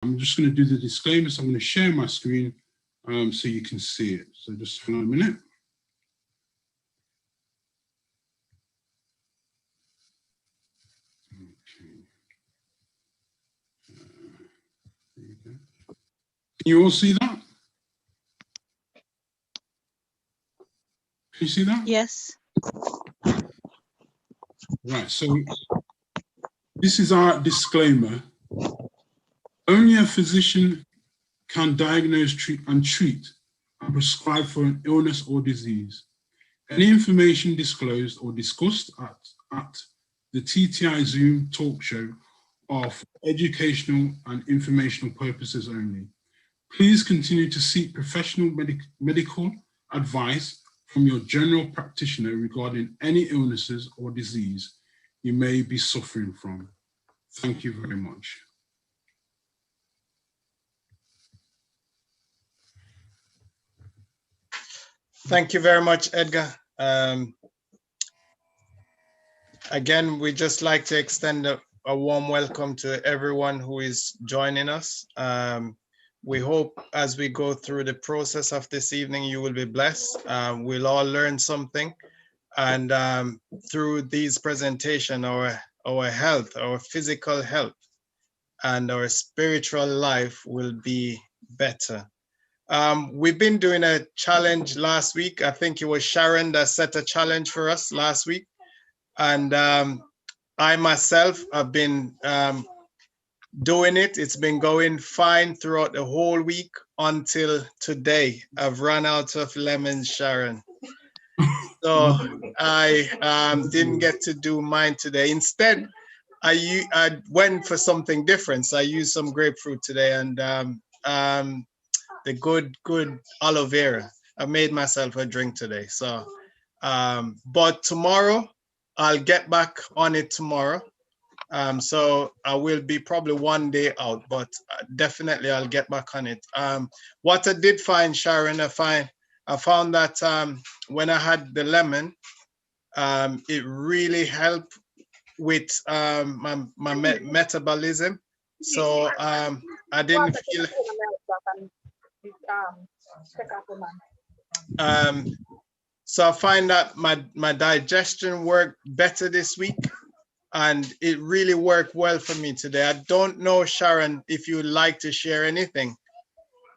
I'm just going to do the disclaimer, so I'm going to share my screen so you can see it. So just hang on a minute. Okay. There you go. Can you all see that? Can you see that? Yes. Right, so this is our disclaimer. Only a physician can diagnose, treat and prescribe for an illness or disease. Any information disclosed or discussed at the TTI Zoom talk show are for educational and informational purposes only. Please continue to seek professional medical advice from your general practitioner regarding any illnesses or disease you may be suffering from. Thank you very much. Thank you very much, Edgar. Again, we just like to extend a warm welcome to everyone who is joining us. We hope as we go through the process of this evening, you will be blessed. We'll all learn something. And through these presentations, our health, our physical health, and our spiritual life will be better. We've been doing a challenge last week. I think it was Sharon that set a challenge for us last week. And I myself have been doing it. It's been going fine throughout the whole week until today. I've run out of lemons, Sharon. So I didn't get to do mine today. Instead, I went for something different. So I used some grapefruit today and the good aloe vera. I made myself a drink today. So, but tomorrow, I'll get back on it tomorrow. So I will be probably one day out, but definitely I'll get back on it. What I did find, Sharon, I found that when I had the lemon, it really helped with my metabolism. So I didn't feel. So I find that my digestion worked better this week, and it really worked well for me today. I don't know, Sharon, if you'd like to share anything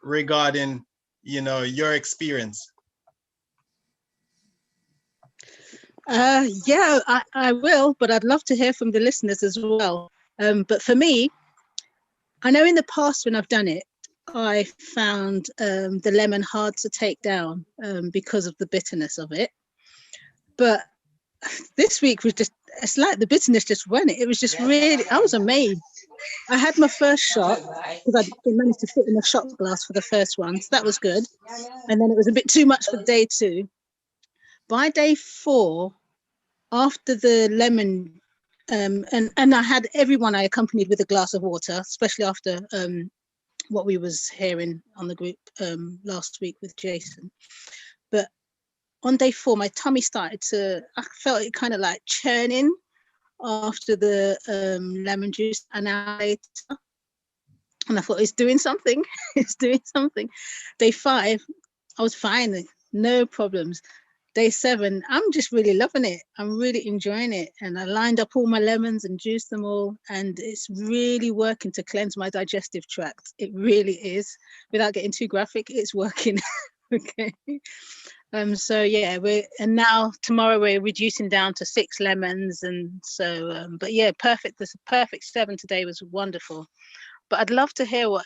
regarding, your experience. Yeah, I will, but I'd love to hear from the listeners as well. But for me, I know in the past when I've done it, I found the lemon hard to take down because of the bitterness of it. But this week was just, it's like the bitterness just went. It was just really, I was amazed. I had my first shot because I managed to fit in a shot glass for the first one. So that was good. And then it was a bit too much for day 2. By day 4, after the lemon, and I had everyone I accompanied with a glass of water, especially after what we was hearing on the group last week with Jason. But on day 4, my tummy started to, I felt it kind of like churning after the lemon juice an hour later. And I thought, it's doing something. It's doing something. Day 5, I was fine, no problems. Day 7, I'm just really loving it. I'm really enjoying it. And I lined up all my lemons and juiced them all. And it's really working to cleanse my digestive tract. It really is. Without getting too graphic, it's working. Okay. So yeah, and now tomorrow we're reducing down to 6 lemons. And so, but yeah, perfect. This perfect 7 today was wonderful. But I'd love to hear what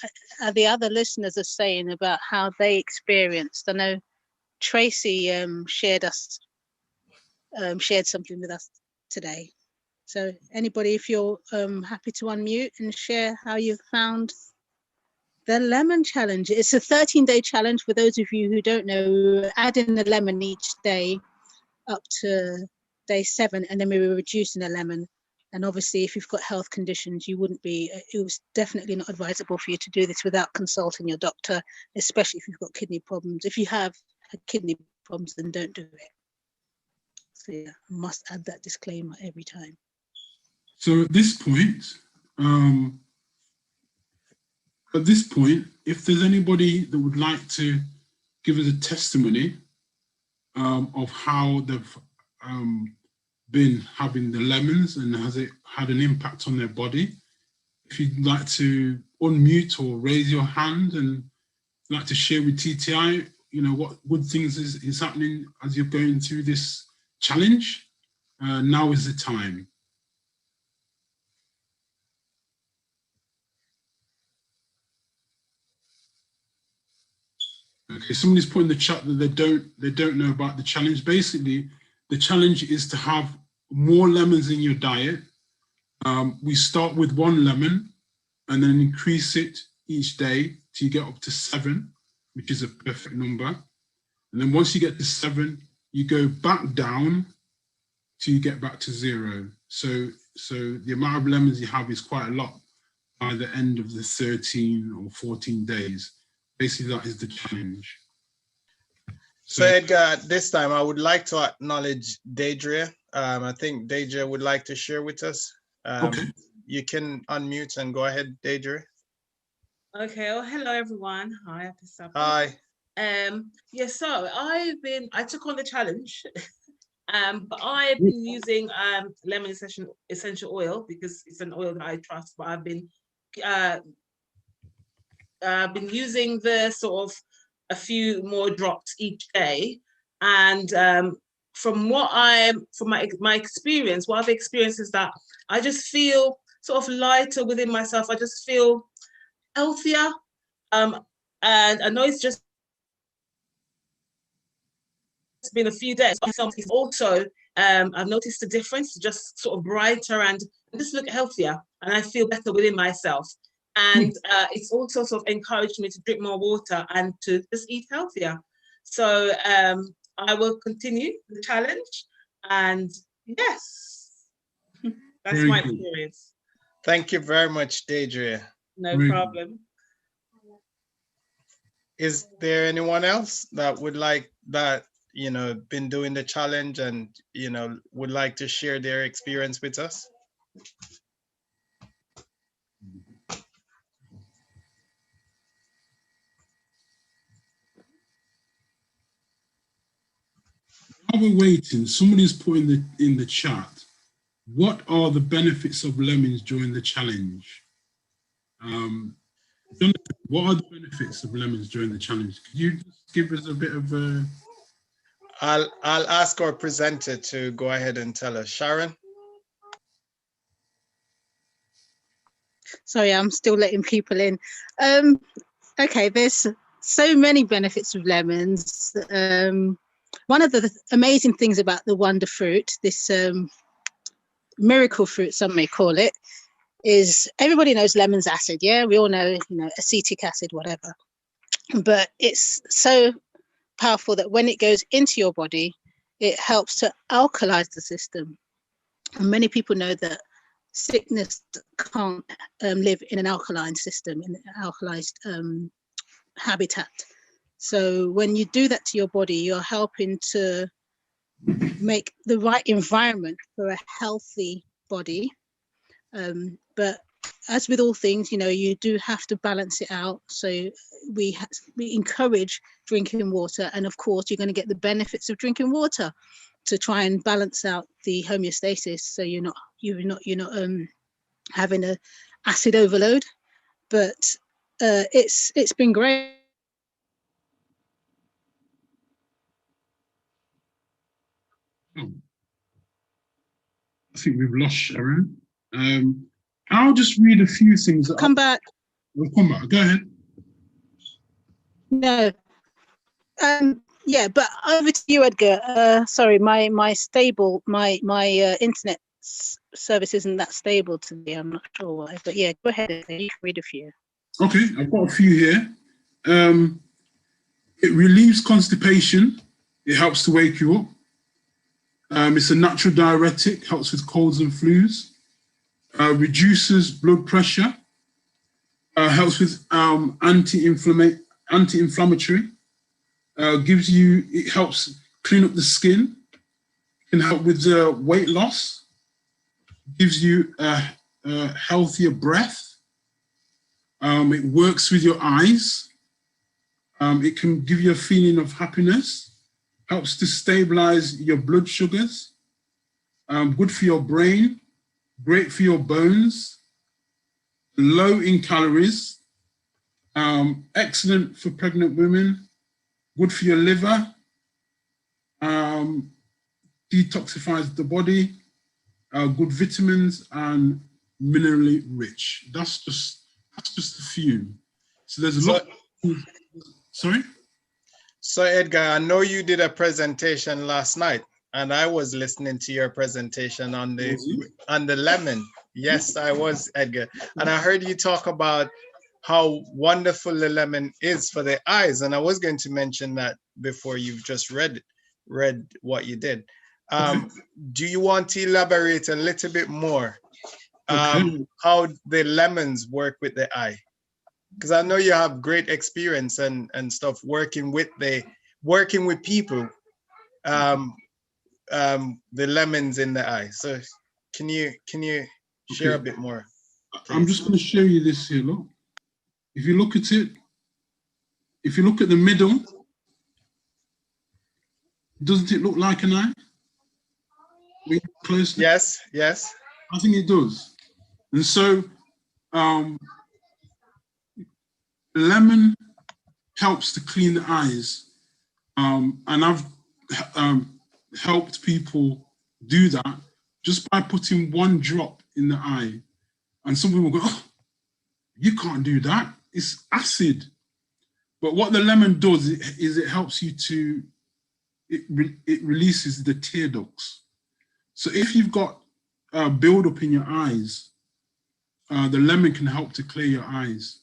the other listeners are saying about how they experienced. I know Tracy shared something with us today. So anybody, if you're happy to unmute and share how you found the lemon challenge. It's a 13-day challenge. For those of you who don't know, we were adding a lemon each day up to day 7, and then we were reducing a lemon. And obviously, if you've got health conditions, it was definitely not advisable for you to do this without consulting your doctor, especially if you've got kidney problems. If you have kidney problems, then don't do it. So yeah, I must add that disclaimer every time. So at this point, at this point, if there's anybody that would like to give us a testimony of how they've been having the lemons and has it had an impact on their body, if you'd like to unmute or raise your hand and like to share with TTI, you know, what good things is happening as you're going through this challenge, now is the time. Okay, somebody's put in the chat that they don't know about the challenge. Basically, the challenge is to have more lemons in your diet. We start with 1 lemon and then increase it each day till you get up to 7, which is a perfect number. And then once you get to 7, you go back down till you get back to 0. So the amount of lemons you have is quite a lot by the end of the 13 or 14 days. Basically, that is the challenge. So Edgar, at this time, I would like to acknowledge Deidre. I think Deidre would like to share with us. Okay. You can unmute and go ahead, Deidre. Okay, well, hello everyone. Hi, Hi. Yeah, so I took on the challenge, but I've been using lemon essential oil because it's an oil that I trust, but I've been using the sort of a few more drops each day, and from my experience, what I've experienced is that I just feel sort of lighter within myself. I just feel healthier, and I know it's just been a few days. Also, I've noticed the difference, just sort of brighter and just look healthier, and I feel better within myself. And it's also sort of encouraged me to drink more water and to just eat healthier. So I will continue the challenge, and yes, that's Very my good. experience. Thank you very much, Deidre. No Very problem. Is there anyone else that would like that, you know, been doing the challenge and, you know, would like to share their experience with us? While we're waiting, somebody's put in the chat, what are the benefits of lemons during the challenge? Jonathan, what are the benefits of lemons during the challenge? Could you just give us a bit of a... I'll ask our presenter to go ahead and tell us. Sharon? Sorry, I'm still letting people in. Okay, there's so many benefits of lemons. One of the amazing things about the wonder fruit, this miracle fruit, some may call it, is everybody knows lemon's acid. Yeah, we all know, you know, acetic acid, whatever. But it's so powerful that when it goes into your body, it helps to alkalize the system. And many people know that sickness can't live in an alkaline system, in an alkalized habitat. So when you do that to your body, you're helping to make the right environment for a healthy body. But as with all things, you know, you do have to balance it out. So we encourage drinking water, and of course, you're going to get the benefits of drinking water to try and balance out the homeostasis. So you're not having an acid overload. But it's been great. I think we've lost Sharon. I'll just read a few things. Come back. We'll come back. Go ahead. No. Yeah, but over to you, Edgar. Sorry, my internet service isn't that stable today. I'm not sure why, but yeah, go ahead. You can read a few. Okay, I've got a few here. It relieves constipation. It helps to wake you up. It's a natural diuretic, helps with colds and flus. Reduces blood pressure. Helps with anti-inflammatory. It helps clean up the skin. Can help with weight loss. Gives you a healthier breath. It works with your eyes. It can give you a feeling of happiness, helps to stabilize your blood sugars, good for your brain, great for your bones, low in calories, excellent for pregnant women, good for your liver, detoxifies the body, good vitamins and minerally rich. That's just a few. So there's a lot. Sorry? So Edgar, I know you did a presentation last night, and I was listening to your presentation on the lemon. Yes, I was, Edgar. And I heard you talk about how wonderful the lemon is for the eyes. And I was going to mention that before you've just read what you did. Do you want to elaborate a little bit more how the lemons work with the eye? Because I know you have great experience and stuff working with people, the lemons in the eye. So can you share a bit more, please? I'm just going to show you this here. Look, if you look at it, if you look at the middle, doesn't it look like an eye? Closely? Yes, yes. I think it does. And so lemon helps to clean the eyes. And I've helped people do that just by putting one drop in the eye. And some people go, oh, you can't do that. It's acid. But what the lemon does is it helps you to, it releases the tear ducts. So if you've got buildup in your eyes, the lemon can help to clear your eyes.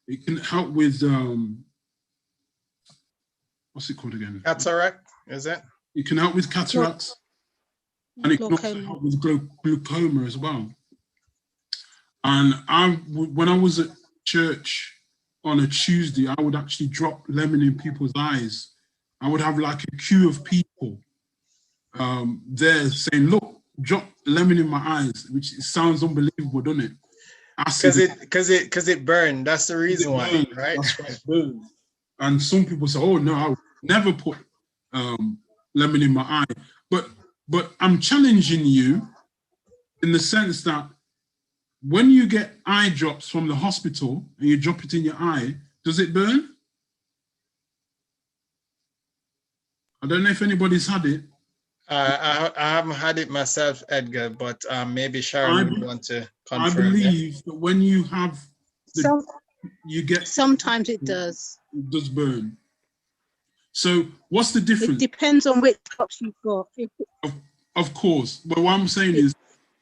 It can help with, what's it called again? Cataract, is it? It can help with cataracts. And it can also help with glaucoma as well. And when I was at church on a Tuesday, I would actually drop lemon in people's eyes. I would have like a queue of people there saying, look, drop lemon in my eyes, which sounds unbelievable, doesn't it? Because it burned. That's the reason why, right? That's why it burns. And some people say, oh no, I would never put lemon in my eye. But I'm challenging you in the sense that when you get eye drops from the hospital and you drop it in your eye, does it burn? I don't know if anybody's had it. I haven't had it myself, Edgar, but maybe Sharon would want to confirm. I believe that when you have you get... Sometimes it does. It does burn. So what's the difference? It depends on which drops you've got. Of course. But what I'm saying is,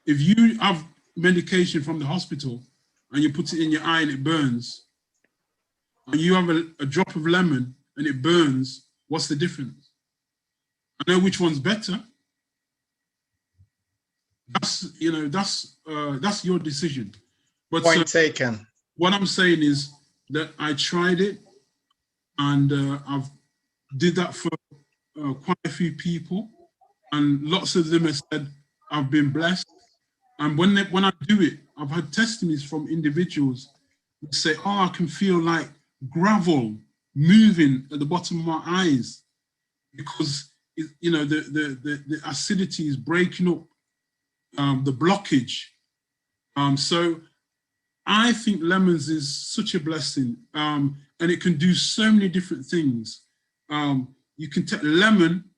if you have medication from the hospital and you put it in your eye and it burns, and you have a drop of lemon and it burns, what's the difference? I know which one's better. That's your decision. But point taken. What I'm saying is that I tried it, and I've did that for quite a few people, and lots of them have said I've been blessed. And when I do it, I've had testimonies from individuals who say, "Oh, I can feel like gravel moving at the bottom of my eyes because the acidity is breaking up the blockage." So I think lemons is such a blessing, and it can do so many different things. You can take lemon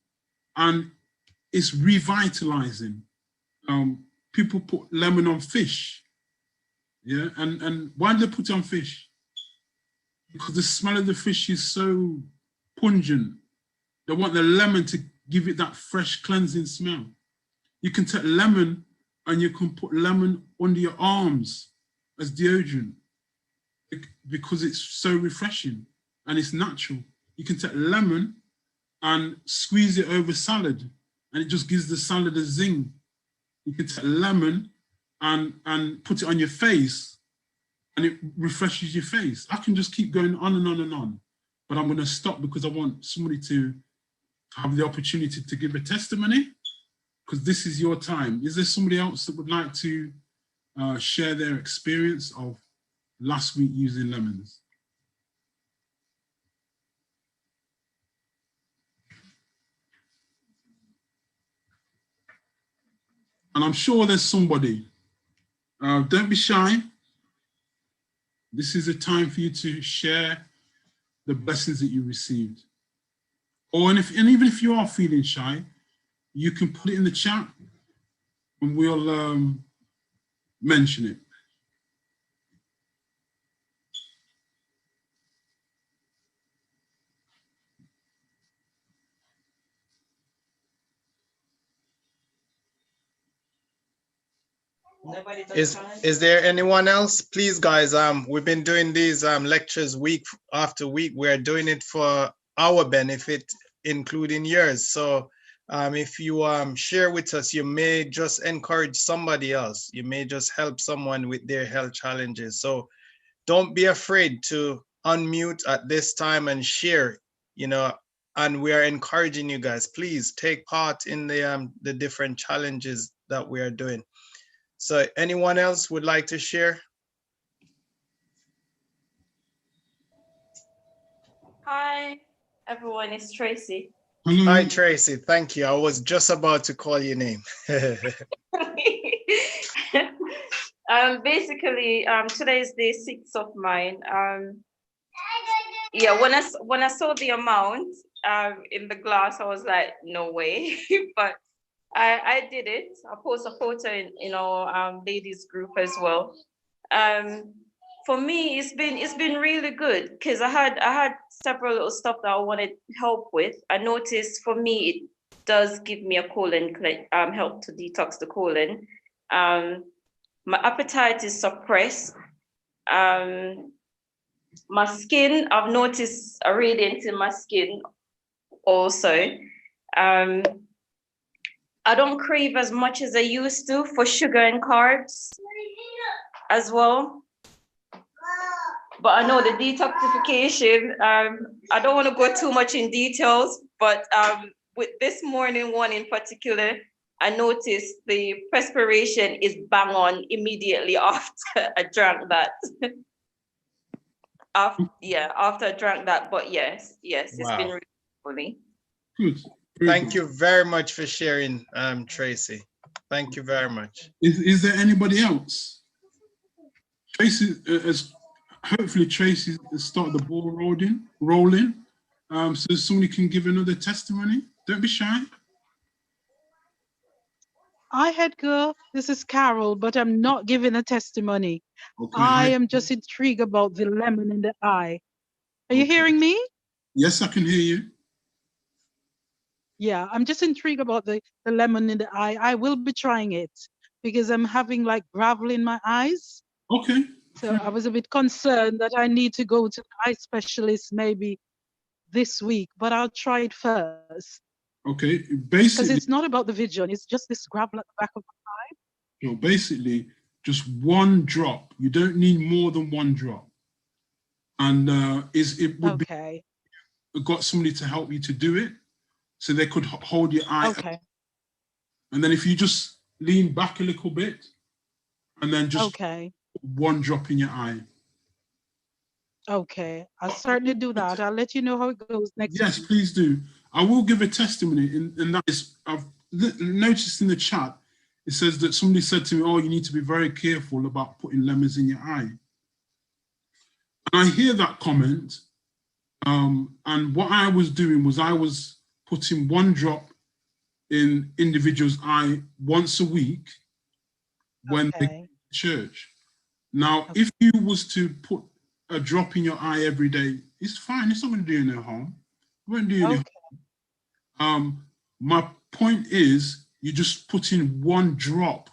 and it's revitalizing. People put lemon on fish, yeah, and why do they put it on fish? Because the smell of the fish is so pungent. They want the lemon to give it that fresh cleansing smell. You can take lemon and you can put lemon under your arms as deodorant because it's so refreshing and it's natural. You can take lemon and squeeze it over salad and it just gives the salad a zing. You can take lemon and put it on your face and it refreshes your face. I can just keep going on and on and on, but I'm going to stop because I want somebody to have the opportunity to give a testimony, because this is your time. Is there somebody else that would like to share their experience of last week using lemons? And I'm sure there's somebody. Don't be shy. This is a time for you to share the blessings that you received. And even if you are feeling shy, you can put it in the chat and we'll mention it. Is there anyone else? Please, guys, we've been doing these lectures week after week. We're doing it for our benefit, including yours. So if you share with us, you may just encourage somebody else. You may just help someone with their health challenges. So don't be afraid to unmute at this time and share, you know, and we are encouraging you guys, please take part in the different challenges that we are doing. So anyone else would like to share? Hi, everyone. It's Tracy. Hi, Tracy. Thank you. I was just about to call your name. Basically, today is day 6 of mine. Yeah, when I saw the amount in the glass, I was like, no way. But I did it. I post a photo in our ladies group as well. For me, it's been really good because I had several little stuff that I wanted help with. I noticed for me it does give me a colon help to detox the colon. My appetite is suppressed. My skin, I've noticed a radiance in my skin also. I don't crave as much as I used to for sugar and carbs as well. But I know the detoxification, I don't want to go too much in details, but with this morning one in particular, I noticed the perspiration is bang on immediately after I drank that. After I drank that, but yes, it's been really funny. Good. Thank you very much for sharing, Tracy. Thank you very much. Is there anybody else? Tracy, hopefully Tracy has started the ball rolling. So somebody can give another testimony. Don't be shy. Hi, Edgar. This is Carol, but I'm not giving a testimony. Okay. I am just intrigued about the lemon in the eye. Are you hearing me? Yes, I can hear you. Yeah, I'm just intrigued about the lemon in the eye. I will be trying it because I'm having like gravel in my eyes. Okay. So I was a bit concerned that I need to go to the eye specialist maybe this week, but I'll try it first. Okay, Because basically, it's not about the vision, it's just this gravel at the back of my eye. so basically, just one drop. You don't need more than one drop. And it would Okay. be got somebody to help you to do it, so they could hold your eye. Okay. And then if you just lean back a little bit, and then just one drop in your eye. Okay, I'll certainly do that. I'll let you know how it goes next Yes, week. please do. I will give a testimony, and that is, I've noticed in the chat, it says that somebody said to me, oh, you need to be very careful about putting lemons in your eye. And I hear that comment, and what I was doing was I was putting one drop in individual's eye once a week when they go to church. Now, if you was to put a drop in your eye every day, it's fine. It's not going to do you no harm. It won't do you any harm. My point is, you just put in one drop.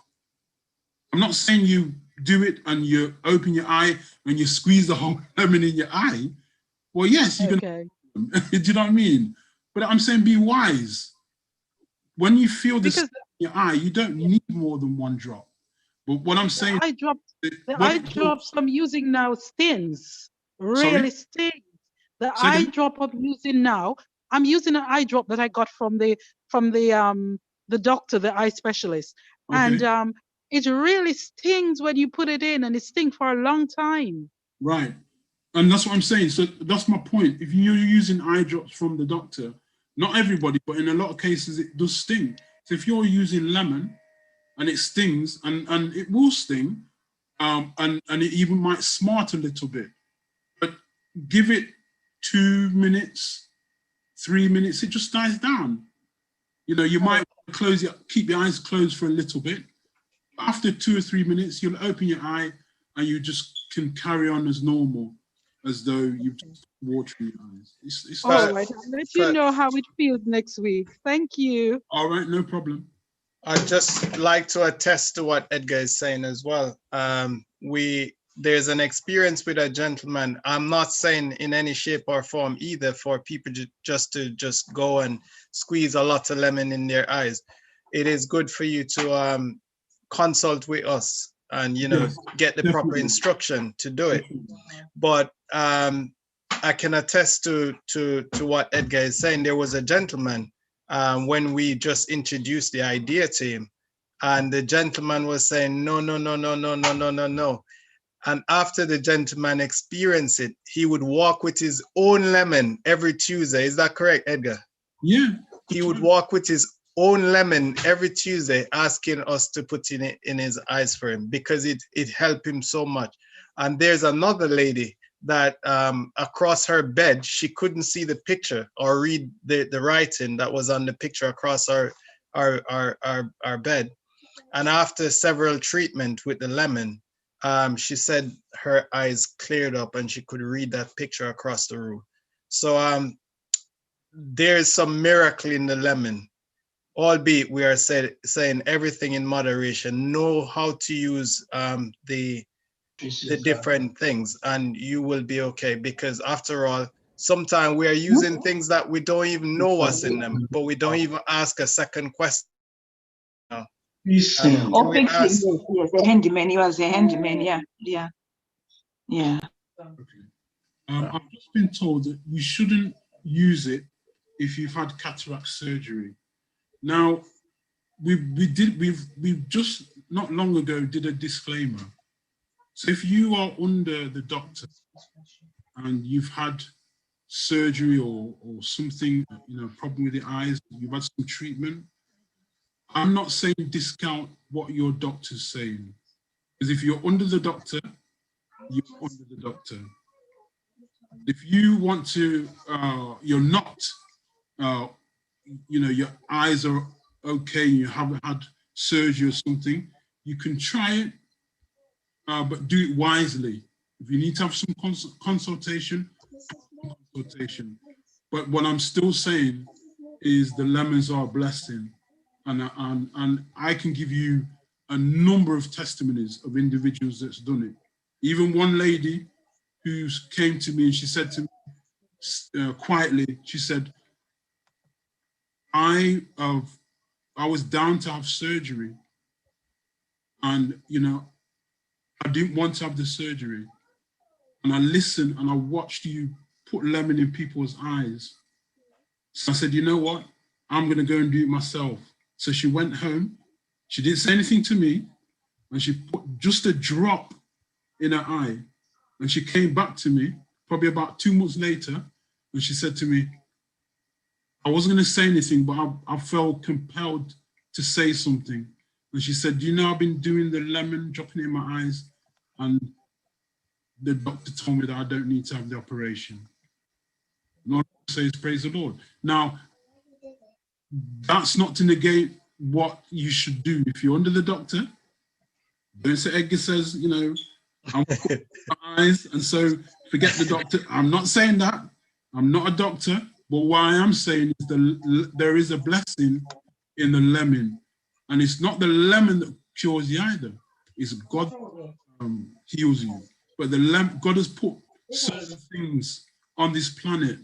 I'm not saying you do it and you open your eye and you squeeze the whole lemon in your eye. Well, yes, you're going to, do you know what I mean? But I'm saying be wise. When you feel this in your eye, you don't need more than one drop. But what I'm saying, the eye drops I'm using now stings, really stings. The eye drop I'm using now, I'm using an eye drop that I got from the doctor, the eye specialist, and it really stings when you put it in, and it stings for a long time. Right. And that's what I'm saying. So that's my point. If you're using eye drops from the doctor, not everybody, but in a lot of cases, it does sting. So if you're using lemon and it stings, and it will sting, and it even might smart a little bit, but give it 2 minutes, 3 minutes, it just dies down. You know, you might close your, keep your eyes closed for a little bit. After 2 or 3 minutes, you'll open your eye and you just can carry on as normal, as though you've just watering your eyes. It's All right, I'll let you know how it feels next week. Thank you. all right, no problem. I'd just like to attest to what Edgar is saying as well. There's an experience with a gentleman. I'm not saying in any shape or form either for people to just go and squeeze a lot of lemon in their eyes. It is good for you to consult with us and, you know, Yes, get the proper instruction to do it. But I can attest to what Edgar is saying. There was a gentleman when we just introduced the idea to him, and the gentleman was saying, no, no, no, no, no, no, no, no, no. And after the gentleman experienced it, he would walk with his own lemon every Tuesday. Is that correct, Edgar? Yeah. He would walk with his own lemon every Tuesday, asking us to put in his eyes for him because it helped him so much. And there's another lady that across her bed, she couldn't see the picture or read the writing that was on the picture across our bed. And after several treatment with the lemon, she said her eyes cleared up and she could read that picture across the room. So there's some miracle in the lemon, albeit we are saying everything in moderation. Know how to use the different things and you will be okay, because after all, sometimes we are using things that we don't even know what's in them, but we don't even ask a second question. Yes, the handyman, he was a handyman, yeah. Okay. I've just been told that you shouldn't use it if you've had cataract surgery. Now, we've just not long ago did a disclaimer. So if you are under the doctor and you've had surgery or something, you know, problem with your eyes, you've had some treatment, I'm not saying discount what your doctor's saying. Because if you're under the doctor, you're under the doctor. If you want to, you're not, you know, your eyes are okay, you haven't had surgery or something, you can try it, but do it wisely. If you need to have some consultation. But what I'm still saying is the lemons are a blessing. And I can give you a number of testimonies of individuals that's done it. Even one lady who came to me and she said to me quietly, she said, I was down to have surgery and, you know, I didn't want to have the surgery. And I listened and I watched you put lemon in people's eyes. So I said, you know what? I'm going to go and do it myself. So she went home. She didn't say anything to me. And she put just a drop in her eye. And she came back to me probably about 2 months later. And she said to me, I wasn't going to say anything, but I felt compelled to say something. And she said, you know, I've been doing the lemon, dropping it in my eyes. And the doctor told me that I don't need to have the operation. And all I say is praise the Lord. Now, that's not to negate what you should do. If you're under the doctor, don't say Edgar says, you know, I'm my eyes, and so forget the doctor. I'm not saying that. I'm not a doctor, but what I am saying is there is a blessing in the lemon. And it's not the lemon that cures you either. It's God heals you. But God has put certain things on this planet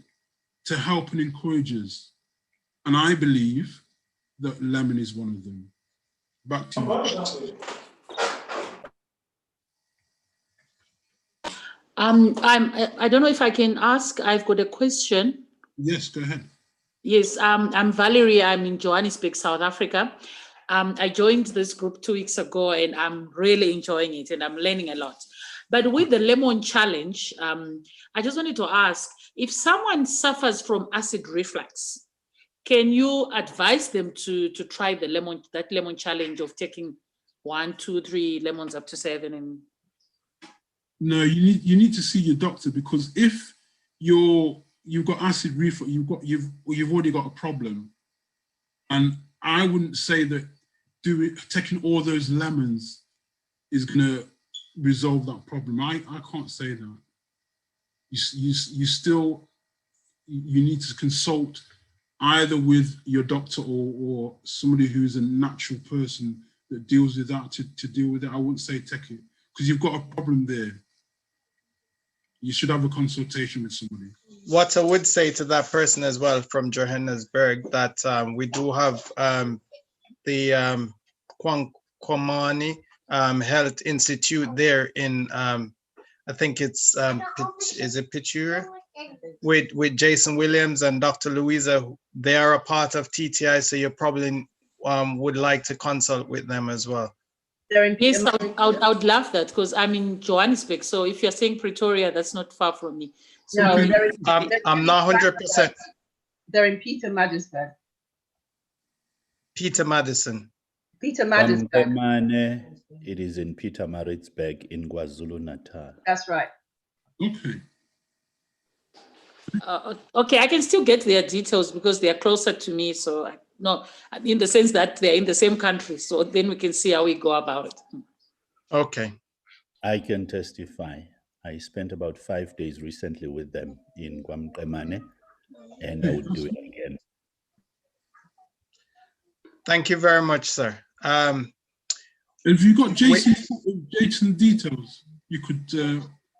to help and encourage us. And I believe that lemon is one of them. Back to you. I don't know if I can ask. I've got a question. Yes, go ahead. Yes, I'm Valerie. I'm in Johannesburg, South Africa. I joined this group 2 weeks ago and I'm really enjoying it and I'm learning a lot. But with the lemon challenge, I just wanted to ask, if someone suffers from acid reflux, can you advise them to try the lemon challenge of taking 1, 2, 3 lemons up to 7? And no, you need to see your doctor, because if you've got acid reflux, you've already got a problem, and I wouldn't say that taking all those lemons is gonna resolve that problem. I can't say that. You need to consult either with your doctor or somebody who's a natural person that deals with that to deal with it. I wouldn't say take it, because you've got a problem there. You should have a consultation with somebody. What I would say to that person as well from Johannesburg, that we do have the Kwamani Health Institute there in, I think it's, is it Pichura? With Jason Williams and Dr. Louisa. They are a part of TTI, so you probably would like to consult with them as well. yes, I would love that, because I'm in Johannesburg. So if you're saying Pretoria, that's not far from me. So No, I'm not 100%. They're in Peter Madisburg. Peter Madison. Peter Madisburg. It is in Peter Maritzburg in KwaZulu-Natal. That's right. Okay. Okay, I can still get their details because they are closer to me. So no, in the sense that they're in the same country. So then we can see how we go about it. Okay. I can testify. I spent about 5 days recently with them in KwaMqemane, and I would do it again. Thank you very much, sir. Have you got Jason details? You could,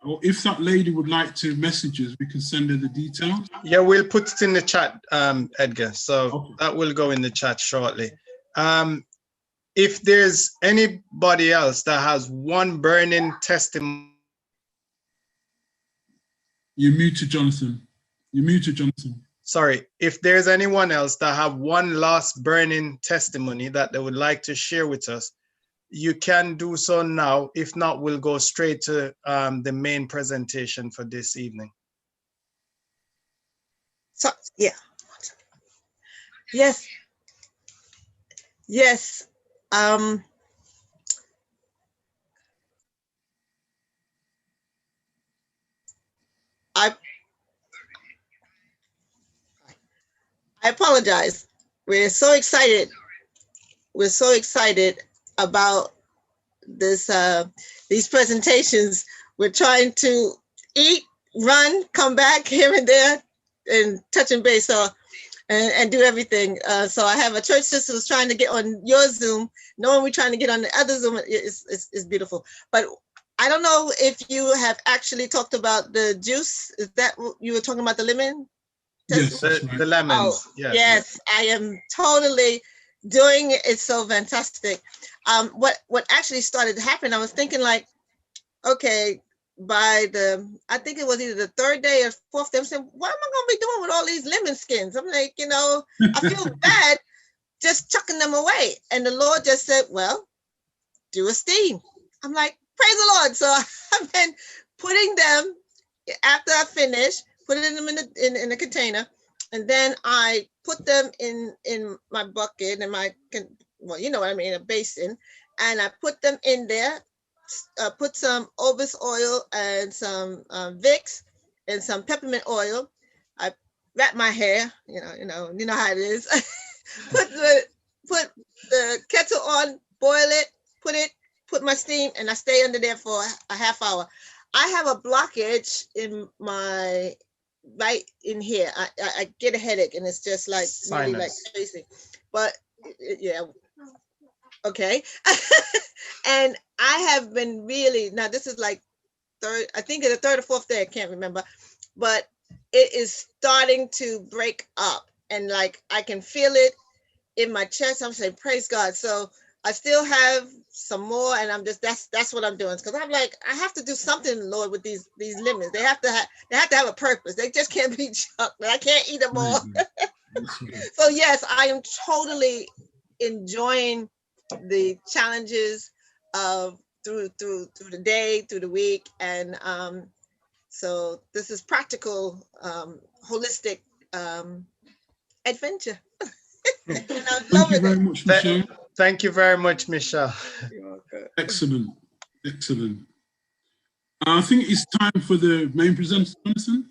or if that lady would like to message us, we can send her the details. Yeah, we'll put it in the chat, Edgar. So that will go in the chat shortly. If there's anybody else that has one burning testimony. You're muted, Jonathan. You're muted, Jonathan. Sorry, if there's anyone else that have one last burning testimony that they would like to share with us, you can do so now. If not, we'll go straight to the main presentation for this evening. So, yeah. Yes. Yes. I apologize. We're so excited. We're so excited about this these presentations. We're trying to eat, run, come back here and there, and touch and base, and do everything. So I have a church sister who's trying to get on your Zoom, knowing we're trying to get on the other Zoom. It's beautiful. But I don't know if you have actually talked about the juice. Is that what you were talking about, the lemon? Yes, the lemons. Oh, yes, I am totally doing it. It's so fantastic. What actually started to happen, I was thinking like, okay, by I think it was either the third day or fourth day, I'm saying, what am I gonna be doing with all these lemon skins? I'm like, I feel bad just chucking them away. And the Lord just said, well, do a steam. I'm like, praise the Lord. So I've been putting them, after I finish, putting them in the container, and then I put them in my bucket, in my, well, you know what I mean, a basin, and I put them in there, put some Obis oil and some Vicks and some peppermint oil. I wrap my hair, you know how it is. put the kettle on, boil it, put my steam, and I stay under there for a half hour. I have a blockage in my, right in here. I get a headache, and it's just like really like crazy. But yeah, okay. And I have been really, now this is like I think it's the third or fourth day, I can't remember, but it is starting to break up, and like I can feel it in my chest. I'm saying, praise God. So I still have some more, and I'm just, that's what I'm doing, because I'm like, I have to do something, Lord, with these lemons. They have to have a purpose. They just can't be chucked. I can't eat them all. So yes, I am totally enjoying the challenges of through the day, through the week. And so this is practical, holistic adventure. And I'm Thank you loving very it. much, Michelle. Thank you very much, Michelle. Excellent, excellent. I think it's time for the main presenter, Jonathan.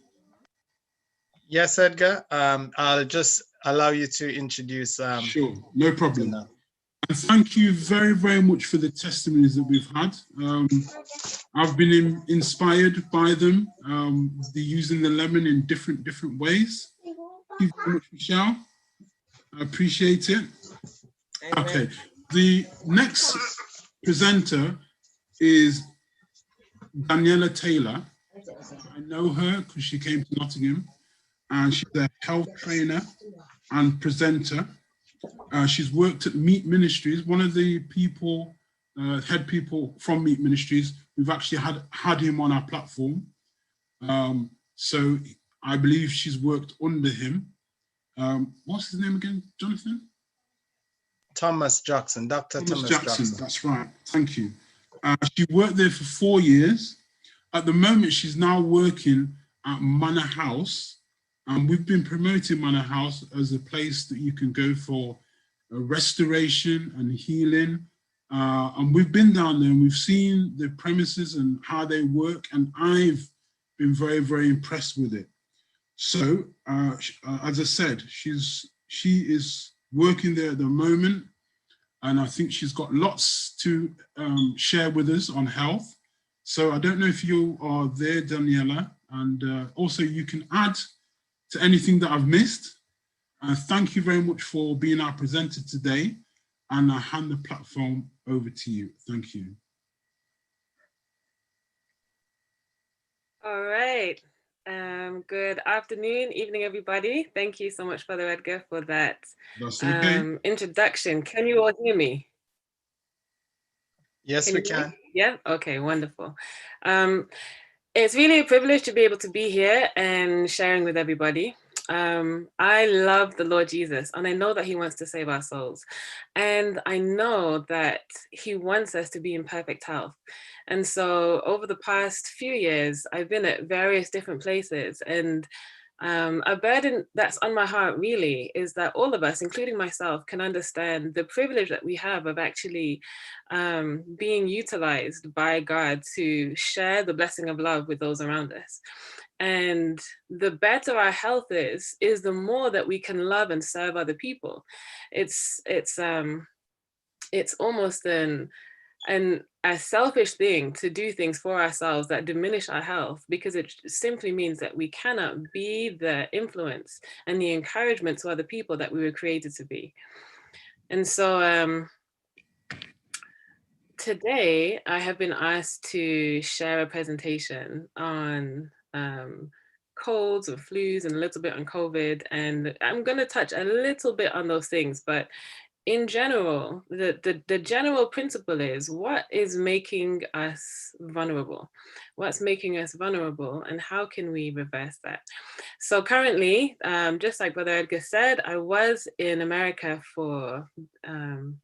Yes, Edgar. I'll just allow you to introduce. Sure, no problem. Danella. And thank you very, very much for the testimonies that we've had. I've been inspired by them. They're using the lemon in different ways. Thank you very much, Michelle. I appreciate it. Okay, the next presenter is Danella Taylor. I know her because she came to Nottingham, and she's a health trainer and presenter. She's worked at Meat Ministries, one of the people, head people from Meat Ministries. We've actually had him on our platform. So I believe she's worked under him. What's his name again, Jonathan? Thomas Jackson, Dr. Thomas Jackson. That's right, thank you. She worked there for 4 years. At the moment, she's now working at Manor House. And we've been promoting Manor House as a place that you can go for restoration and healing. And we've been down there and we've seen the premises and how they work. And I've been very, very impressed with it. So, as I said, she is working there at the moment. And I think she's got lots to share with us on health. So I don't know if you are there, Danella, and also you can add to anything that I've missed. Thank you very much for being our presenter today. And I hand the platform over to you. Thank you. All right. Good afternoon, evening, everybody. Thank you so much, Father Edgar, for that introduction. Can you all hear me? Yes, we can. Yeah, okay, wonderful. It's really a privilege to be able to be here and sharing with everybody. I love the Lord Jesus, and I know that he wants to save our souls. And I know that he wants us to be in perfect health. And so over the past few years, I've been at various different places, and a burden that's on my heart really is that all of us, including myself, can understand the privilege that we have of actually being utilized by God to share the blessing of love with those around us. And the better our health is the more that we can love and serve other people. It's almost a selfish thing to do things for ourselves that diminish our health, because it simply means that we cannot be the influence and the encouragement to other people that we were created to be. And so today I have been asked to share a presentation on colds and flus and a little bit on COVID. And I'm going to touch a little bit on those things, but in general, the general principle is what is making us vulnerable? What's making us vulnerable, and how can we reverse that? So currently, just like Brother Edgar said, I was in America for,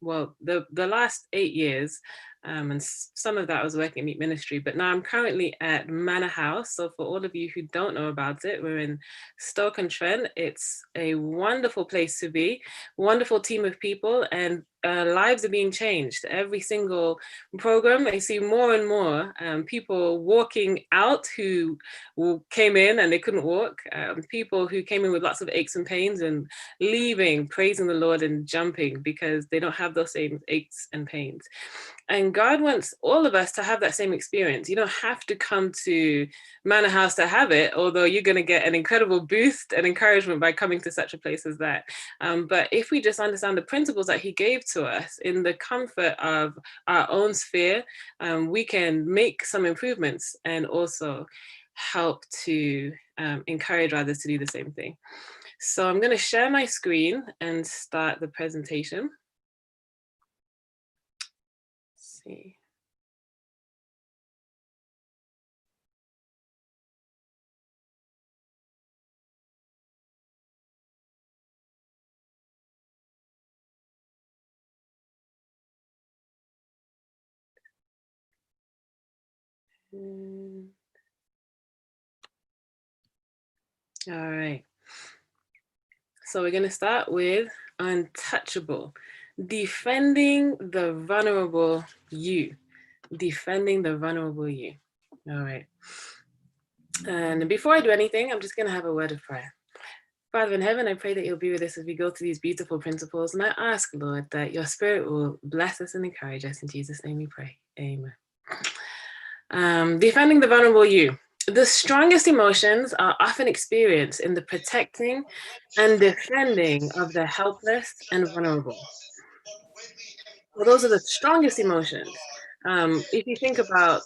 well, the last 8 years. And some of that I was working in Meat Ministry, but now I'm currently at Manor House. So for all of you who don't know about it, we're in Stoke-on-Trent. It's a wonderful place to be, wonderful team of people, and lives are being changed. Every single program, I see more and more people walking out who came in and they couldn't walk, people who came in with lots of aches and pains and leaving, praising the Lord and jumping because they don't have those same aches and pains. And God wants all of us to have that same experience. You don't have to come to Manor House to have it, although you're going to get an incredible boost and encouragement by coming to such a place as that. But if we just understand the principles that he gave to us in the comfort of our own sphere, we can make some improvements and also help to encourage others to do the same thing. So I'm going to share my screen and start the presentation. See. All right. So we're going to start with untouchable. Defending the vulnerable you. Defending the vulnerable you. All right. And before I do anything, I'm just going to have a word of prayer. Father in heaven, I pray that you'll be with us as we go through these beautiful principles. And I ask, Lord, that your spirit will bless us and encourage us. In Jesus' name we pray. Amen. Defending the vulnerable you. The strongest emotions are often experienced in the protecting and defending of the helpless and vulnerable. Well, those are the strongest emotions. If you think about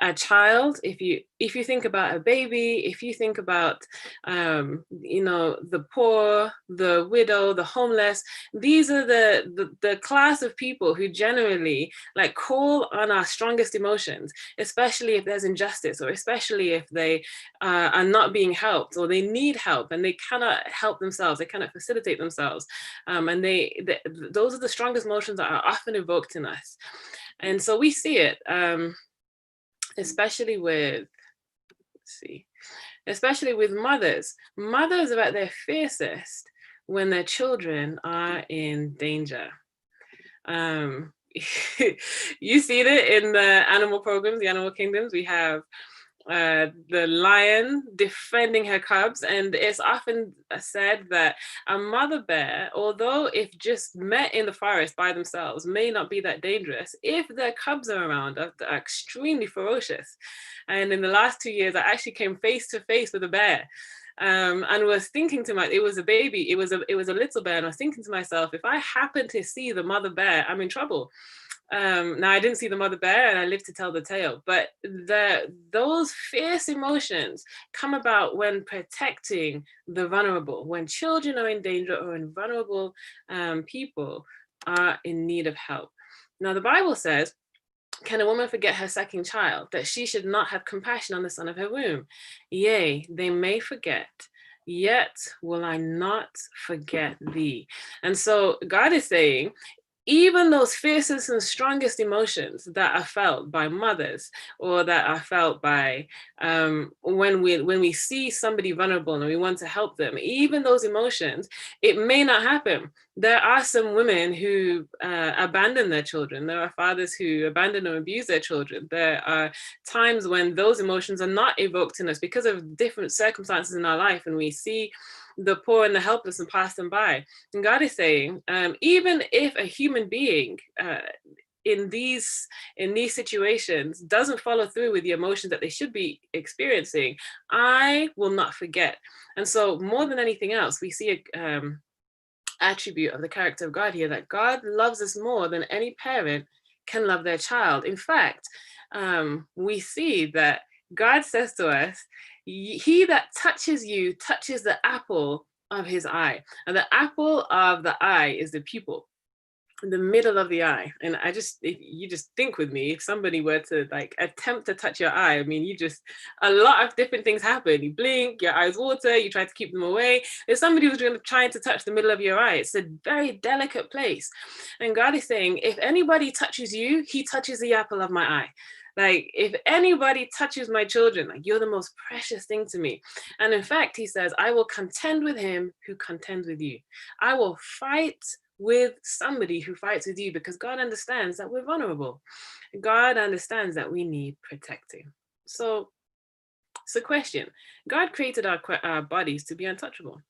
a child, if you think about a baby, if you think about the poor, the widow, the homeless, these are the class of people who generally like call on our strongest emotions, especially if there's injustice, or especially if they are not being helped, or they need help and they cannot help themselves, they cannot facilitate themselves, and those are the strongest emotions that are often evoked in us. And so we see it especially with mothers. Mothers are at their fiercest when their children are in danger. You see it in the animal programs, the animal kingdoms. We have the lion defending her cubs, and it's often said that a mother bear, although if just met in the forest by themselves, may not be that dangerous, if their cubs are around, are extremely ferocious. And in the last 2 years, I actually came face to face with a bear. And was thinking to myself, it was a baby, it was a little bear, and I was thinking to myself, if I happen to see the mother bear, I'm in trouble. Now I didn't see the mother bear and I lived to tell the tale, but those fierce emotions come about when protecting the vulnerable, when children are in danger or when vulnerable people are in need of help. Now the Bible says, can a woman forget her second child, that she should not have compassion on the son of her womb? Yea, they may forget, yet will I not forget thee. And so God is saying, even those fiercest and strongest emotions that are felt by mothers, or that are felt by when we see somebody vulnerable and we want to help them, even those emotions, it may not happen. There are some women who abandon their children. There are fathers who abandon or abuse their children. There are times when those emotions are not evoked in us because of different circumstances in our life, and we see the poor and the helpless and pass them by. And God is saying, even if a human being in these situations doesn't follow through with the emotions that they should be experiencing, I will not forget. And so more than anything else, we see a attribute of the character of God here, that God loves us more than any parent can love their child. In fact, we see that God says to us, he that touches you touches the apple of his eye. And the apple of the eye is the pupil, the middle of the eye. And you just think with me, if somebody were to like attempt to touch your eye, I mean, a lot of different things happen. You blink, your eyes water, you try to keep them away. There's somebody who's trying to touch the middle of your eye. It's a very delicate place. And God is saying, if anybody touches you, he touches the apple of my eye. Like, if anybody touches my children, like, you're the most precious thing to me. And in fact, he says, I will contend with him who contends with you. I will fight with somebody who fights with you, because God understands that we're vulnerable. God understands that we need protecting. So question, God created our bodies to be untouchable.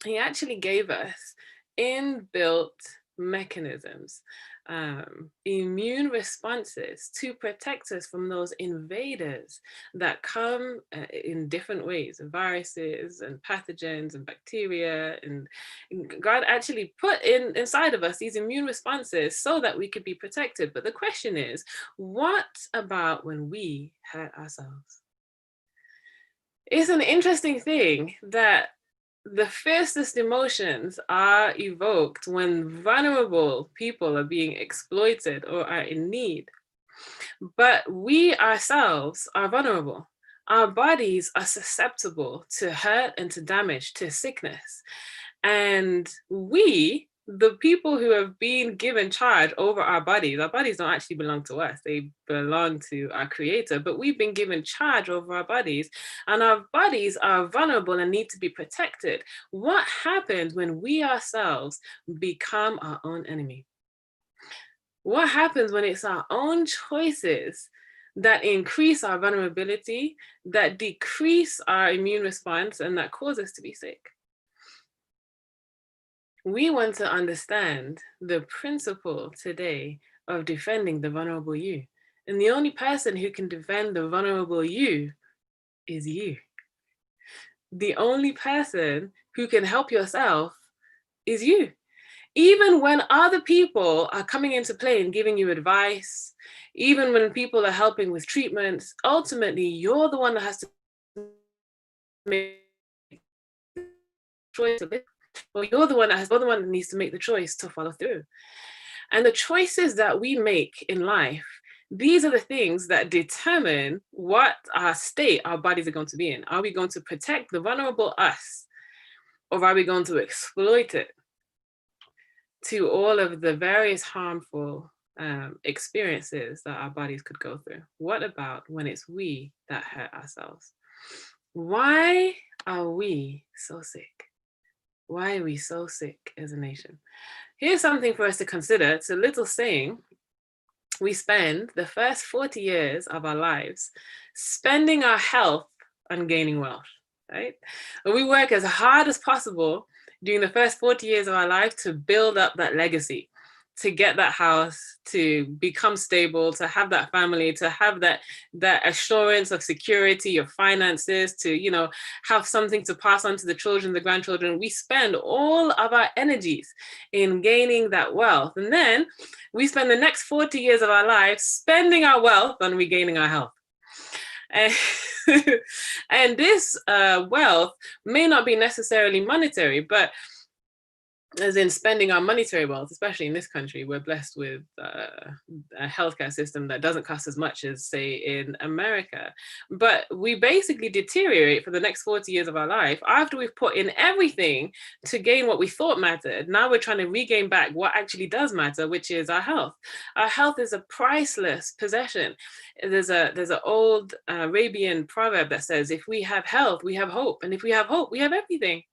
He actually gave us inbuilt mechanisms, immune responses to protect us from those invaders that come in different ways, viruses and pathogens and bacteria. And God actually put inside of us these immune responses so that we could be protected. But the question is, what about when we hurt ourselves? It's an interesting thing that the fiercest emotions are evoked when vulnerable people are being exploited or are in need. But we ourselves are vulnerable. Our bodies are susceptible to hurt and to damage, to sickness. And we the people who have been given charge over our bodies don't actually belong to us. They belong to our creator, but we've been given charge over our bodies, and our bodies are vulnerable and need to be protected. What happens when we ourselves become our own enemy? What happens when it's our own choices that increase our vulnerability, that decrease our immune response, and that cause us to be sick? We want to understand the principle today of defending the vulnerable you. And the only person who can defend the vulnerable you is you. The only person who can help yourself is you. Even when other people are coming into play and giving you advice, even when people are helping with treatments, ultimately you're the one that has to make the choice of it. Well, you're the one that needs to make the choice to follow through. And the choices that we make in life, these are the things that determine what our state our bodies are going to be in. Are we going to protect the vulnerable us, or are we going to exploit it to all of the various harmful experiences that our bodies could go through? What about when it's we that hurt ourselves? Why are we so sick? Why are we so sick as a nation? Here's something for us to consider. It's a little saying. We spend the first 40 years of our lives spending our health on gaining wealth, right? And we work as hard as possible during the first 40 years of our life to build up that legacy, to get that house, to become stable, to have that family, to have that assurance of security of finances, to, you know, have something to pass on to the children, the grandchildren. We spend all of our energies in gaining that wealth. And then we spend the next 40 years of our lives spending our wealth on regaining our health. And this wealth may not be necessarily monetary, but as in spending our monetary wealth, especially in this country, we're blessed with a healthcare system that doesn't cost as much as, say, in America. But we basically deteriorate for the next 40 years of our life after we've put in everything to gain what we thought mattered. Now we're trying to regain back what actually does matter, which is our health. Our health is a priceless possession. There's an old Arabian proverb that says, if we have health, we have hope. And if we have hope, we have everything.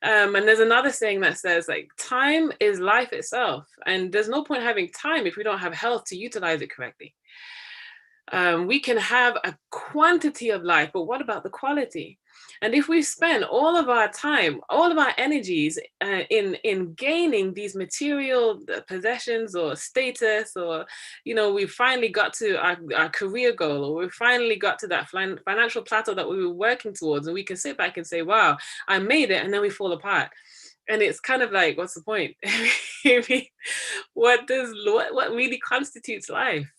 And there's another saying that says, like, time is life itself. And there's no point having time if we don't have health to utilize it correctly. We can have a quantity of life, but what about the quality? And if we spend all of our time, all of our energies in gaining these material possessions or status, or, you know, we finally got to our career goal, or we finally got to that financial plateau that we were working towards, and we can sit back and say, wow, I made it, and then we fall apart. And it's kind of like, what's the point? What really constitutes life?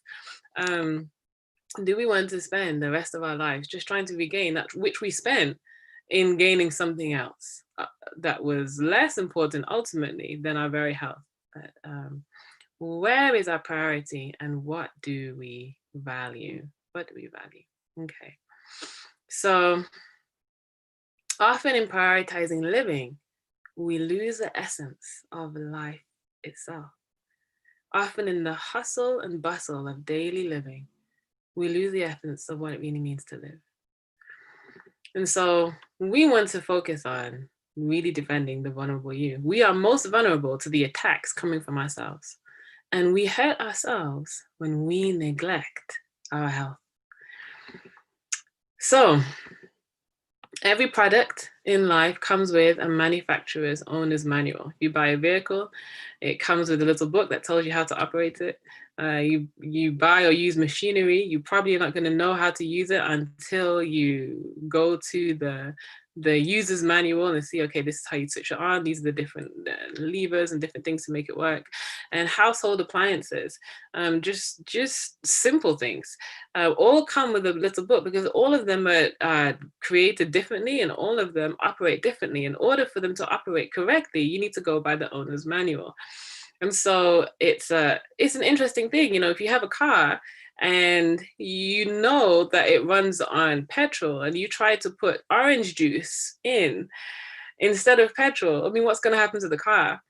Do we want to spend the rest of our lives just trying to regain that which we spent in gaining something else that was less important ultimately than our very health? But, where is our priority, and what do we value? What do we value? Okay. So often in prioritizing living, we lose the essence of life itself. Often in the hustle and bustle of daily living, we lose the essence of what it really means to live. And so we want to focus on really defending the vulnerable you. We are most vulnerable to the attacks coming from ourselves. And we hurt ourselves when we neglect our health. So every product in life comes with a manufacturer's owner's manual. You buy a vehicle, it comes with a little book that tells you how to operate it. You buy or use machinery, you probably are not going to know how to use it until you go to the user's manual and see, okay, this is how you switch it on. These are the different levers and different things to make it work. And household appliances, just simple things, all come with a little book, because all of them are created differently and all of them operate differently. In order for them to operate correctly, you need to go by the owner's manual. And so it's an interesting thing, you know, if you have a car and you know that it runs on petrol and you try to put orange juice in instead of petrol, I mean, what's going to happen to the car?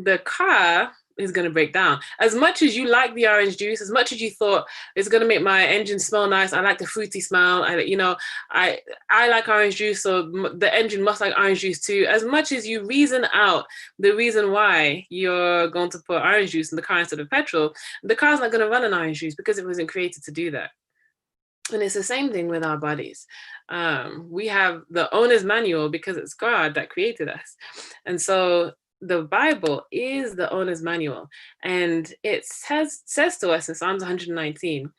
the car is going to break down. As much as you like the orange juice, as much as you thought it's going to make my engine smell nice, I like the fruity smell, I like orange juice, so the engine must like orange juice too. As much as you reason out the reason why you're going to put orange juice in the car instead of petrol, the car's not going to run on orange juice because it wasn't created to do that. And it's the same thing with our bodies. We have the owner's manual because it's God that created us. And so the Bible is the owner's manual. And it says to us in Psalms 119,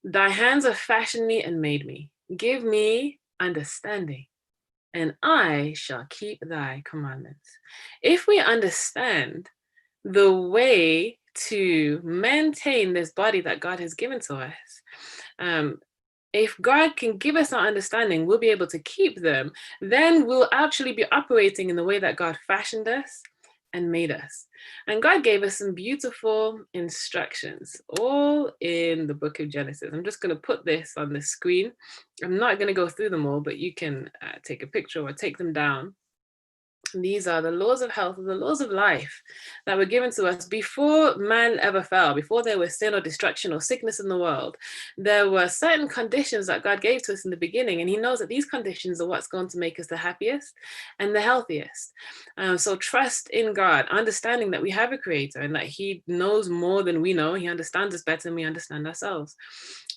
thy hands have fashioned me and made me. Give me understanding, and I shall keep thy commandments. If we understand the way to maintain this body that God has given to us, if God can give us our understanding, we'll be able to keep them. Then we'll actually be operating in the way that God fashioned us and made us. And God gave us some beautiful instructions, all in the book of Genesis. I'm just going to put this on the screen. I'm not going to go through them all, but you can take a picture or take them down. These are the laws of health, the laws of life that were given to us before man ever fell, before there was sin or destruction or sickness in the world. There were certain conditions that God gave to us in the beginning, and he knows that these conditions are what's going to make us the happiest and the healthiest. So trust in God, understanding that we have a creator and that he knows more than we know. He understands us better than we understand ourselves.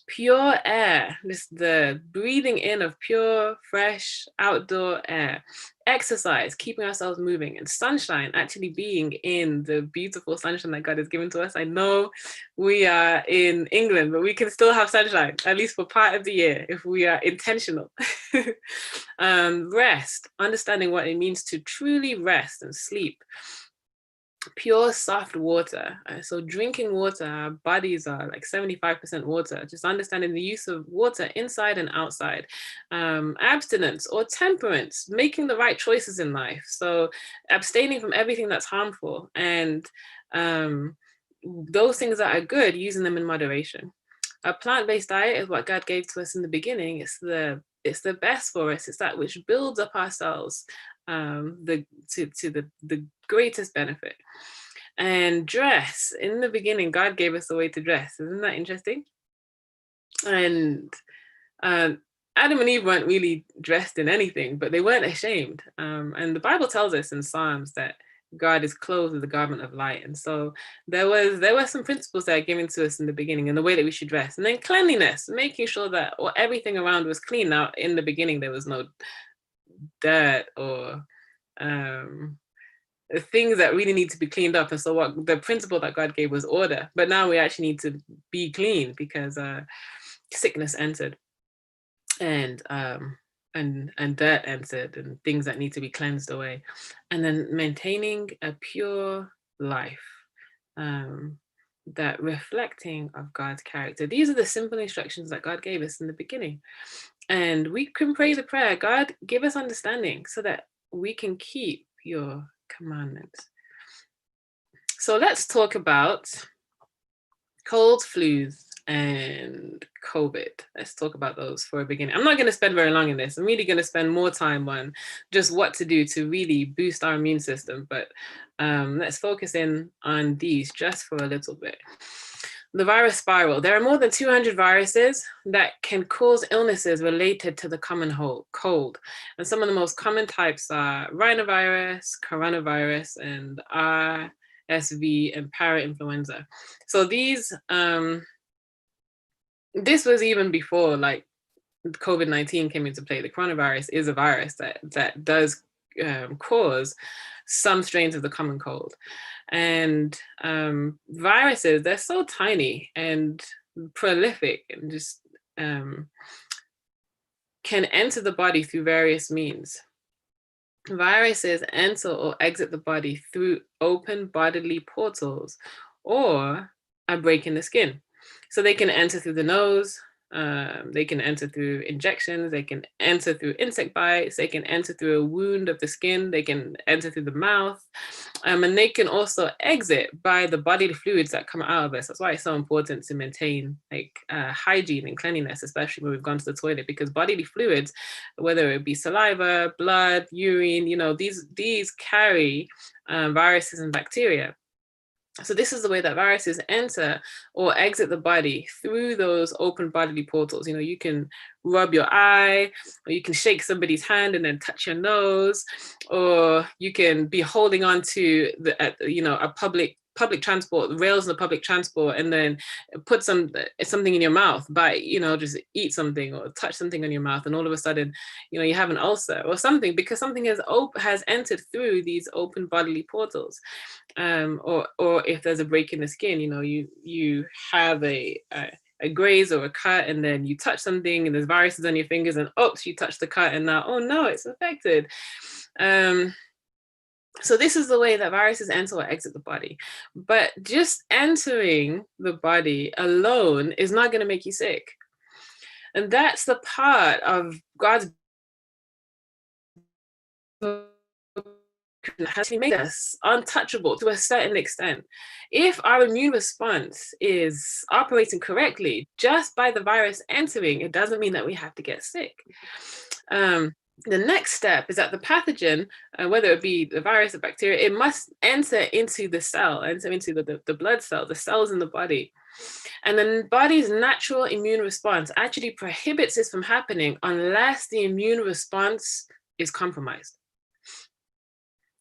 Pure air, the breathing in of pure, fresh, outdoor air. Exercise, keeping ourselves moving, and sunshine, actually being in the beautiful sunshine that God has given to us. I know we are in England, but we can still have sunshine, at least for part of the year, if we are intentional. Rest, understanding what it means to truly rest and sleep. Pure soft water. So drinking water, our bodies are like 75% water. Just understanding the use of water inside and outside. Abstinence or temperance, making the right choices in life. So abstaining from everything that's harmful, and those things that are good, using them in moderation. A plant-based diet is what God gave to us in the beginning. It's the best for us. It's that which builds up our cells to the greatest benefit. And dress, in the beginning, God gave us a way to dress. Isn't that interesting? And Adam and Eve weren't really dressed in anything, but they weren't ashamed. And the Bible tells us in Psalms that God is clothed with the garment of light. And so there were some principles that are given to us in the beginning, and the way that we should dress. And then cleanliness, making sure that everything around was clean. Now, in the beginning, there was no dirt or things that really need to be cleaned up. And so what the principle that God gave was order. But now we actually need to be clean because sickness entered, and dirt entered, and things that need to be cleansed away. And then maintaining a pure life, that reflecting of God's character. These are the simple instructions that God gave us in the beginning. And we can pray the prayer, God, give us understanding so that we can keep your commandments. So let's talk about colds, flus, and COVID. Let's talk about those for a beginning. I'm not going to spend very long in this. I'm really going to spend more time on just what to do to really boost our immune system. But let's focus in on these just for a little bit. The virus spiral. There are more than 200 viruses that can cause illnesses related to the common cold. And some of the most common types are rhinovirus, coronavirus, and RSV and parainfluenza. So these, this was even before like COVID-19 came into play. The coronavirus is a virus that does cause some strains of the common cold. And viruses, they're so tiny and prolific and just can enter the body through various means. Viruses enter or exit the body through open bodily portals or a break in the skin. So they can enter through the nose, They can enter through injections, they can enter through insect bites, they can enter through a wound of the skin, they can enter through the mouth, and they can also exit by the bodily fluids that come out of us. That's why it's so important to maintain like hygiene and cleanliness, especially when we've gone to the toilet, because bodily fluids, whether it be saliva, blood, urine, you know, these carry viruses and bacteria. So this is the way that viruses enter or exit the body, through those open bodily portals. You know, you can rub your eye, or you can shake somebody's hand and then touch your nose, or you can be holding on to a public transport, the rails in the public transport, and then put something in your mouth, just eat something or touch something in your mouth, and all of a sudden, you know, you have an ulcer or something, because something has entered through these open bodily portals. Or if there's a break in the skin, you know, you have a graze or a cut, and then you touch something and there's viruses on your fingers, and oops, you touch the cut, and now, oh no, it's infected. So this is the way that viruses enter or exit the body. But just entering the body alone is not going to make you sick. And that's the part of God's has made us untouchable to a certain extent. If our immune response is operating correctly, just by the virus entering, it doesn't mean that we have to get sick. The next step is that the pathogen, whether it be the virus or bacteria, it must enter into the cell, enter into the blood cell, the cells in the body. And the body's natural immune response actually prohibits this from happening unless the immune response is compromised.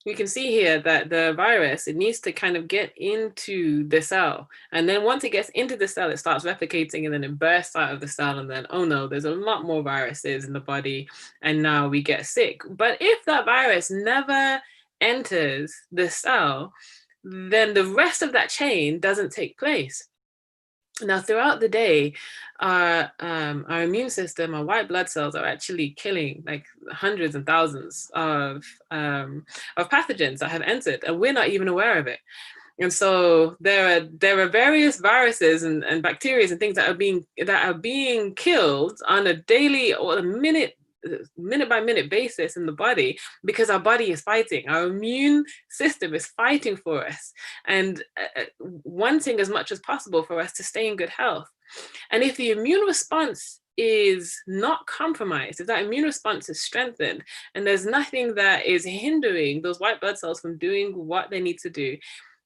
You can see here that the virus, it needs to kind of get into the cell. And then once it gets into the cell, it starts replicating, and then it bursts out of the cell. And then, oh no, there's a lot more viruses in the body. And now we get sick. But if that virus never enters the cell, then the rest of that chain doesn't take place. Now, throughout the day, our immune system, our white blood cells are actually killing like hundreds and thousands of pathogens that have entered, and we're not even aware of it. And so there are various viruses and bacteria and things that are being killed on a daily or a minute by minute basis in the body, because our body is fighting. Our immune system is fighting for us and wanting as much as possible for us to stay in good health. And if the immune response is not compromised, if that immune response is strengthened, and there's nothing that is hindering those white blood cells from doing what they need to do,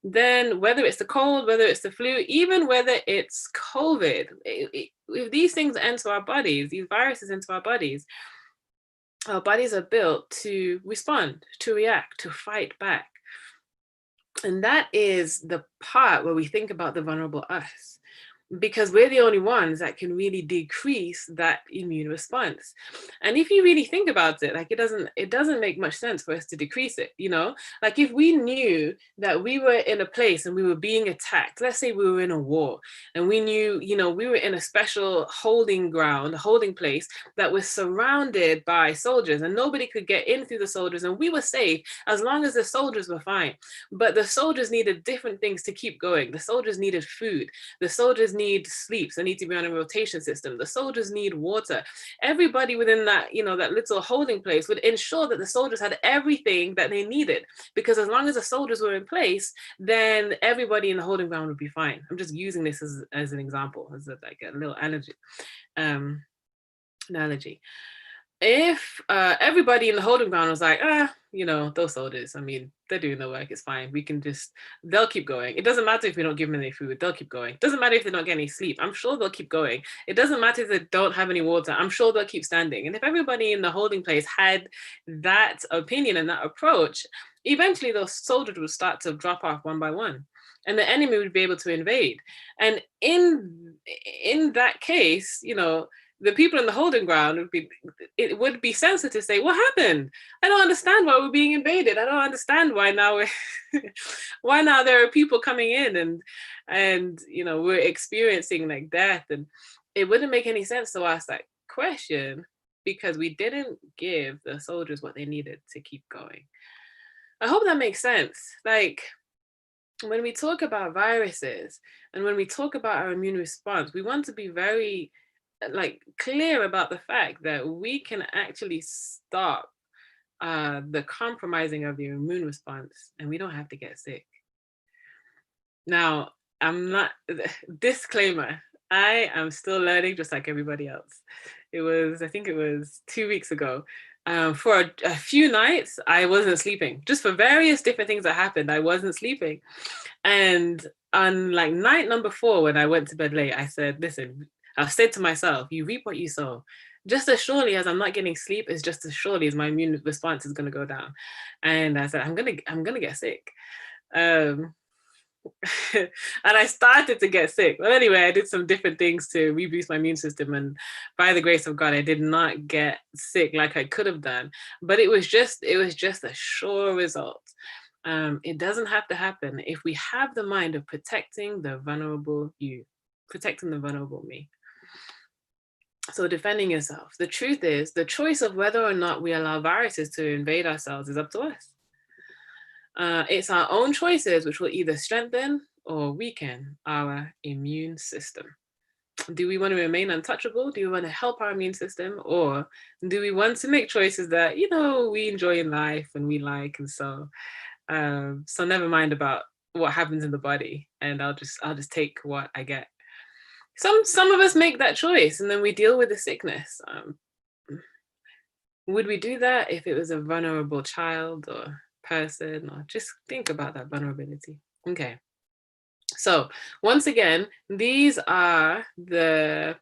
then whether it's the cold, whether it's the flu, even whether it's COVID, if these things enter our bodies, these viruses into our bodies are built to respond, to react, to fight back. And that is the part where we think about the vulnerable us, because we're the only ones that can really decrease that immune response. And if you really think about it, like it doesn't make much sense for us to decrease it, you know? Like if we knew that we were in a place and we were being attacked, let's say we were in a war, and we knew, you know, we were in a special holding ground, a holding place that was surrounded by soldiers, and nobody could get in through the soldiers, and we were safe as long as the soldiers were fine. But the soldiers needed different things to keep going. The soldiers needed food. The soldiers need sleep. They need to be on a rotation system. The soldiers need water. Everybody within that, you know, that little holding place would ensure that the soldiers had everything that they needed, because as long as the soldiers were in place, then everybody in the holding ground would be fine. I'm just using this as an example, as like a little analogy. If everybody in the holding ground was like, you know, those soldiers, I mean, they're doing the work, it's fine. They'll keep going. It doesn't matter if we don't give them any food, they'll keep going. It doesn't matter if they don't get any sleep, I'm sure they'll keep going. It doesn't matter if they don't have any water, I'm sure they'll keep standing. And if everybody in the holding place had that opinion and that approach, eventually those soldiers would start to drop off one by one, and the enemy would be able to invade. And in that case, you know, the people in the holding ground would be sensitive to say, what happened? I don't understand why we're being invaded. I don't understand why now why now there are people coming in and you know, we're experiencing like death. And it wouldn't make any sense to ask that question, because we didn't give the soldiers what they needed to keep going. I hope that makes sense. Like when we talk about viruses and when we talk about our immune response, we want to be very like clear about the fact that we can actually stop the compromising of the immune response, and we don't have to get sick. Now, I'm not, disclaimer, I am still learning just like everybody else. I think it was 2 weeks ago. For a few nights, I wasn't sleeping. Just for various different things that happened, I wasn't sleeping. And on like night number 4, when I went to bed late, I said, listen, I said to myself, you reap what you sow. Just as surely as I'm not getting sleep, is just as surely as my immune response is going to go down. And I said, I'm gonna get sick. And I started to get sick. Well, anyway, I did some different things to reboost my immune system, and by the grace of God, I did not get sick like I could have done. But it was just a sure result. It doesn't have to happen if we have the mind of protecting the vulnerable you, protecting the vulnerable me. So defending yourself. The truth is, the choice of whether or not we allow viruses to invade our cells is up to us. It's our own choices which will either strengthen or weaken our immune system. Do we want to remain untouchable? Do we want to help our immune system? Or do we want to make choices that, we enjoy in life and we like? And so never mind about what happens in the body, and I'll just take what I get. Some of us make that choice, and then we deal with the sickness. Would we do that if it was a vulnerable child or person? Or just think about that vulnerability. Okay. So once again, these are the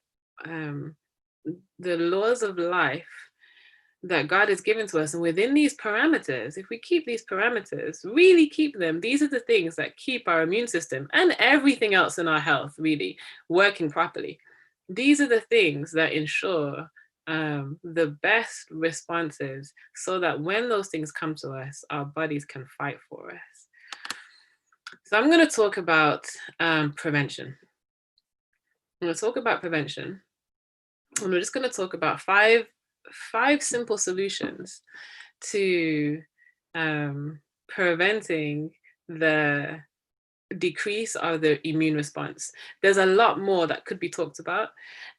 laws of life that God has given to us. And within these parameters, if we keep these parameters, really keep them, these are the things that keep our immune system and everything else in our health really working properly. These are the things that ensure the best responses, so that when those things come to us, our bodies can fight for us. So I'm going to talk about prevention. I'm going to talk about prevention. And we're just going to talk about five simple solutions to preventing the decrease of the immune response. There's a lot more that could be talked about,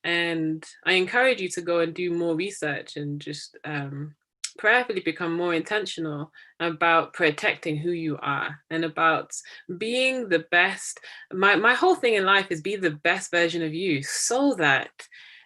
and I encourage you to go and do more research and just prayerfully become more intentional about protecting who you are and about being the best. My whole thing in life is be the best version of you, so that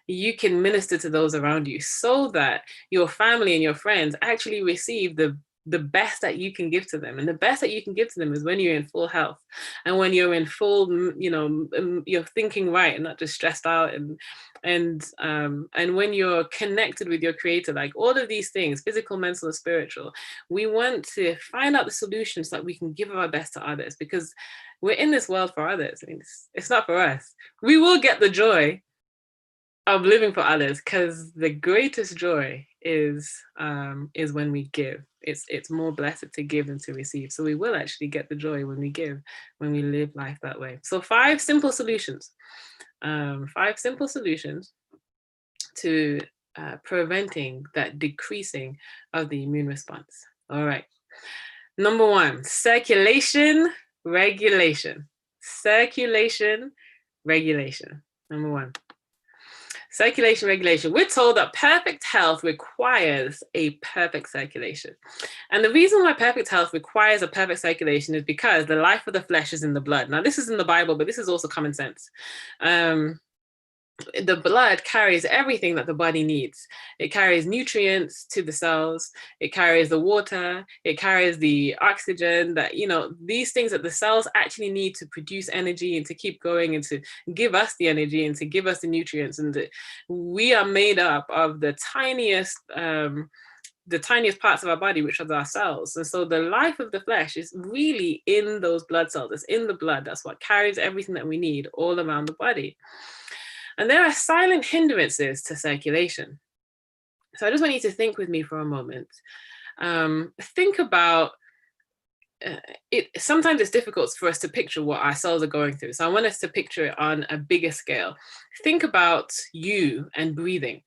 you can minister to those around you, so that your family and your friends actually receive the best that you can give to them. And the best that you can give to them is when you're in full health, and when you're in full, you're thinking right and not just stressed out, and when you're connected with your creator, like all of these things, physical, mental, and spiritual. We want to find out the solutions so that we can give our best to others, because we're in this world for others. I mean, it's not for us. We will get the joy of living for others, because the greatest joy is when we give. It's more blessed to give than to receive. So we will actually get the joy when we give, when we live life that way. So 5 simple solutions. 5 simple solutions to preventing that decreasing of the immune response. All right. Number 1, circulation regulation. Circulation regulation. Number 1. Circulation regulation. We're told that perfect health requires a perfect circulation. And the reason why perfect health requires a perfect circulation is because the life of the flesh is in the blood. Now, this is in the Bible, but this is also common sense. The blood carries everything that the body needs. It carries nutrients to the cells. It carries the water. It carries the oxygen, that, these things that the cells actually need to produce energy and to keep going and to give us the energy and to give us the nutrients. And we are made up of the tiniest parts of our body, which are our cells. And so the life of the flesh is really in those blood cells. It's in the blood. That's what carries everything that we need all around the body. And there are silent hindrances to circulation. So I just want you to think with me for a moment. Think about it. Sometimes it's difficult for us to picture what our cells are going through. So I want us to picture it on a bigger scale. Think about you and breathing.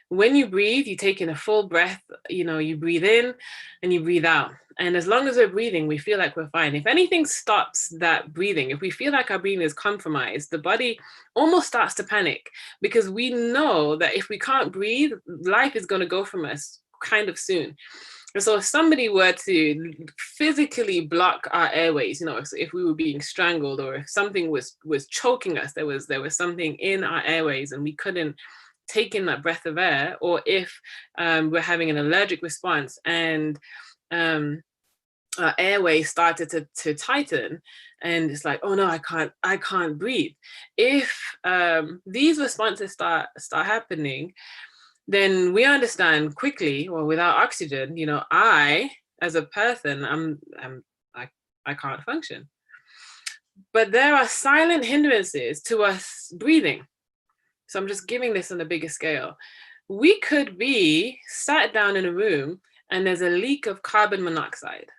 When you breathe, you take in a full breath, you breathe in and you breathe out. And as long as we're breathing, we feel like we're fine. If anything stops that breathing, if we feel like our breathing is compromised, the body almost starts to panic, because we know that if we can't breathe, life is going to go from us kind of soon. And so if somebody were to physically block our airways, you know, if we were being strangled, or if something was choking us, there was something in our airways and we couldn't take in that breath of air, or if we're having an allergic response and our airway started to tighten, and it's like, oh no, I can't breathe. If these responses start happening, then we understand quickly, well, without oxygen, you know, I as a person, I can't function. But there are silent hindrances to us breathing. So I'm just giving this on a bigger scale. We could be sat down in a room and there's a leak of carbon monoxide.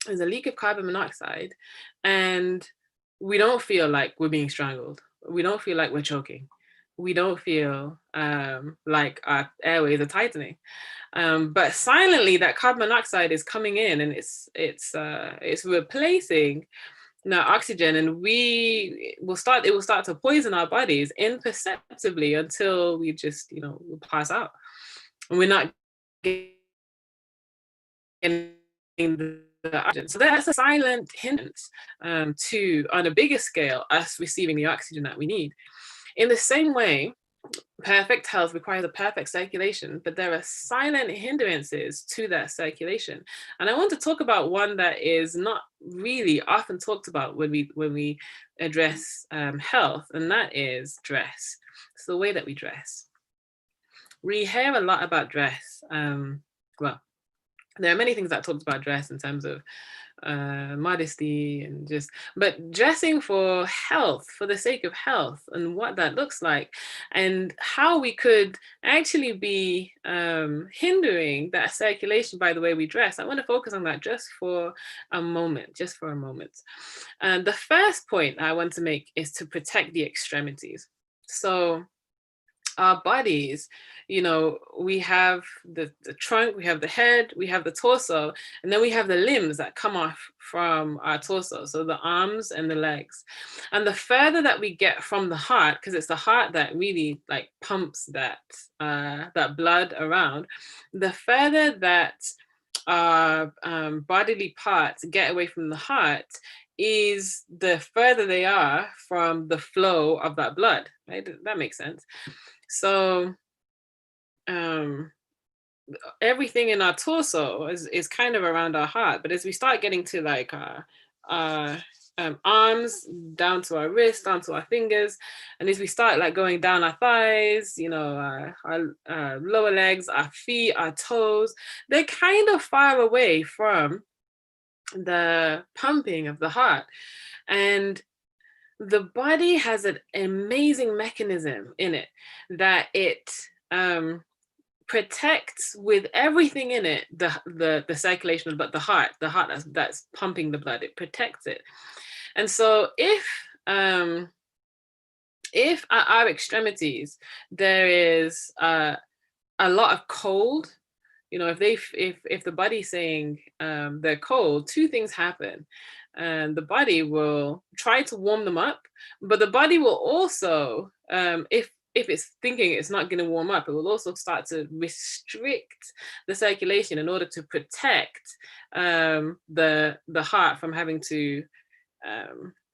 There's a leak of carbon monoxide and we don't feel like we're being strangled. We don't feel like we're choking. We don't feel like our airways are tightening. But silently that carbon monoxide is coming in and it's replacing oxygen, and it will start to poison our bodies imperceptibly until we just, you know, we'll pass out. And we're not getting the oxygen. So that's a silent hindrance to, on a bigger scale, us receiving the oxygen that we need. In the same way, perfect health requires a perfect circulation, but there are silent hindrances to that circulation. And I want to talk about one that is not really often talked about when we address health, and that is dress. It's the way that we dress. We hear a lot about dress. Well, there are many things that talked about dress in terms of modesty and but dressing for health, for the sake of health, and what that looks like, and how we could actually be hindering that circulation by the way we dress. I want to focus on that just for a moment. And the first point I want to make is to protect the extremities. So our bodies, you know, we have the trunk, we have the head, we have the torso, and then we have the limbs that come off from our torso, so the arms and the legs. And the further that we get from the heart, because it's the heart that really like pumps that blood around, the further that our bodily parts get away from the heart, is the further they are from the flow of that blood, right? That makes sense. So everything in our torso is kind of around our heart, but as we start getting to like our arms, down to our wrists, down to our fingers, and as we start like going down our thighs, you know, our lower legs, our feet, our toes, they're kind of far away from the pumping of the heart. And the body has an amazing mechanism in it that it protects with everything in it, the circulation, but the heart that's pumping the blood, it protects it. And so if at our extremities there is a lot of cold, you know, if the body's saying they're cold, two things happen. And the body will try to warm them up, but the body will also, if it's thinking it's not going to warm up, it will also start to restrict the circulation in order to protect the heart from having to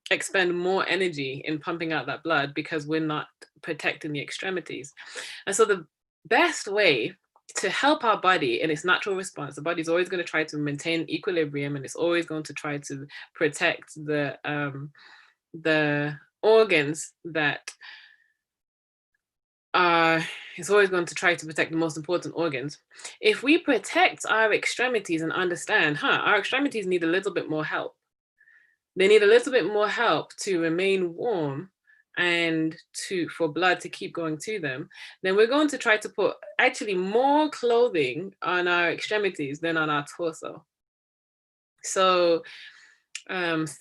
expend more energy in pumping out that blood, because we're not protecting the extremities. And so the best way to help our body in its natural response, the body's always going to try to maintain equilibrium, and it's always going to try to protect the organs that it's always going to try to protect the most important organs. If we protect our extremities and understand, our extremities need a little bit more help. They need a little bit more help to remain warm and for blood to keep going to them, then we're going to try to put actually more clothing on our extremities than on our torso. So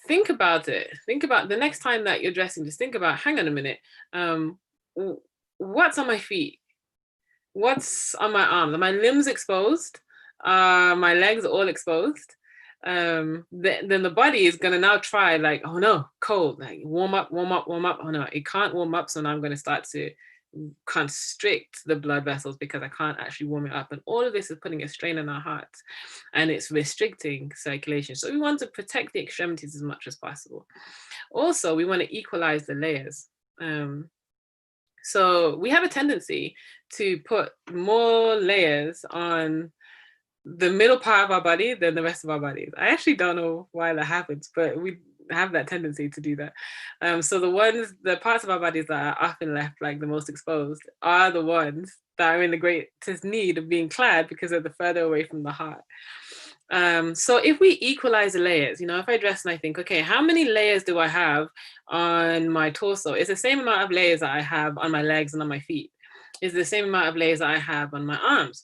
think about it. Think about the next time that you're dressing, just think about, hang on a minute, what's on my feet? What's on my arms? Are my limbs exposed? my legs are all exposed, then the body is gonna now try like, oh no, cold, like warm up, warm up, warm up. Oh no, it can't warm up, so now I'm gonna start to constrict the blood vessels because I can't actually warm it up. And all of this is putting a strain on our hearts and it's restricting circulation. So we want to protect the extremities as much as possible. Also, we want to equalize the layers. So we have a tendency to put more layers on the middle part of our body than the rest of our bodies. I actually don't know why that happens, but we have that tendency to do that. So the parts of our bodies that are often left like the most exposed are the ones that are in the greatest need of being clad because they're the further away from the heart. So if we equalize the layers, you know, if I dress and I think, okay, how many layers do I have on my torso? It's the same amount of layers that I have on my legs and on my feet. It's the same amount of layers that I have on my arms.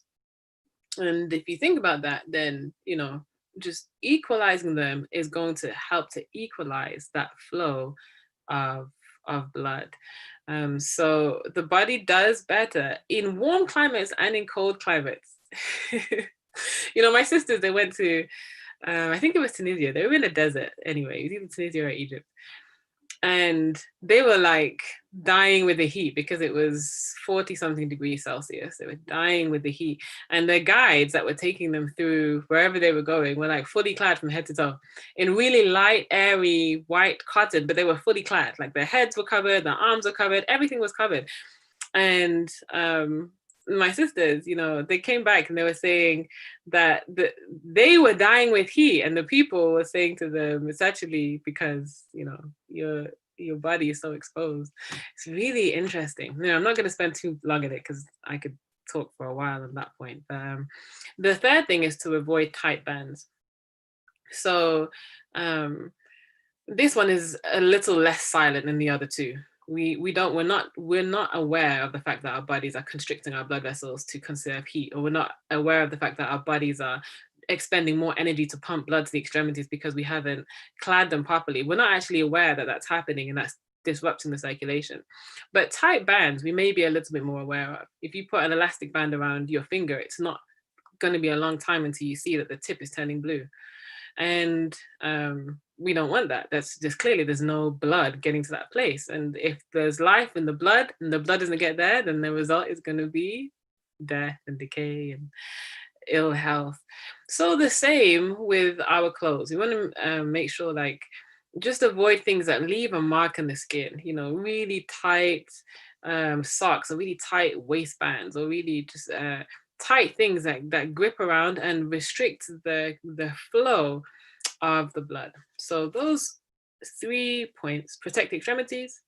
And if you think about that, then, you know, just equalizing them is going to help to equalize that flow of blood. So the body does better in warm climates and in cold climates. You know, my sisters, they went to, I think it was Tunisia. They were in a desert anyway. It was either Tunisia or Egypt. And they were like dying with the heat because it was 40 something degrees Celsius. They were dying with the heat. And the guides that were taking them through wherever they were going were like fully clad from head to toe in really light, airy, white cotton, but they were fully clad. Like their heads were covered, their arms were covered, everything was covered. And my sisters, you know, they came back and they were saying that they were dying with heat, and the people were saying to them, it's actually because, you know, your body is so exposed. It's really interesting. You know, I'm not going to spend too long on it because I could talk for a while on that point. But the third thing is to avoid tight bands. So this one is a little less silent than the other two. We're not aware of the fact that our bodies are constricting our blood vessels to conserve heat, or we're not aware of the fact that our bodies are expending more energy to pump blood to the extremities because we haven't clad them properly. We're not actually aware that that's happening and that's disrupting the circulation. But tight bands, we may be a little bit more aware of. If you put an elastic band around your finger, it's not going to be a long time until you see that the tip is turning blue. And we don't want that. That's just clearly there's no blood getting to that place. And if there's life in the blood and the blood doesn't get there, then the result is going to be death and decay and ill health. So the same with our clothes. We want to make sure, like, just avoid things that leave a mark on the skin, you know, really tight socks or really tight waistbands, or really just tight things that grip around and restrict the flow of the blood. So those 3 points: protect the extremities,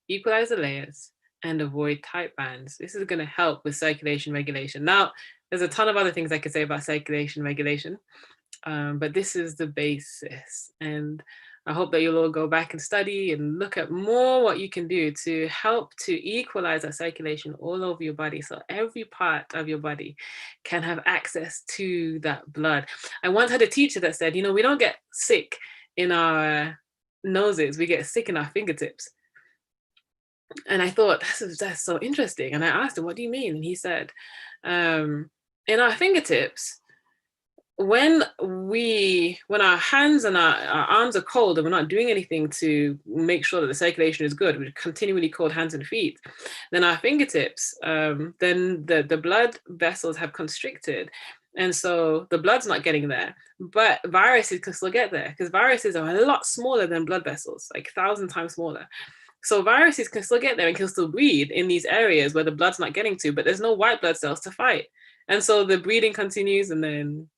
equalize the layers, and avoid tight bands. This is going to help with circulation regulation. Now, there's a ton of other things I could say about circulation regulation, but this is the basis. And I hope that you'll all go back and study and look at more what you can do to help to equalize that circulation all over your body, so every part of your body can have access to that blood. I once had a teacher that said, you know, we don't get sick in our noses, we get sick in our fingertips. And I thought, that's so interesting. And I asked him, what do you mean? And he said, in our fingertips, when our hands and our arms are cold and we're not doing anything to make sure that the circulation is good, we're continually cold hands and feet, then our fingertips, then the blood vessels have constricted. And so the blood's not getting there, but viruses can still get there, because viruses are a lot smaller than blood vessels, like 1,000 times smaller. So viruses can still get there and can still breed in these areas where the blood's not getting to, but there's no white blood cells to fight. And so the breeding continues, and then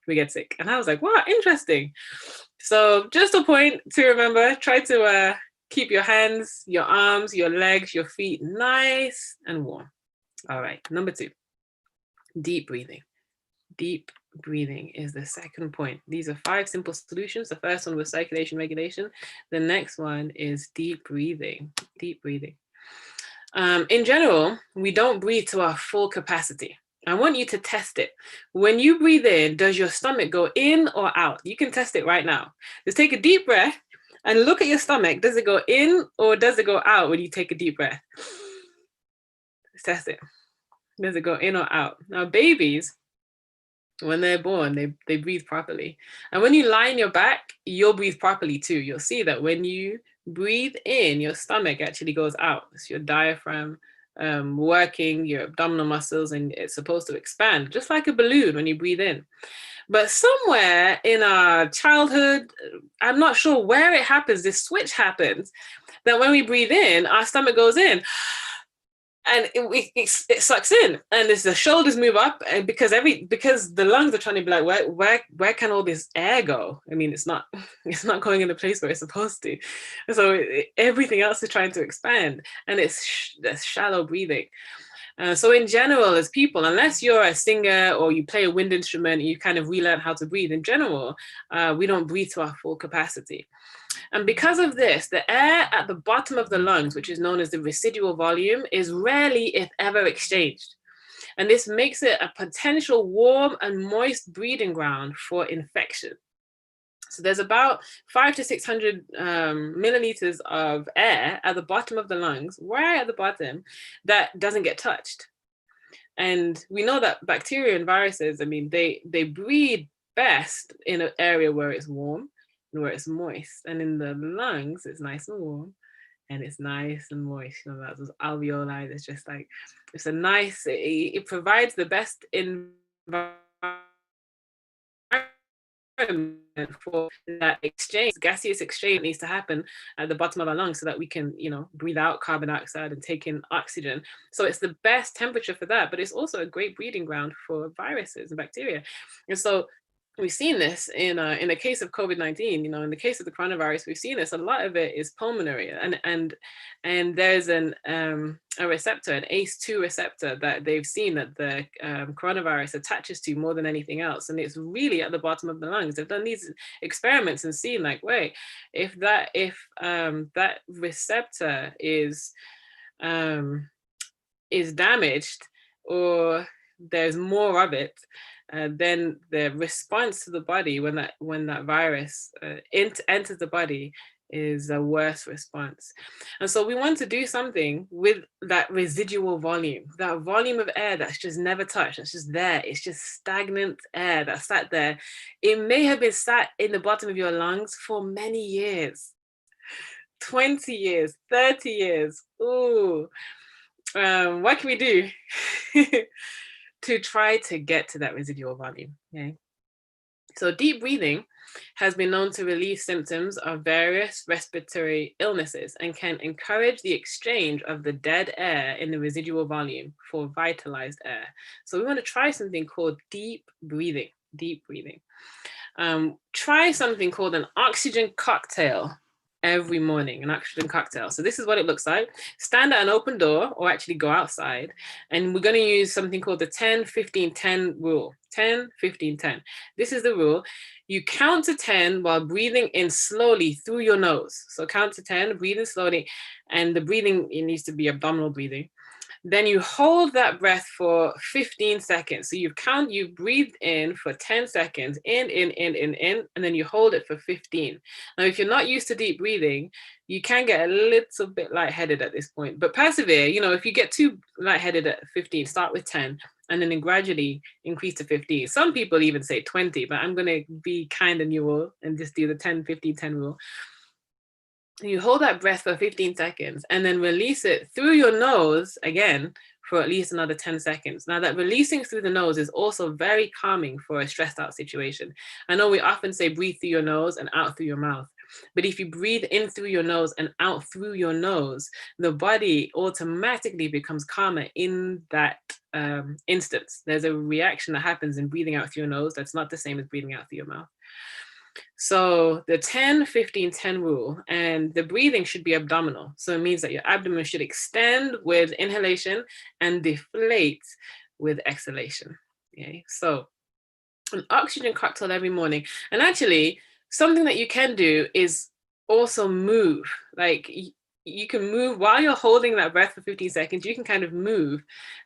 we get sick. And I was like, wow, interesting. So just a point to remember: try to keep your hands, your arms, your legs, your feet nice and warm. All right, number 2, deep breathing. Deep breathing is the second point. These are 5 simple solutions. The first one was circulation regulation. The next one is deep breathing. Deep breathing. In general, we don't breathe to our full capacity. I want you to test it. When you breathe in, does your stomach go in or out? You can test it right now. Just take a deep breath and look at your stomach. Does it go in or does it go out when you take a deep breath? Let's test it. Does it go in or out? Now, babies, When they're born, they breathe properly. And when you lie on your back, you'll breathe properly too. You'll see that when you breathe in, your stomach actually goes out. It's your diaphragm working, your abdominal muscles, and it's supposed to expand, just like a balloon when you breathe in. But somewhere in our childhood, I'm not sure where it happens, this switch happens, that when we breathe in, our stomach goes in. And it sucks in, and as the shoulders move up, and because the lungs are trying to be like, where can all this air go? I mean, it's not going in the place where it's supposed to. So everything else is trying to expand, and that's shallow breathing. So in general, as people, unless you're a singer or you play a wind instrument, you kind of relearn how to breathe. In general, we don't breathe to our full capacity. And because of this, the air at the bottom of the lungs, which is known as the residual volume, is rarely, if ever, exchanged. And this makes it a potential warm and moist breeding ground for infection. So there's about 500 to 600 milliliters of air at the bottom of the lungs, right at the bottom, that doesn't get touched. And we know that bacteria and viruses, I mean, they breed best in an area where it's warm and where it's moist. And in the lungs, it's nice and warm and it's nice and moist. You know, those alveoli, it's just like, it's a nice, it provides the best environment for that exchange, gaseous exchange needs to happen at the bottom of our lungs so that we can, you know, breathe out carbon dioxide and take in oxygen. So it's the best temperature for that, but it's also a great breeding ground for viruses and bacteria. And so we've seen this in the case of COVID-19, you know, in the case of the coronavirus, we've seen this, a lot of it is pulmonary, and there's a receptor, an ACE2 receptor that they've seen that the coronavirus attaches to more than anything else. And it's really at the bottom of the lungs. They've done these experiments and seen like, wait, if that receptor is damaged or there's more of it, then the response to the body when that virus enters the body is a worse response. And so we want to do something with that residual volume, that volume of air that's just never touched, that's just there. It's just stagnant air that's sat there. It may have been sat in the bottom of your lungs for many years, 20 years, 30 years. Ooh, what can we do to try to get to that residual volume? Okay. So deep breathing has been known to relieve symptoms of various respiratory illnesses and can encourage the exchange of the dead air in the residual volume for vitalized air. So we want to try something called deep breathing. Try something called an oxygen cocktail every morning, an oxygen cocktail. So this is what it looks like. Stand at an open door or actually go outside. And we're going to use something called the 10-15-10 rule. 10-15-10. This is the rule. You count to 10 while breathing in slowly through your nose. So count to 10, breathe in slowly. And the breathing, it needs to be abdominal breathing. Then you hold that breath for 15 seconds. So you breathe in for 10 seconds, in, and then you hold it for 15. Now, if you're not used to deep breathing, you can get a little bit lightheaded at this point, but persevere. You know, if you get too lightheaded at 15, start with 10, and then gradually increase to 15. Some people even say 20, but I'm gonna be kind and you and just do the 10-15-10 rule. You hold that breath for 15 seconds and then release it through your nose again for at least another 10 seconds. Now that releasing through the nose is also very calming for a stressed out situation. I know we often say breathe through your nose and out through your mouth, but if you breathe in through your nose and out through your nose, the body automatically becomes calmer in that instance. There's a reaction that happens in breathing out through your nose that's not the same as breathing out through your mouth. So the 10-15-10 rule, and the breathing should be abdominal. So it means that your abdomen should extend with inhalation and deflate with exhalation. Okay, so an oxygen cocktail every morning. And actually, something that you can do is also move. Like you can move while you're holding that breath for 15 seconds. You can kind of move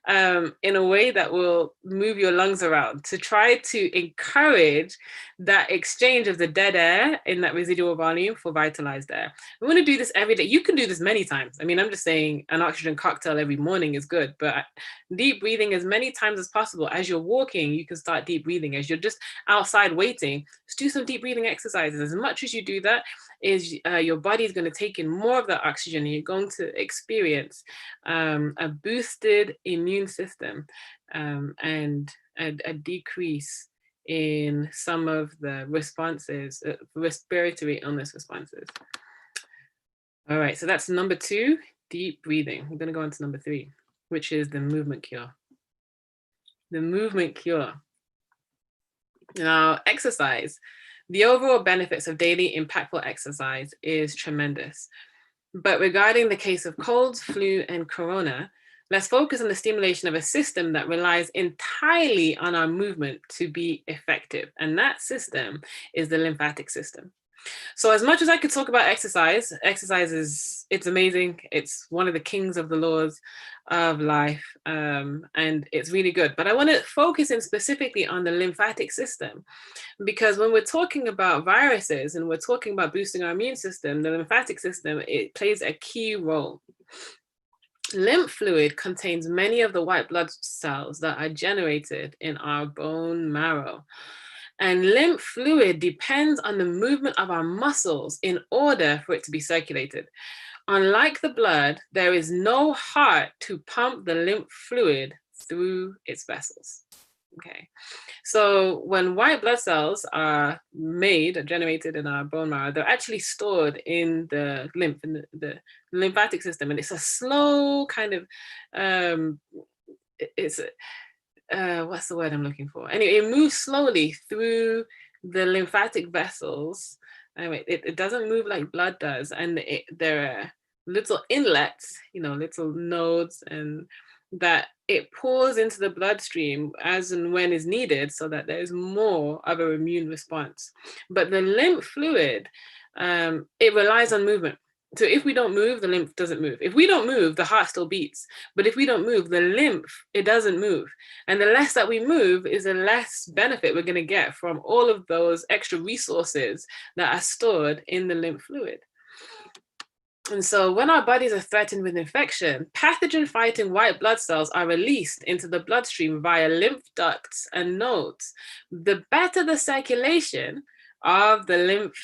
in a way that will move your lungs around to try to encourage that exchange of the dead air in that residual volume for vitalized air. We want to do this every day. You can do this many times. I mean, I'm just saying an oxygen cocktail every morning is good, but deep breathing as many times as possible. As you're walking, you can start deep breathing. As you're just outside waiting, just do some deep breathing exercises. As much as you do that, is your body is going to take in more of that oxygen, and you're going to experience a boosted immune system and a decrease in some of the responses, respiratory illness responses. All right, so that's number 2, deep breathing. We're going to go on to number 3, which is the movement cure. The movement cure. Now, exercise. The overall benefits of daily impactful exercise is tremendous. But regarding the case of colds, flu, and corona, let's focus on the stimulation of a system that relies entirely on our movement to be effective. And that system is the lymphatic system. So as much as I could talk about exercise it's amazing. It's one of the kings of the laws of life, and it's really good. But I want to focus in specifically on the lymphatic system, because when we're talking about viruses and we're talking about boosting our immune system, the lymphatic system, it plays a key role. Lymph fluid contains many of the white blood cells that are generated in our bone marrow. And lymph fluid depends on the movement of our muscles in order for it to be circulated. Unlike the blood, there is no heart to pump the lymph fluid through its vessels. Okay, so when white blood cells are made or generated in our bone marrow, they're actually stored in the lymph, in the lymphatic system, and it's a slow kind of, what's the word I'm looking for? Anyway, it moves slowly through the lymphatic vessels. Anyway, it doesn't move like blood does, and there are little inlets, little nodes, and that it pours into the bloodstream as and when is needed, so that there's more of an immune response. But the lymph fluid, it relies on movement. So if we don't move, the lymph doesn't move. If we don't move, the heart still beats. But if we don't move, the lymph, it doesn't move. And the less that we move is the less benefit we're going to get from all of those extra resources that are stored in the lymph fluid. And so when our bodies are threatened with infection, pathogen-fighting white blood cells are released into the bloodstream via lymph ducts and nodes. The better the circulation of the lymph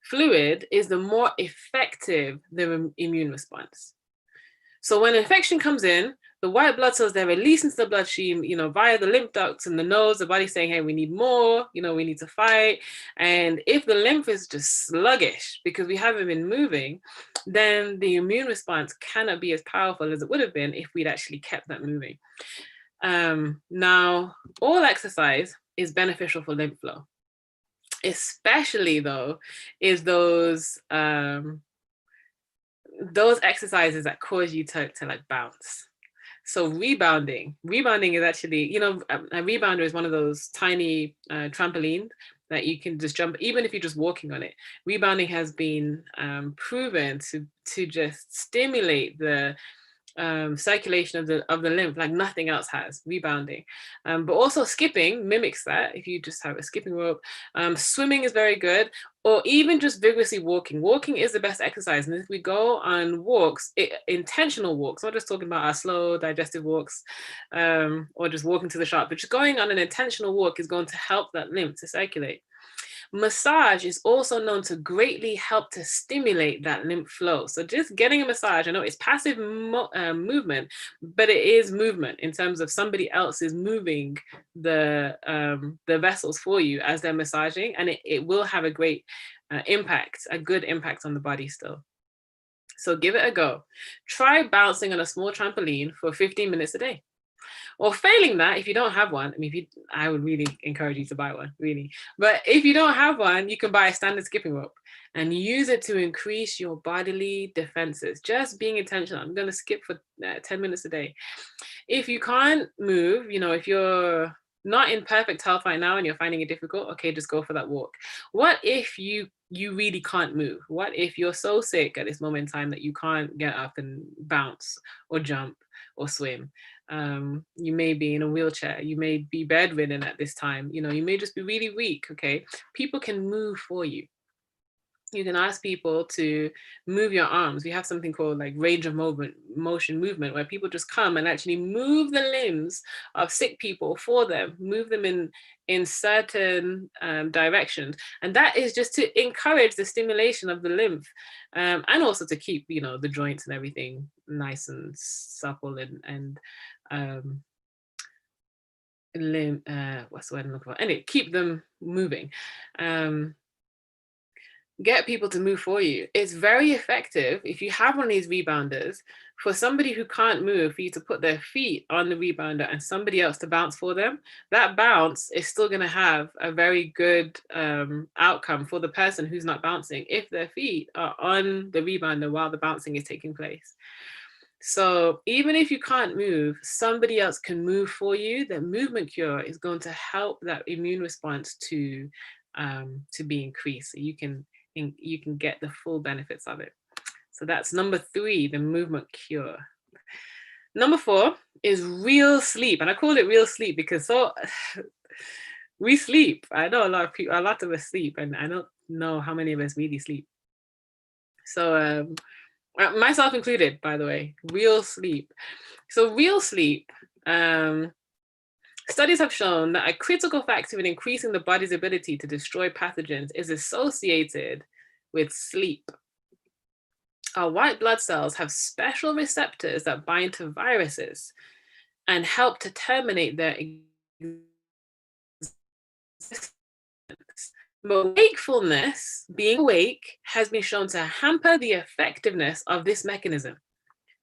fluid is, the more effective the immune response. So when infection comes in, the white blood cells, they're released into the bloodstream, via the lymph ducts and the nodes. The body's saying, hey, we need more, we need to fight. And if the lymph is just sluggish because we haven't been moving, then the immune response cannot be as powerful as it would have been if we'd actually kept that moving. Now, all exercise is beneficial for lymph flow. Especially though, is those exercises that cause you to like bounce. So rebounding is actually, a rebounder is one of those tiny trampolines that you can just jump, even if you're just walking on it. Rebounding has been proven to just stimulate the circulation of the lymph like nothing else has, rebounding. But also skipping mimics that. If you just have a skipping rope, swimming is very good, or even just vigorously walking. Walking is the best exercise. And if we go on walks, intentional walks, not just talking about our slow digestive walks, or just walking to the shop, but just going on an intentional walk is going to help that lymph to circulate. Massage is also known to greatly help to stimulate that lymph flow. So just getting a massage, I know it's passive movement, but it is movement in terms of somebody else is moving the vessels for you as they're massaging, and it will have a great impact, a good impact on the body still. So give it a go. Try bouncing on a small trampoline for 15 minutes a day. Or failing that, if you don't have one, I would really encourage you to buy one, really. But if you don't have one, you can buy a standard skipping rope and use it to increase your bodily defenses. Just being intentional. I'm going to skip for 10 minutes a day. If you can't move, if you're not in perfect health right now and you're finding it difficult, okay, just go for that walk. What if you really can't move? What if you're so sick at this moment in time that you can't get up and bounce or jump or swim? You may be in a wheelchair, you may be bedridden at this time, you know, you may just be really weak, okay? People can move for you. You can ask people to move your arms. We have something called like range of motion movement, where people just come and actually move the limbs of sick people for them, move them in certain directions. And that is just to encourage the stimulation of the lymph, and also to keep, you know, the joints and everything nice and supple and what's the word I'm looking for? Anyway, keep them moving. Get people to move for you. It's very effective if you have one of these rebounders, for somebody who can't move, for you to put their feet on the rebounder and somebody else to bounce for them. That bounce is still going to have a very good outcome for the person who's not bouncing if their feet are on the rebounder while the bouncing is taking place. So even if you can't move, somebody else can move for you. The movement cure is going to help that immune response to be increased, so you can get the full benefits of it. So that's number 3, the movement cure. Number 4 is real sleep. And I call it real sleep because we sleep. I know a lot of us sleep, and I don't know how many of us really sleep. So myself included, by the way, real sleep. So real sleep, studies have shown that a critical factor in increasing the body's ability to destroy pathogens is associated with sleep. Our white blood cells have special receptors that bind to viruses and help to terminate their existence. But wakefulness, being awake, has been shown to hamper the effectiveness of this mechanism,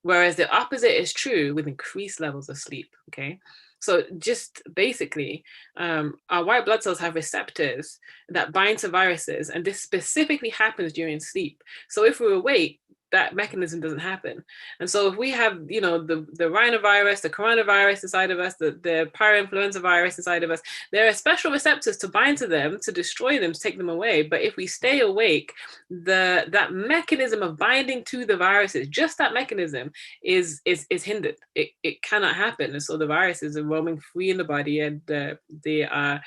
whereas the opposite is true with increased levels of sleep, okay? So just basically, our white blood cells have receptors that bind to viruses, and this specifically happens during sleep. So if we're awake, that mechanism doesn't happen. And so if we have, you know, the rhinovirus, the coronavirus inside of us, the parainfluenza virus inside of us, there are special receptors to bind to them, to destroy them, to take them away. But if we stay awake, that mechanism of binding to the viruses, just that mechanism is hindered. It cannot happen. And so the viruses are roaming free in the body, and they are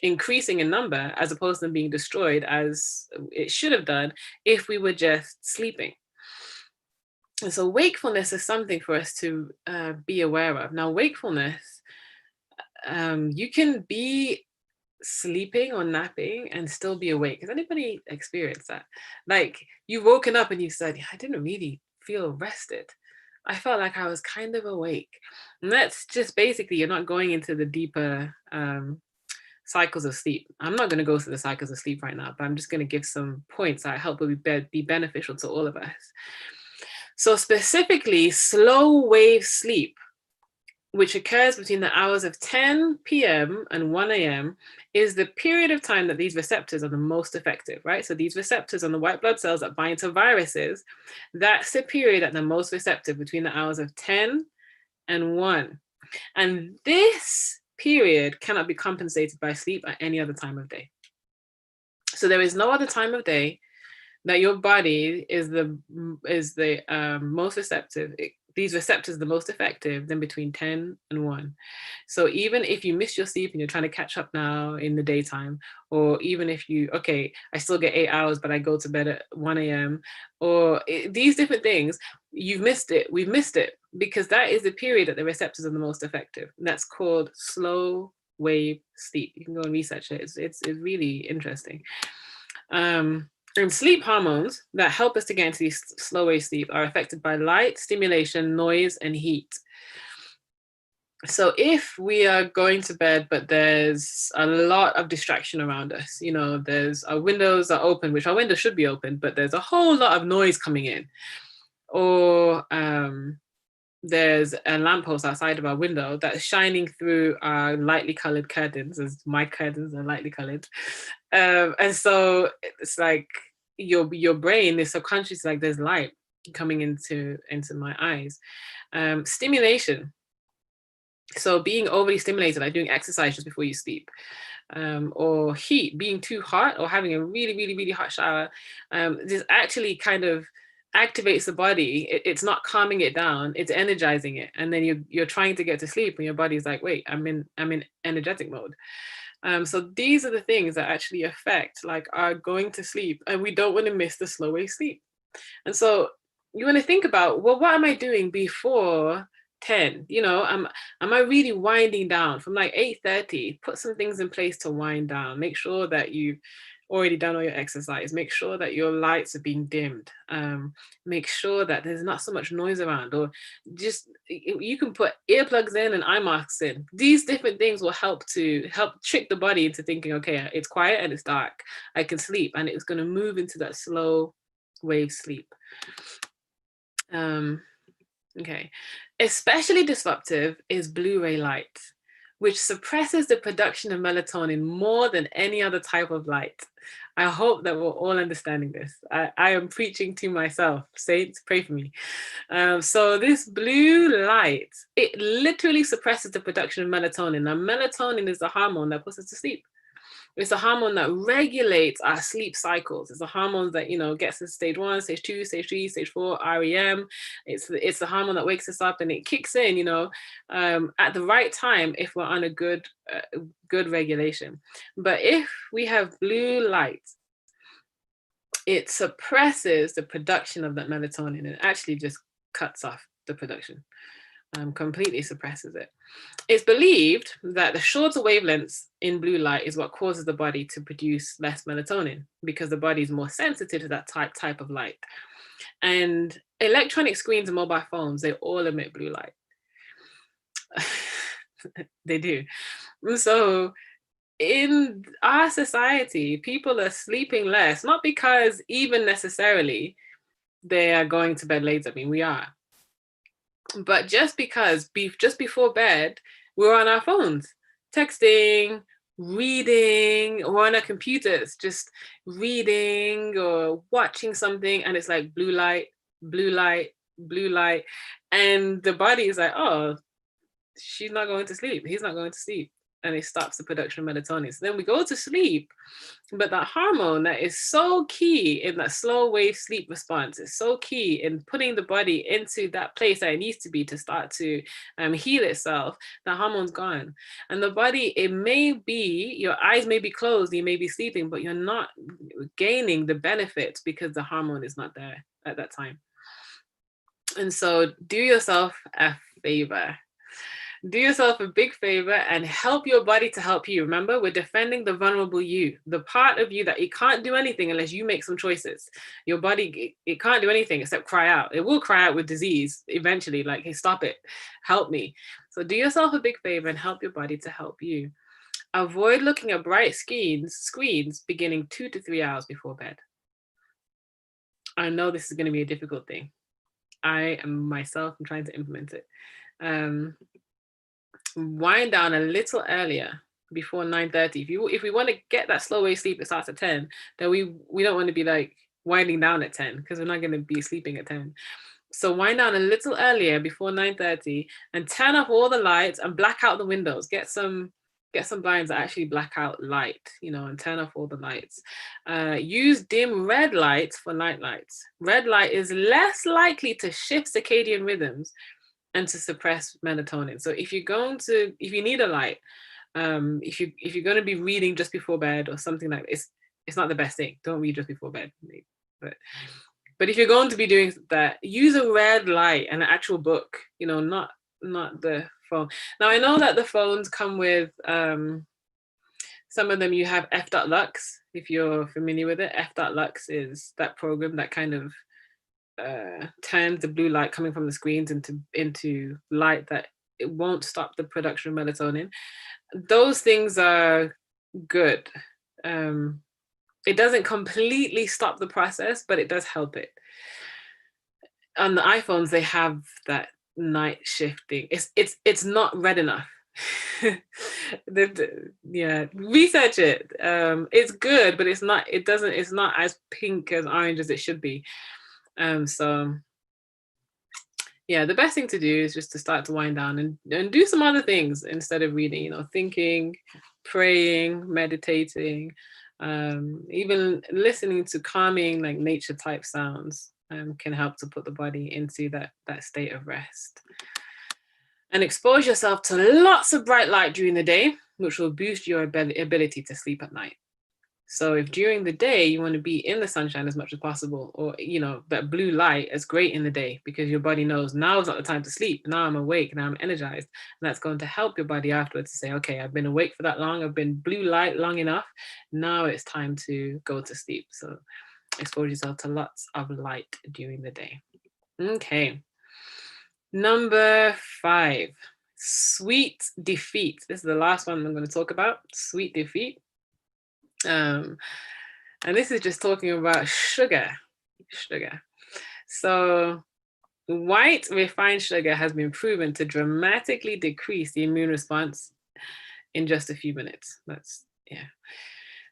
increasing in number as opposed to them being destroyed as it should have done if we were just sleeping. And so wakefulness is something for us to be aware of. Now, wakefulness, you can be sleeping or napping and still be awake. Has anybody experienced that? Like, you've woken up and you said, I didn't really feel rested. I felt like I was kind of awake. And that's just basically, you're not going into the deeper cycles of sleep. I'm not going to go through the cycles of sleep right now, but I'm just going to give some points that I hope will be beneficial to all of us. So specifically, slow wave sleep, which occurs between the hours of 10 p.m. and 1 a.m., is the period of time that these receptors are the most effective, right? So these receptors on the white blood cells that bind to viruses, that's the period that they're most receptive, between the hours of 10 and 1. And this period cannot be compensated by sleep at any other time of day. So there is no other time of day that your body is the most receptive. These receptors are the most effective than between 10 and 1. So even if you miss your sleep and you're trying to catch up now in the daytime, or even if I still get 8 hours, but I go to bed at 1 a.m. or these different things, you've missed it. We've missed it, because that is the period that the receptors are the most effective. And that's called slow wave sleep. You can go and research it. It's really interesting. And sleep hormones that help us to get into these slow wave sleep are affected by light, stimulation, noise, and heat. So if we are going to bed, but there's a lot of distraction around us, you know, our windows are open, which our windows should be open, but there's a whole lot of noise coming in. Or there's a lamppost outside of our window that's shining through our lightly colored curtains, as my curtains are lightly colored. And so it's like your brain is subconscious, like there's light coming into my eyes. Stimulation So being overly stimulated, like doing exercise just before you sleep, or heat, being too hot, or having a really, really, really hot shower, this actually kind of activates the body. It's not calming it down, it's energizing it. And then you're trying to get to sleep and your body's like, wait, I'm in energetic mode. So these are the things that actually affect like our going to sleep, and we don't want to miss the slow wave sleep. And so you want to think about, well, what am I doing before 10? You know, am I really winding down from like 8:30? Put some things in place to wind down. Make sure that you've already done all your exercise. Make sure that your lights are being dimmed. Make sure that there's not so much noise around, or just you can put earplugs in and eye masks in. These different things will help trick the body into thinking, okay, it's quiet and it's dark, I can sleep, and it's going to move into that slow wave sleep. Okay, especially disruptive is blue-ray light, which suppresses the production of melatonin more than any other type of light. I hope that we're all understanding this. I am preaching to myself. Saints, pray for me. So this blue light, it literally suppresses the production of melatonin. Now, melatonin is the hormone that puts us to sleep. It's a hormone that regulates our sleep cycles. It's a hormone that, you know, gets us stage 1, stage 2, stage 3, stage 4, REM. It's the hormone that wakes us up, and it kicks in, you know, at the right time if we're on a good regulation. But if we have blue light, it suppresses the production of that melatonin and actually just cuts off the production. Completely suppresses it. It's believed that the shorter wavelengths in blue light is what causes the body to produce less melatonin, because the body is more sensitive to that type of light. And electronic screens and mobile phones, they all emit blue light. They do. So in our society, people are sleeping less, not because even necessarily they are going to bed late. I mean, we are. But just because just before bed, we're on our phones, texting, reading, or on our computers, just reading or watching something, and it's like blue light, blue light, blue light. And the body is like, oh, she's not going to sleep, he's not going to sleep. And it stops the production of melatonin. So then we go to sleep, but that hormone that is so key in that slow wave sleep response is so key in putting the body into that place that it needs to be to start to heal itself. That hormone's gone. And the body, it may be, your eyes may be closed, you may be sleeping, but you're not gaining the benefits because the hormone is not there at that time. And so do yourself a favor. Do yourself a big favor and help your body to help you. Remember, we're defending the vulnerable you, the part of you that it can't do anything unless you make some choices. Your body, it can't do anything except cry out. It will cry out with disease eventually, like, hey, stop it, help me. So do yourself a big favor and help your body to help you. Avoid looking at bright screens beginning 2 to 3 hours before bed. I know this is going to be a difficult thing. I am myself, I'm trying to implement it. Wind down a little earlier, before 9:30. If we want to get that slow wave sleep that starts at 10, then we don't want to be like winding down at 10, because we're not going to be sleeping at 10. So wind down a little earlier, before 9:30, and turn off all the lights and black out the windows. Get some blinds that actually black out light, you know, and turn off all the lights. Use dim red lights for night lights. Red light is less likely to shift circadian rhythms and to suppress melatonin. So if you need a light, if you're going to be reading just before bed or something like this, it's not the best thing. Don't read just before bed. But if you're going to be doing that, use a red light and an actual book, you know, not the phone. Now, I know that the phones come with, some of them you have f.lux, if you're familiar with it. f.lux is that program that kind of turns the blue light coming from the screens into light that it won't stop the production of melatonin. Those things are good. It doesn't completely stop the process, but it does help it. On the iPhones, they have that night shifting. It's not red enough. Yeah, research it. It's good, but it's not as pink as orange as it should be. So yeah, the best thing to do is just to start to wind down and do some other things instead of reading, you know, thinking, praying, meditating, even listening to calming, like nature type sounds can help to put the body into that state of rest. And expose yourself to lots of bright light during the day, which will boost your ability to sleep at night. So if during the day you want to be in the sunshine as much as possible, or, you know, that blue light is great in the day because your body knows now is not the time to sleep. Now I'm awake, now I'm energized. And that's going to help your body afterwards to say, okay, I've been awake for that long. I've been blue light long enough. Now it's time to go to sleep. So expose yourself to lots of light during the day. Okay. Number 5, sweet defeat. This is the last one I'm going to talk about, sweet defeat. And this is just talking about sugar. So white refined sugar has been proven to dramatically decrease the immune response in just a few minutes.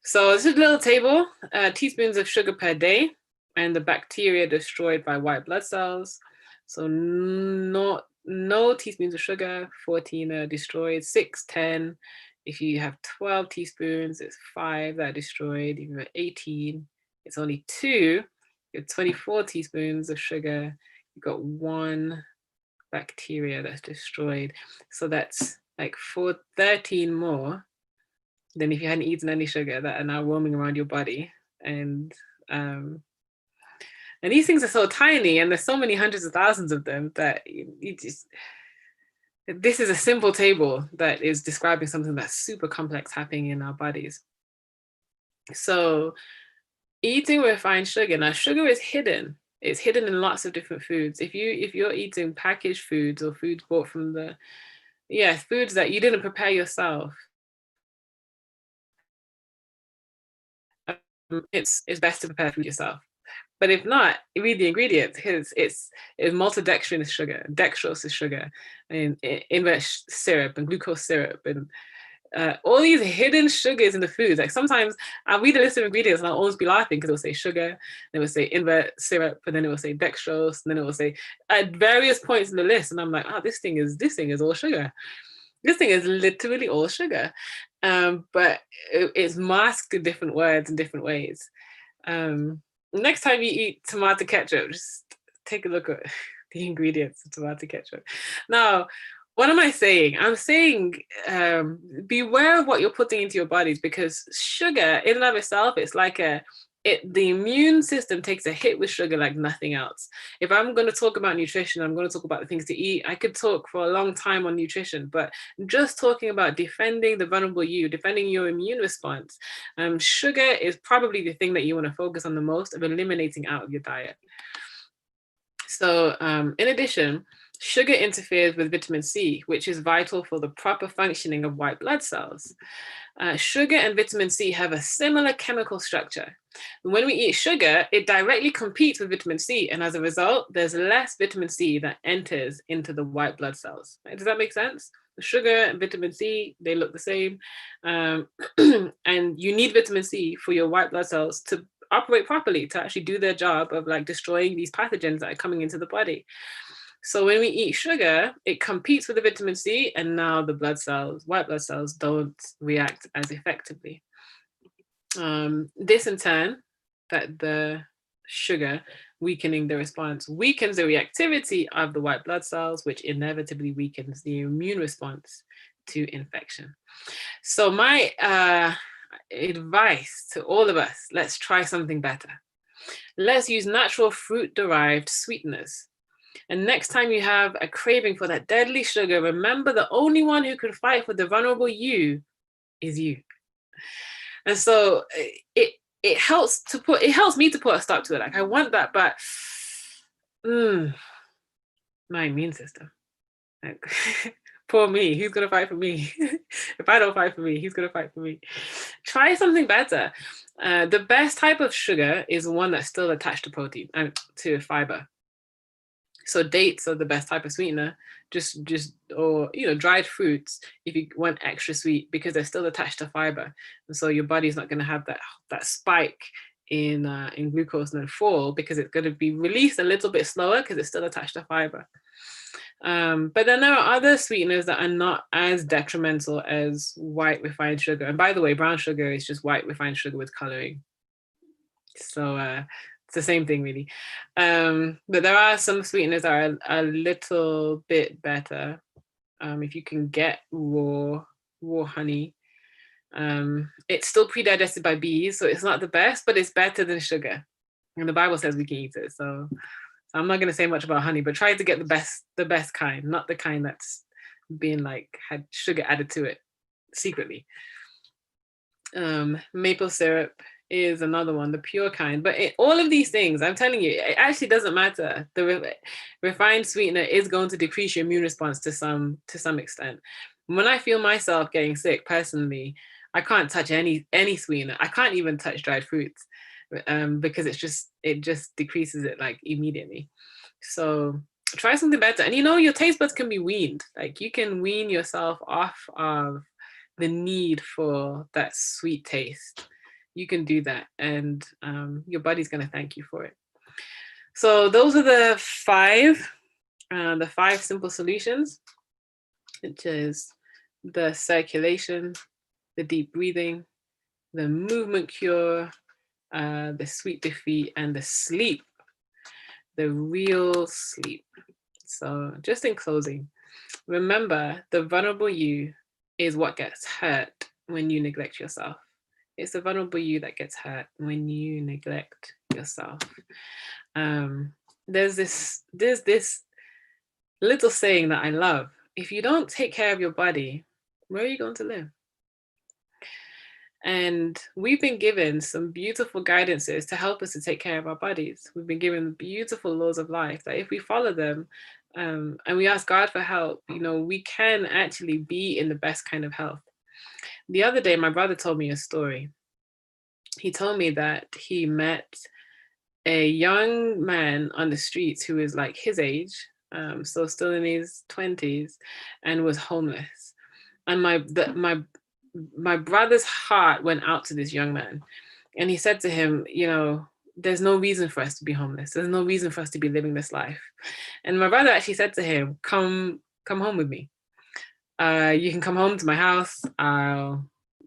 So this is a little table, teaspoons of sugar per day, and the bacteria destroyed by white blood cells. So no teaspoons of sugar, 14 are destroyed, 6, 10. If you have 12 teaspoons, it's 5 that are destroyed. If you have 18, it's only 2. You have 24 teaspoons of sugar, you've got 1 bacteria that's destroyed. So that's like 13 more than if you hadn't eaten any sugar that are now roaming around your body. And these things are so tiny, and there's so many hundreds of thousands of them that this is a simple table that is describing something that's super complex happening in our bodies. So eating refined sugar, now sugar is hidden. It's hidden in lots of different foods. If you're eating packaged foods or foods bought from foods that you didn't prepare yourself, it's best to prepare food yourself. But if not, read the ingredients. It's maltodextrin is sugar, dextrose is sugar, and invert syrup and glucose syrup, and all these hidden sugars in the foods. Like sometimes I'll read a list of ingredients and I'll always be laughing because it will say sugar, then it will say invert syrup, and then it will say dextrose, and then it will say at various points in the list, and I'm like, oh, this thing is all sugar. This thing is literally all sugar, but it's masked in different words in different ways. Next time you eat tomato ketchup, just take a look at the ingredients of tomato ketchup. Now, what am I saying? I'm saying beware of what you're putting into your bodies, because sugar in and of itself, it's like the immune system takes a hit with sugar like nothing else. If I'm going to talk about nutrition, I'm going to talk about the things to eat. I could talk for a long time on nutrition, but just talking about defending the vulnerable you, defending your immune response, sugar is probably the thing that you want to focus on the most of eliminating out of your diet. So in addition, sugar interferes with vitamin C, which is vital for the proper functioning of white blood cells. Sugar and vitamin C have a similar chemical structure. When we eat sugar, it directly competes with vitamin C, and as a result, there's less vitamin C that enters into the white blood cells. Right? Does that make sense? The sugar and vitamin C, they look the same, and you need vitamin C for your white blood cells to operate properly, to actually do their job of like destroying these pathogens that are coming into the body. So when we eat sugar, it competes with the vitamin C, and now the white blood cells don't react as effectively. This in turn, that the sugar weakening the response weakens the reactivity of the white blood cells, which inevitably weakens the immune response to infection. So my advice to all of us, let's try something better. Let's use natural fruit-derived sweeteners. And next time you have a craving for that deadly sugar, remember the only one who can fight for the vulnerable you is you. And so it helps me to put a stop to it. Like I want that, but my immune system. Like, poor me, who's gonna fight for me? If I don't fight for me, who's gonna fight for me? Try something better. The best type of sugar is one that's still attached to protein and to fiber. So dates are the best type of sweetener, or dried fruits if you want extra sweet, because they're still attached to fiber, and so your body's not going to have that spike in glucose than fall, because it's going to be released a little bit slower because it's still attached to fiber. But then there are other sweeteners that are not as detrimental as white refined sugar. And by the way, brown sugar is just white refined sugar with coloring. So it's the same thing, really. But there are some sweeteners that are a little bit better. If you can get raw honey, it's still pre-digested by bees, so it's not the best, but it's better than sugar. And the Bible says we can eat it. So I'm not going to say much about honey, but try to get the best kind, not the kind that's being had sugar added to it secretly. Maple syrup is another one, the pure kind. But all of these things, I'm telling you, it actually doesn't matter. The refined sweetener is going to decrease your immune response to some extent. When I feel myself getting sick personally, I can't touch any sweetener. I can't even touch dried fruits. Because it just decreases it immediately. So try something better. And your taste buds can be weaned. You can wean yourself off of the need for that sweet taste. You can do that, and your body's going to thank you for it. So those are the five simple solutions, which is the circulation, the deep breathing, the movement cure, the sweet defeat, and the sleep, the real sleep. So just in closing, remember, the vulnerable you is what gets hurt when you neglect yourself. It's the vulnerable you that gets hurt when you neglect yourself. There's this little saying that I love. If you don't take care of your body, where are you going to live? And we've been given some beautiful guidances to help us to take care of our bodies. We've been given beautiful laws of life that if we follow them and we ask God for help, we can actually be in the best kind of health. The other day, my brother told me a story. He told me that he met a young man on the streets who is his age, so still in his 20s, and was homeless. And my brother's heart went out to this young man, and he said to him, there's no reason for us to be homeless. There's no reason for us to be living this life. And my brother actually said to him, come home with me. You can come home to my house.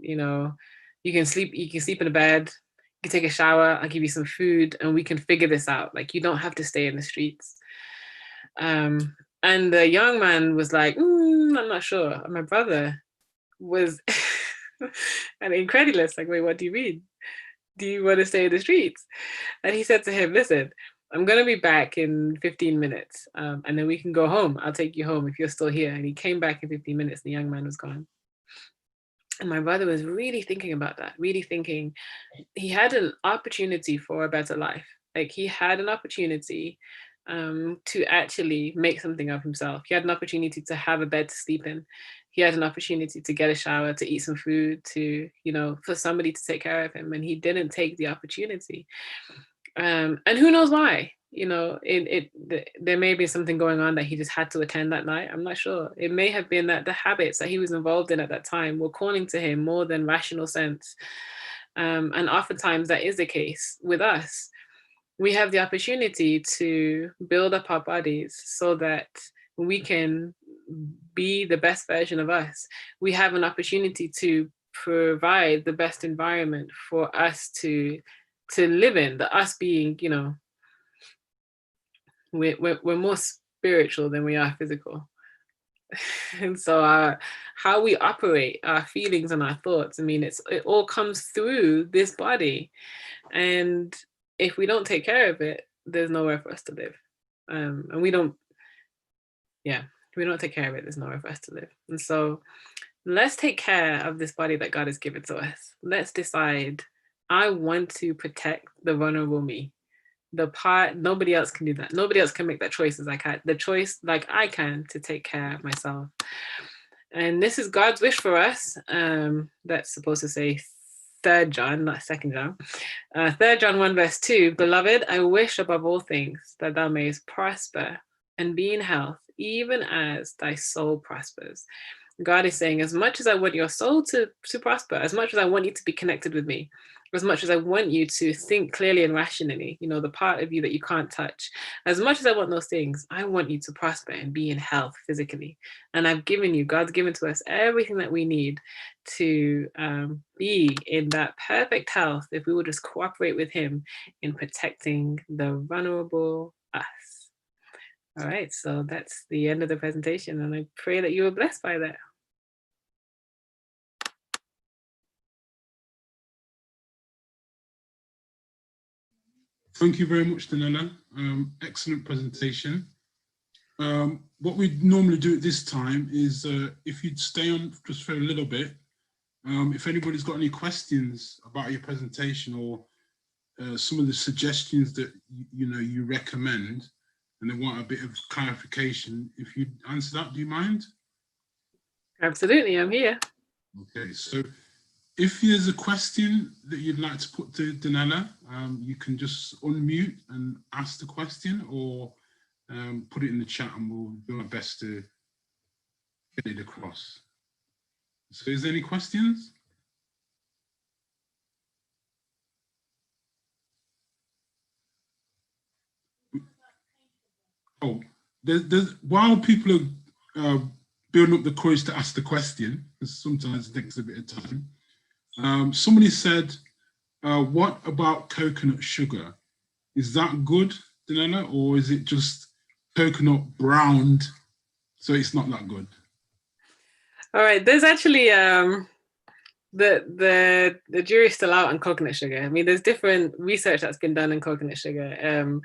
You can sleep in a bed. You can take a shower. I'll give you some food, and we can figure this out. You don't have to stay in the streets. And the young man was like, I'm not sure. And my brother was and incredulous, wait, what do you mean? Do you want to stay in the streets? And he said to him, listen, I'm going to be back in 15 minutes and then we can go home. I'll take you home if you're still here. And he came back in 15 minutes. The young man was gone. And my brother was really thinking about that, really thinking he had an opportunity for a better life. He had an opportunity to actually make something of himself. He had an opportunity to have a bed to sleep in. He had an opportunity to get a shower, to eat some food, to, for somebody to take care of him. And he didn't take the opportunity. And who knows why? There may be something going on that he just had to attend that night. I'm not sure. It may have been that the habits that he was involved in at that time were calling to him more than rational sense. And oftentimes that is the case with us. We have the opportunity to build up our bodies so that we can be the best version of us. We have an opportunity to provide the best environment for us to live in, the us being, we're more spiritual than we are physical. And so how we operate, our feelings and our thoughts, it all comes through this body. And if we don't take care of it, there's nowhere for us to live. And if we don't take care of it, there's nowhere for us to live. And so let's take care of this body that God has given to us. Let's decide, I want to protect the vulnerable me. The part, nobody else can do that. Nobody else can make that choice as I can. The choice like I can to take care of myself. And this is God's wish for us. That's supposed to say 3 John, not 2 John. 3 John 1 verse 2, beloved, I wish above all things that thou mayest prosper and be in health, even as thy soul prospers. God is saying, as much as I want your soul to prosper, as much as I want you to be connected with me, as much as I want you to think clearly and rationally, you know, the part of you that you can't touch, as much as I want those things, I want you to prosper and be in health physically. And I've given you, God's given to us everything that we need to be in that perfect health if we will just cooperate with him in protecting the vulnerable us. All right, so that's the end of the presentation, and I pray that you were blessed by that. Thank you very much, Danella. Excellent presentation. What we normally do at this time is, if you'd stay on just for a little bit, if anybody's got any questions about your presentation or some of the suggestions that you recommend, and they want a bit of clarification, if you'd answer that, do you mind? Absolutely, I'm here. Okay, so if there's a question that you'd like to put to Danella, you can just unmute and ask the question, or put it in the chat and we'll do our best to get it across. So is there any questions? Oh, while people are building up the courage to ask the question, because sometimes it takes a bit of time, somebody said, what about coconut sugar? Is that good, Danella, or is it just coconut browned, so it's not that good? All right, there's actually the jury's still out on coconut sugar. I mean, there's different research that's been done on coconut sugar,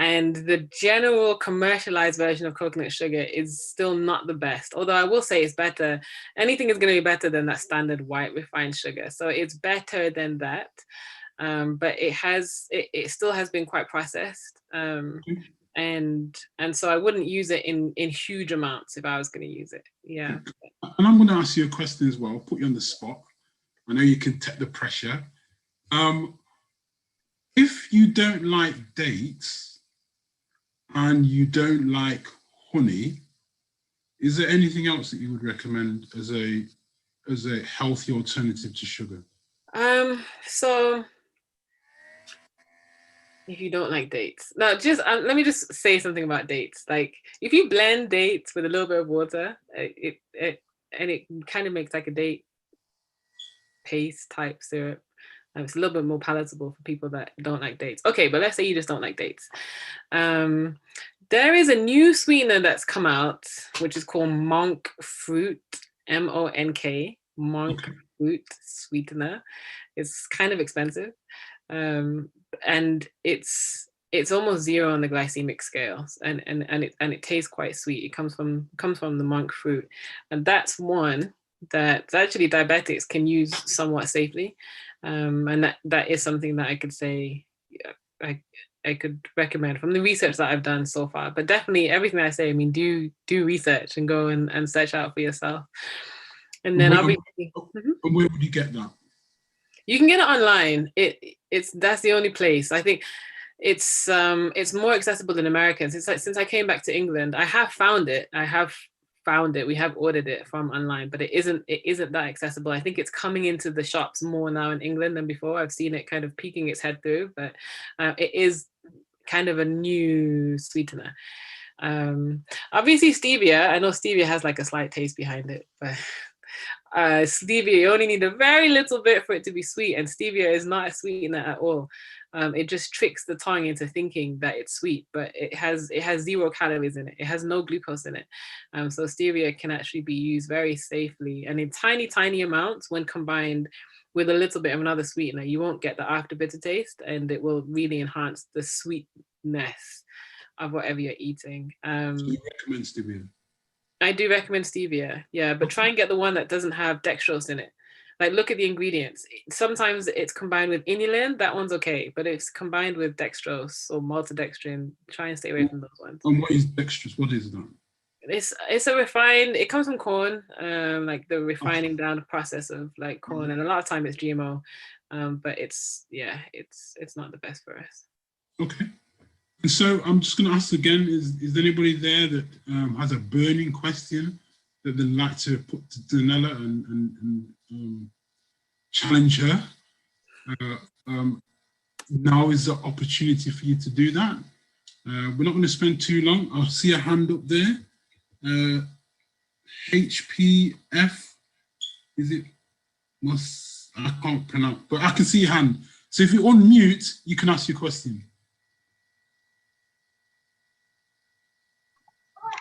and the general commercialized version of coconut sugar is still not the best. Although I will say it's better. Anything is going to be better than that standard white refined sugar, so it's better than that. But it still has been quite processed, and so I wouldn't use it in huge amounts if I was going to use it. Yeah. And I'm going to ask you a question as well. Put you on the spot. I know you can take the pressure. If you don't like dates and you don't like honey, is there anything else that you would recommend as a healthy alternative to sugar? So if you don't like dates, now just let me just say something about dates. Like if you blend dates with a little bit of water, it kind of makes like a date paste type syrup. It's a little bit more palatable for people that don't like dates. Okay, but let's say you just don't like dates. There is a new sweetener that's come out, which is called monk fruit, M-O-N-K, monk fruit sweetener. It's kind of expensive, and it's almost zero on the glycemic scale, and it tastes quite sweet. It comes from the monk fruit, and that's one that actually diabetics can use somewhat safely, and that is something that I could say I could recommend from the research that I've done so far. But definitely everything I say, I mean, do research and go and search out for yourself. And then And where would you get that? You can get it online. That's the only place. I think it's more accessible than Americans. It's like since I came back to England, I have found it. We have ordered it from online, but it isn't that accessible. I think it's coming into the shops more now in England than before. I've seen it kind of peeking its head through, but it is kind of a new sweetener. Obviously stevia, I know stevia has like a slight taste behind it, but stevia, you only need a very little bit for it to be sweet, and stevia is not a sweetener at all. It just tricks the tongue into thinking that it's sweet, but it has 0 calories in it. It has no glucose in it. So stevia can actually be used very safely and in tiny amounts when combined with a little bit of another sweetener. You won't get the after bitter taste, and it will really enhance the sweetness of whatever you're eating. So you recommend stevia? I do recommend stevia, yeah, but try and get the one that doesn't have dextrose in it. Like, look at the ingredients. Sometimes it's combined with inulin, that one's okay, but it's combined with dextrose or maltodextrin. Try and stay away from those ones. And what is dextrose? What is that? It's a refined, it comes from corn, like the refining down process of like corn, and a lot of time it's GMO, but it's not the best for us. Okay. And so I'm just going to ask again, is there anybody there that has a burning question that they'd like to put to Danella and challenge her, now is the opportunity for you to do that. We're not going to spend too long. I'll see a hand up there. HPF, is it? I can't pronounce, but I can see your hand. So if you unmute, you can ask your question.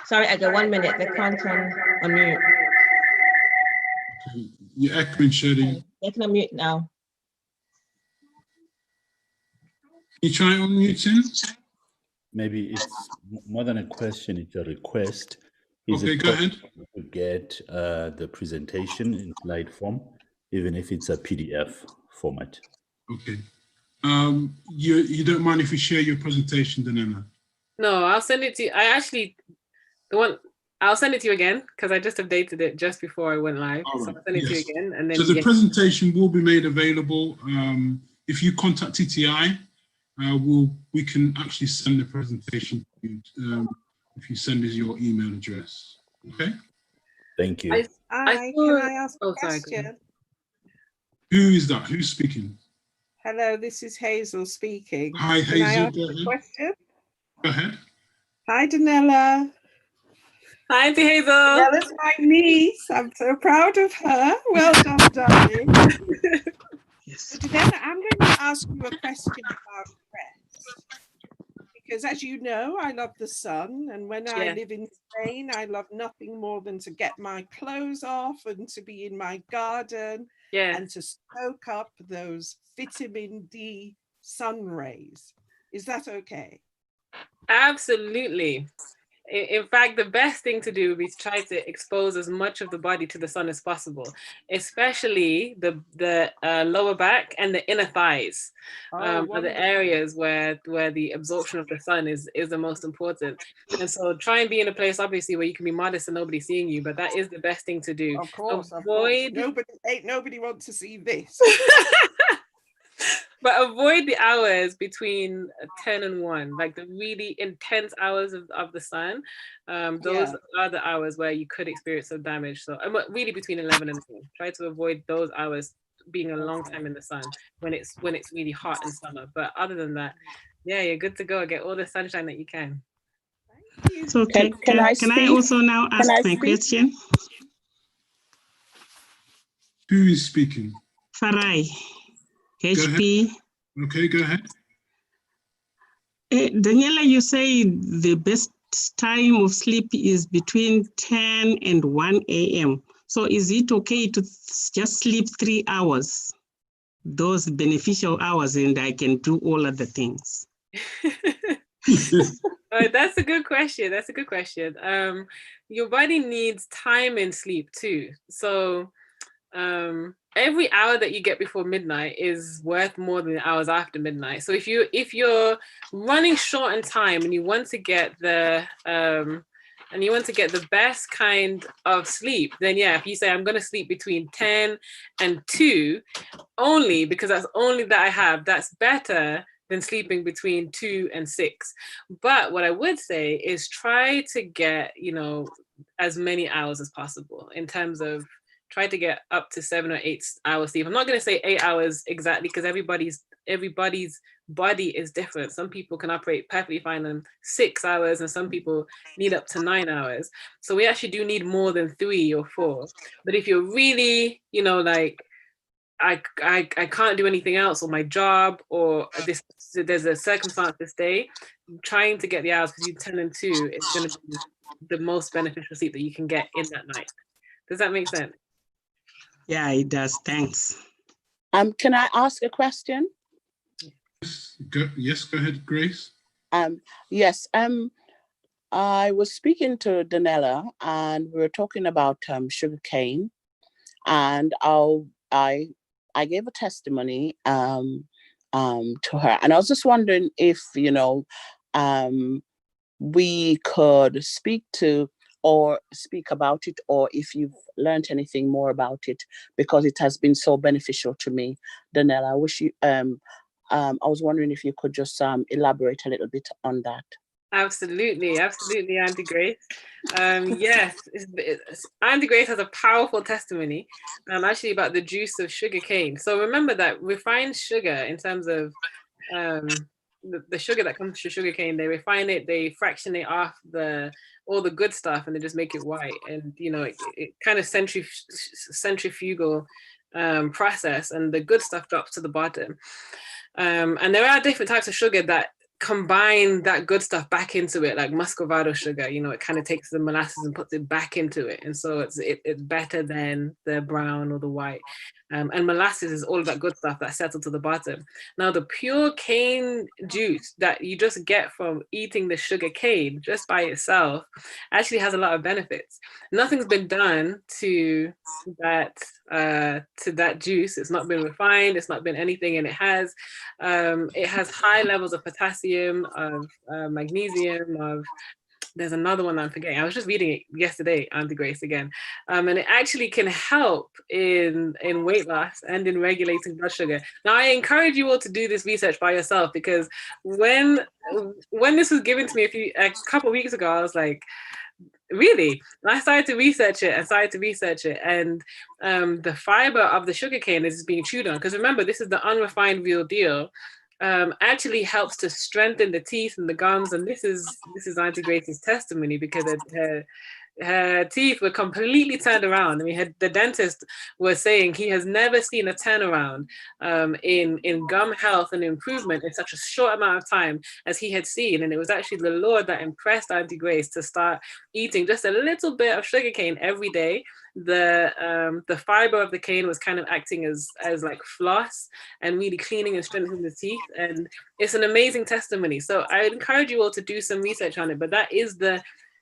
Sorry, I got 1 minute. They can't unmute. Okay. You're echoing, Shirley. They can unmute now. Can you try unmuting? Maybe it's more than a question, it's a request. Is okay, it go ahead. To get the presentation in slide form, even if it's a PDF format? Okay. You don't mind if we share your presentation, Danella? No, I'll send it to you. I'll send it to you again because I just updated it just before I went live. Right. So I'll send it to you again. And then so the presentation will be made available. If you contact TTI, we can actually send the presentation to you if you send us your email address. Okay. Thank you. Can I ask a question? Who is that? Who's speaking? Hello, this is Hazel speaking. Hi, Can I Hazel. ask a question? Go ahead. Hi, Danella. Hi, Auntie Hazel. Danella's my niece. I'm so proud of her. Well done, darling. So, Danella, I'm going to ask you a question about rest. Because as you know, I love the sun. And when I live in Spain, I love nothing more than to get my clothes off and to be in my garden and to soak up those vitamin D sun rays. Is that okay? Absolutely. In fact, the best thing to do is try to expose as much of the body to the sun as possible, especially the lower back and the inner thighs are the areas where the absorption of the sun is the most important. And so try and be in a place, obviously, where you can be modest and nobody's seeing you, but that is the best thing to do. Of course, avoid... Nobody wants to see this. But avoid the hours between 10 and 1, like the really intense hours of the sun. Those are the hours where you could experience some damage. So really between 11 and 1. Try to avoid those hours being a long time in the sun when it's really hot in summer. But other than that, yeah, you're good to go. Get all the sunshine that you can. So can I also now ask my question? Who is speaking? Farai. HP. Okay, go ahead. Danella, you say the best time of sleep is between 10 and 1 a.m. So is it okay to just sleep 3 hours, those beneficial hours, and I can do all of the things? That's a good question. That's a good question. Your body needs time in sleep too. So every hour that you get before midnight is worth more than the hours after midnight. So if you're running short on time and you want to get the best kind of sleep, then yeah, if you say I'm going to sleep between 10 and 2 only because that's only that I have, that's better than sleeping between 2 and 6. But what I would say is try to get, as many hours as possible in terms of try to get up to 7 or 8 hours sleep. I'm not going to say 8 hours exactly because everybody's body is different. Some people can operate perfectly fine in 6 hours and some people need up to 9 hours. So we actually do need more than 3 or 4. But if you're really, like, I can't do anything else, or my job, or there's a circumstance this day, trying to get the hours between 10 and 2 is going to be the most beneficial sleep that you can get in that night. Does that make sense? Yeah, it does. Thanks. Can I ask a question? Yes, go ahead, Grace. Yes. I was speaking to Danella, and we were talking about sugarcane, and I gave a testimony to her, and I was just wondering if we could speak about it, or if you've learned anything more about it, because it has been so beneficial to me. Danella, I wish you I was wondering if you could just elaborate a little bit on that. Absolutely, absolutely, Auntie Grace. Yes, Auntie Grace has a powerful testimony, actually about the juice of sugar cane. So remember that refined sugar, in terms of the sugar that comes from sugar cane, they refine it, they fractionate off all the good stuff, and they just make it white. And you know, it kind of centrifugal process, and the good stuff drops to the bottom. And there are different types of sugar that combine that good stuff back into it, like muscovado sugar. You know, it kind of takes the molasses and puts it back into it, and so it's better than the brown or the white. And molasses is all of that good stuff that settled to the bottom. Now, the pure cane juice that you just get from eating the sugar cane just by itself actually has a lot of benefits. Nothing's been done to that juice. It's not been refined. It's not been anything, and it has high levels of potassium, of magnesium, of there's another one I'm forgetting. I was just reading it yesterday, Auntie Grace, again. And it actually can help in weight loss and in regulating blood sugar. Now, I encourage you all to do this research by yourself, because when this was given to me a couple of weeks ago, I was like, really? And I started to research it and the fiber of the sugarcane is being chewed on, because remember, this is the unrefined real deal. Actually helps to strengthen the teeth and the gums, and this is Auntie Grace's testimony, because her teeth were completely turned around. I mean, the dentist was saying he has never seen a turnaround in gum health and improvement in such a short amount of time as he had seen. And it was actually the Lord that impressed Auntie Grace to start eating just a little bit of sugarcane every day. The fiber of the cane was kind of acting as like floss and really cleaning and strengthening the teeth. And it's an amazing testimony. So I would encourage you all to do some research on it, but that is the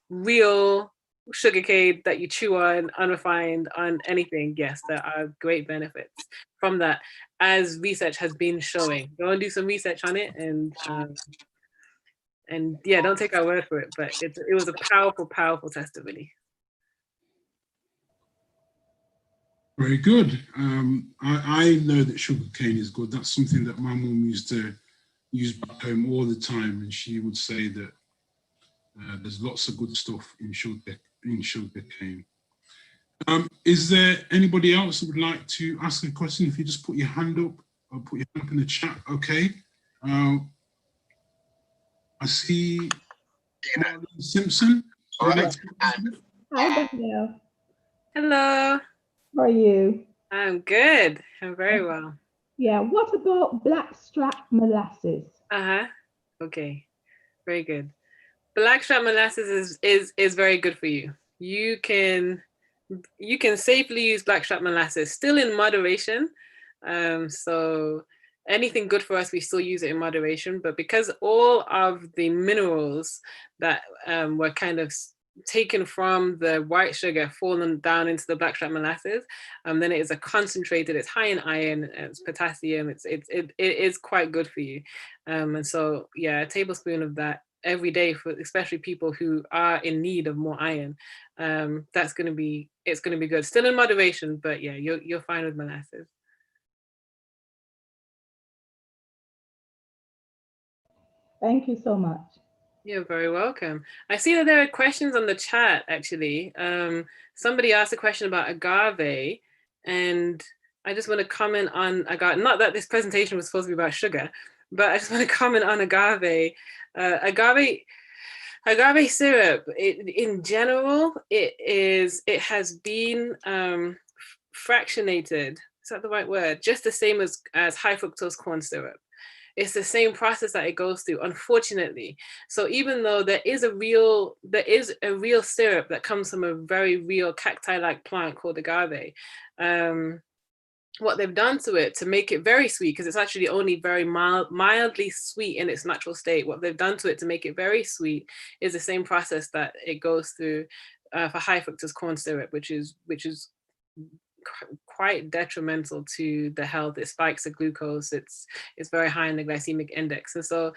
real sugarcane that you chew on, unrefined, on anything. Yes, there are great benefits from that, as research has been showing. Go and do some research on it, and yeah, don't take our word for it, but it was a powerful, powerful testimony. Very good. I know that sugar cane is good. That's something that my mum used to use back home all the time, and she would say that there's lots of good stuff in sugar cane. Is there anybody else who would like to ask a question? If you just put your hand up or put your hand up in the chat, okay. I see Marlene Simpson. Hi, Danielle. Hello. How are you? I'm good. I'm very well. Yeah. What about blackstrap molasses? Okay. Very good. Blackstrap molasses is very good for you. You can safely use blackstrap molasses, still in moderation. So anything good for us, we still use it in moderation. But because all of the minerals that were kind of taken from the white sugar fallen down into the blackstrap molasses, then it is a concentrated, it's high in iron, it's potassium, it is quite good for you. And so yeah, a tablespoon of that every day, for especially people who are in need of more iron, it's going to be good, still in moderation, but yeah, you're fine with molasses. Thank you so much. You're very welcome. I see that there are questions on the chat, actually. Somebody asked a question about agave, and I just want to comment on agave. Not that this presentation was supposed to be about sugar, but I just want to comment on agave. Agave syrup, in general, it has been fractionated. Is that the right word? Just the same as high fructose corn syrup. It's the same process that it goes through, unfortunately. So even though there is a real syrup that comes from a very real cacti-like plant called agave, what they've done to it to make it very sweet, because it's actually only very mildly sweet in its natural state, what they've done to it to make it very sweet is the same process that it goes through for high fructose corn syrup, which is quite detrimental to the health. It spikes the glucose. It's very high in the glycemic index. And so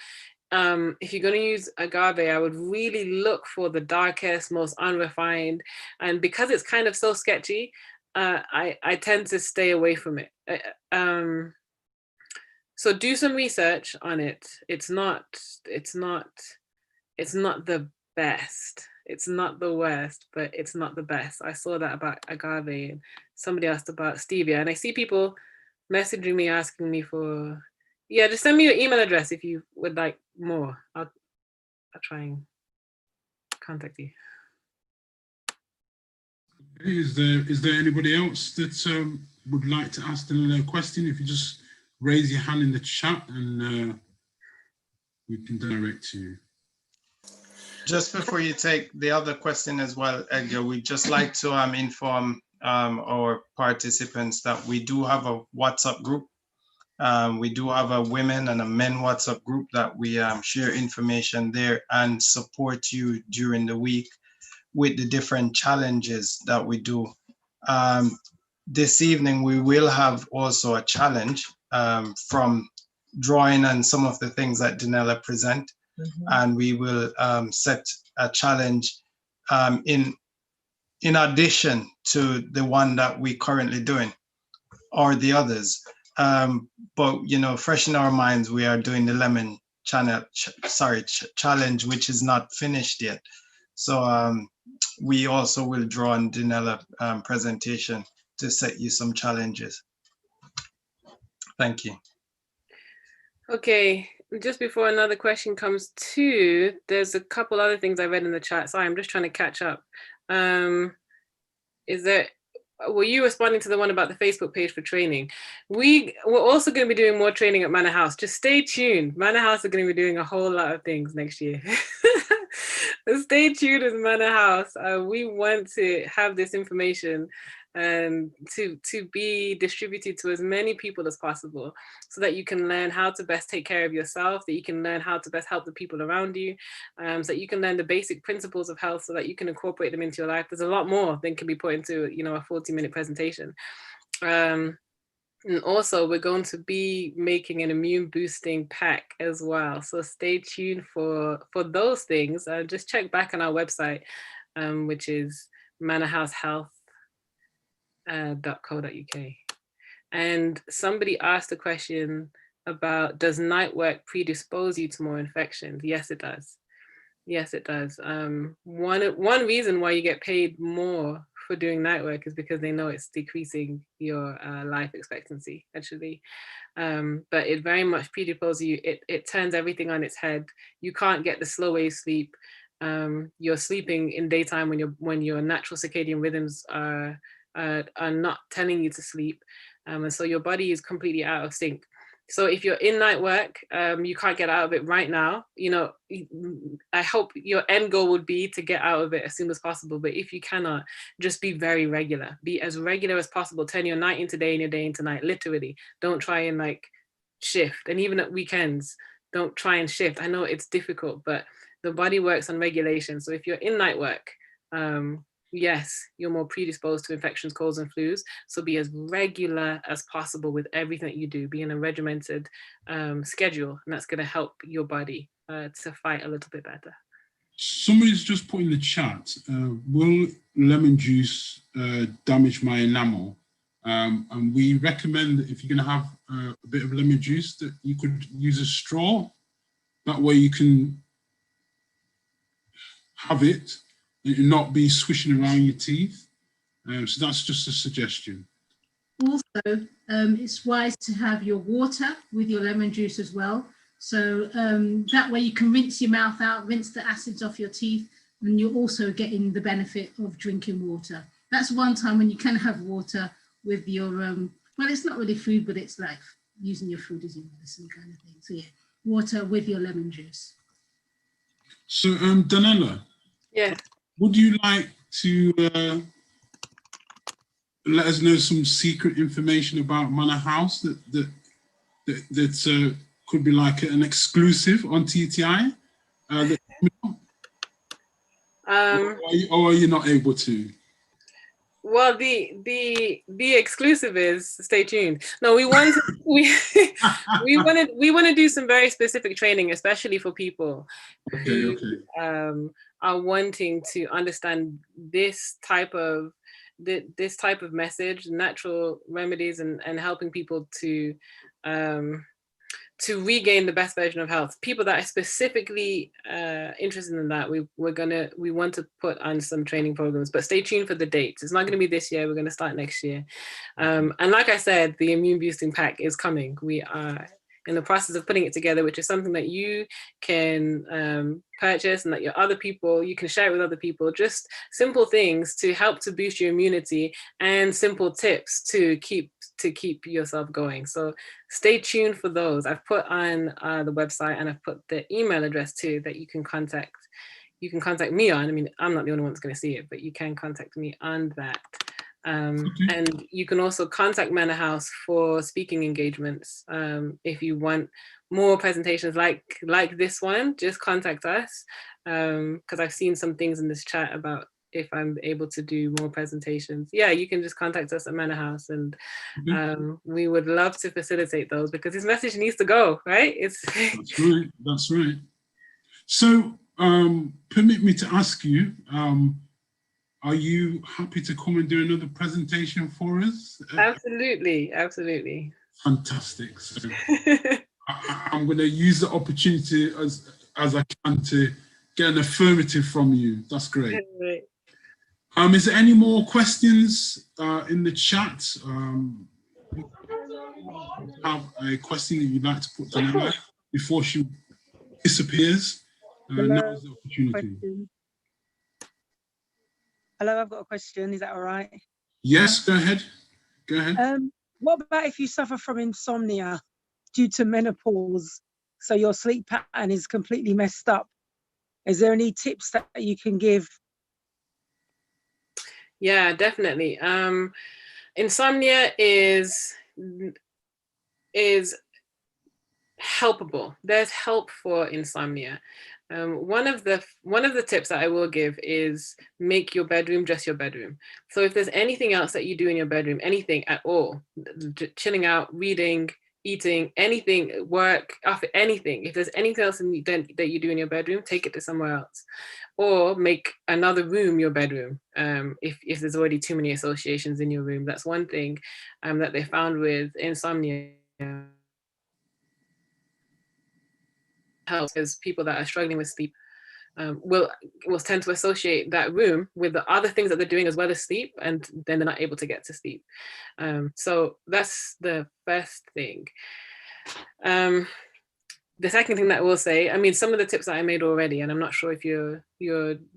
if you're going to use agave, I would really look for the darkest, most unrefined. And because it's kind of so sketchy, I tend to stay away from it. So do some research on it. It's not it's not the best. It's not the worst, but it's not the best. I saw that about agave, and somebody asked about stevia, and I see people messaging me asking me for, yeah, just send me your email address if you would like more. I'll try and contact you. Is there anybody else that would like to ask a question? If you just raise your hand in the chat and we can direct you. Just before you take the other question as well, Edgar, we'd just like to inform our participants that we do have a WhatsApp group. We do have a women and a men WhatsApp group that we share information there and support you during the week with the different challenges that we do. This evening, we will have also a challenge from drawing on some of the things that Danella present. And we will set a challenge in addition to the one that we currently doing or the others. But you know, fresh in our minds, we are doing the lemon challenge, which is not finished yet. So we also will draw on Danella presentation to set you some challenges. Thank you. Okay, just before another question comes to, there's a couple other things I read in the chat. Sorry, I'm just trying to catch up. Were you responding to the one about the Facebook page for training? We're also going to be doing more training at Manor House. Just stay tuned. Manor House are going to be doing a whole lot of things next year. Stay tuned with Manor House. We want to have this information and to be distributed to as many people as possible, so that you can learn how to best take care of yourself, that you can learn how to best help the people around you, so that you can learn the basic principles of health, so that you can incorporate them into your life. There's a lot more than can be put into, you know, a 40-minute presentation. And also, we're going to be making an immune boosting pack as well. So stay tuned for those things. Just check back on our website, which is manorhousehealth.co.uk. And somebody asked a question about, does night work predispose you to more infections? Yes, it does. Yes, it does. One reason why you get paid more for doing night work is because they know it's decreasing your life expectancy, actually. But it very much predisposes you. It turns everything on its head. You can't get the slow wave sleep. You're sleeping in daytime when your natural circadian rhythms are not telling you to sleep, and so your body is completely out of sync. So if you're in night work, you can't get out of it right now. You know, I hope your end goal would be to get out of it as soon as possible. But if you cannot, just be very regular. Be as regular as possible. Turn your night into day and your day into night, literally. Don't try and like shift. And even at weekends, don't try and shift. I know it's difficult, but the body works on regulation. So if you're in night work, yes, you're more predisposed to infections, colds, and flus. So be as regular as possible with everything that you do. Be in a regimented schedule, and that's going to help your body to fight a little bit better. Somebody's just put in the chat, will lemon juice damage my enamel? And we recommend that if you're going to have a bit of lemon juice, that you could use a straw. That way you can have it and not be swishing around your teeth. So that's just a suggestion. Also, it's wise to have your water with your lemon juice as well. So that way you can rinse your mouth out, rinse the acids off your teeth, and you're also getting the benefit of drinking water. That's one time when you can have water with your, well, it's not really food, but it's like using your food as your medicine kind of thing. So yeah, water with your lemon juice. So Danella, yeah, would you like to let us know some secret information about Manor House that could be like an exclusive on TTI? Or are you not able to? Well, the exclusive is stay tuned. No, we want to do some very specific training, especially for people who are wanting to understand this type of message, natural remedies, and helping people to to regain the best version of health. People that are specifically interested in that, we want to put on some training programs, but stay tuned for the dates. It's not going to be this year. We're going to start next year. And like I said, the immune boosting pack is coming. We are in the process of putting it together, which is something that you can purchase and that you can share it with other people. Just simple things to help to boost your immunity and simple tips to keep yourself going. So stay tuned for those. I've put on the website, and I've put the email address too that you can contact me on. I mean, I'm not the only one that's going to see it, but you can contact me on that. And you can also contact Manor House for speaking engagements. If you want more presentations like this one, just contact us, because I've seen some things in this chat about if I'm able to do more presentations. Yeah, you can just contact us at Manor House, and we would love to facilitate those, because this message needs to go, right? That's right. So permit me to ask you, are you happy to come and do another presentation for us? Absolutely. Fantastic. So I'm going to use the opportunity as I can to get an affirmative from you. That's great. Is there any more questions in the chat? Have a question that you'd like to put to Danella before she disappears? Now's the opportunity. Hello, I've got a question. Is that all right? Yes, go ahead. What about if you suffer from insomnia due to menopause, so your sleep pattern is completely messed up? Is there any tips that you can give? Yeah, definitely. Insomnia is helpable. There's help for insomnia. One of the tips that I will give is make your bedroom just your bedroom. So if there's anything else that you do in your bedroom, anything at all, chilling out, reading, eating, anything, work, anything, if there's anything else that you do in your bedroom, take it to somewhere else. Or make another room your bedroom. If there's already too many associations in your room. That's one thing that they found with insomnia. Helps is people that are struggling with sleep will tend to associate that room with the other things that they're doing as well as sleep, and then they're not able to get to sleep. So that's the first thing. The second thing that I will say, I mean, some of the tips that I made already, and I'm not sure if you're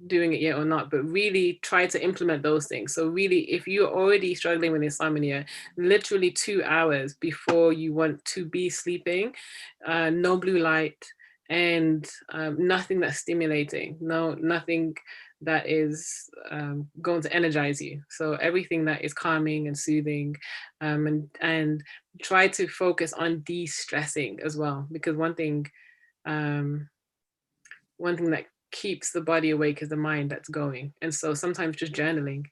doing it yet or not, but really try to implement those things. So really, if you're already struggling with insomnia, literally 2 hours before you want to be sleeping, no blue light, and nothing that's stimulating, nothing that is going to energize you. So everything that is calming and soothing, and try to focus on de-stressing as well, because one thing that keeps the body awake is the mind that's going. And so sometimes just journaling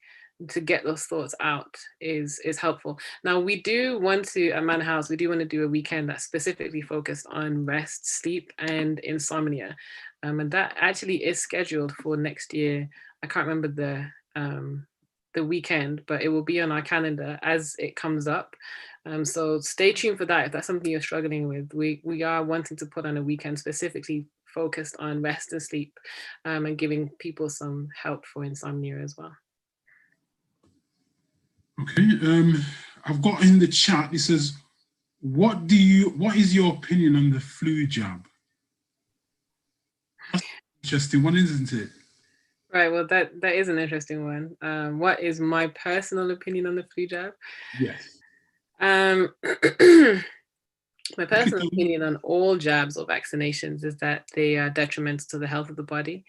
to get those thoughts out is helpful. Now we do want to, at Manor House, we do want to do a weekend that's specifically focused on rest, sleep, and insomnia. And that actually is scheduled for next year. I can't remember the weekend, but it will be on our calendar as it comes up. So stay tuned for that if that's something you're struggling with. We are wanting to put on a weekend specifically focused on rest and sleep, and giving people some help for insomnia as well. Okay, I've got in the chat, it says, what is your opinion on the flu jab? That's an interesting one, isn't it? Right, well, that is an interesting one. What is my personal opinion on the flu jab? Yes. My personal opinion on all jabs or vaccinations is that they are detrimental to the health of the body.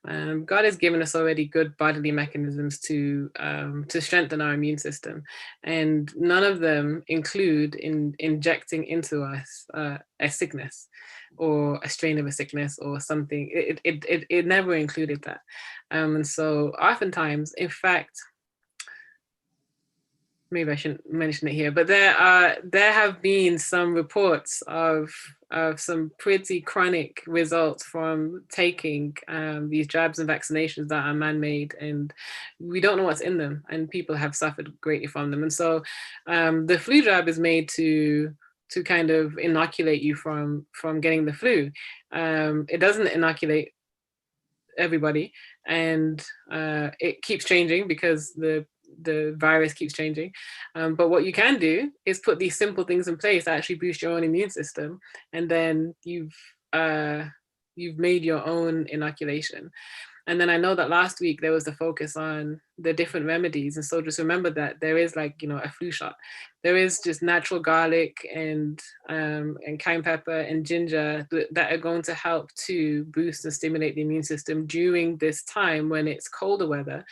God has given us already good bodily mechanisms to strengthen our immune system, and none of them include injecting into us a sickness or a strain of a sickness or something. It never included that. And so oftentimes, in fact, maybe I shouldn't mention it here, but there have been some reports of some pretty chronic results from taking these jabs and vaccinations that are man-made, and we don't know what's in them, and people have suffered greatly from them. And so the flu jab is made to to kind of inoculate you from getting the flu. It doesn't inoculate everybody, and it keeps changing because the virus keeps changing. But what you can do is put these simple things in place that actually boost your own immune system, and then you've made your own inoculation. And then I know that last week there was the focus on the different remedies. And so just remember that there is, like, you know, a flu shot. There is just natural garlic and cayenne pepper and ginger that are going to help to boost and stimulate the immune system during this time when it's colder weather.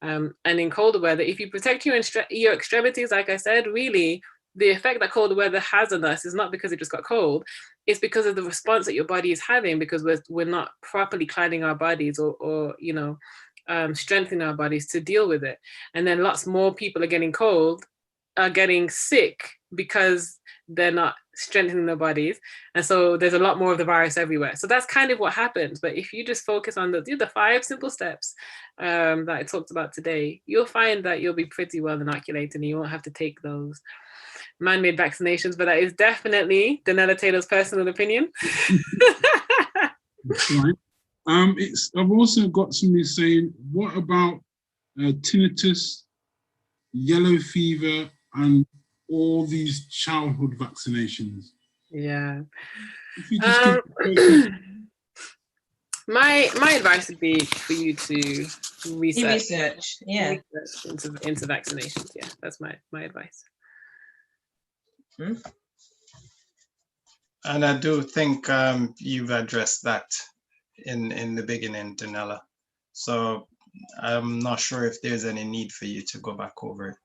And in colder weather, if you protect your extremities, like I said, really, the effect that colder weather has on us is not because it just got cold. It's because of the response that your body is having, because we're not properly cladding our bodies or you know, strengthening our bodies to deal with it. And then lots more people are getting sick because they're not strengthening their bodies. And so there's a lot more of the virus everywhere. So that's kind of what happens. But if you just focus on the 5 simple steps that I talked about today, you'll find that you'll be pretty well inoculated and you won't have to take those man-made vaccinations. But that is definitely Danella Taylor's personal opinion. Right. I've also got somebody saying, what about tinnitus, yellow fever, and all these childhood vaccinations? Yeah. If you just my advice would be for you to research Yeah. into vaccinations. Yeah, that's my advice. And I do think you've addressed that in the beginning, Danella. So I'm not sure if there's any need for you to go back over it.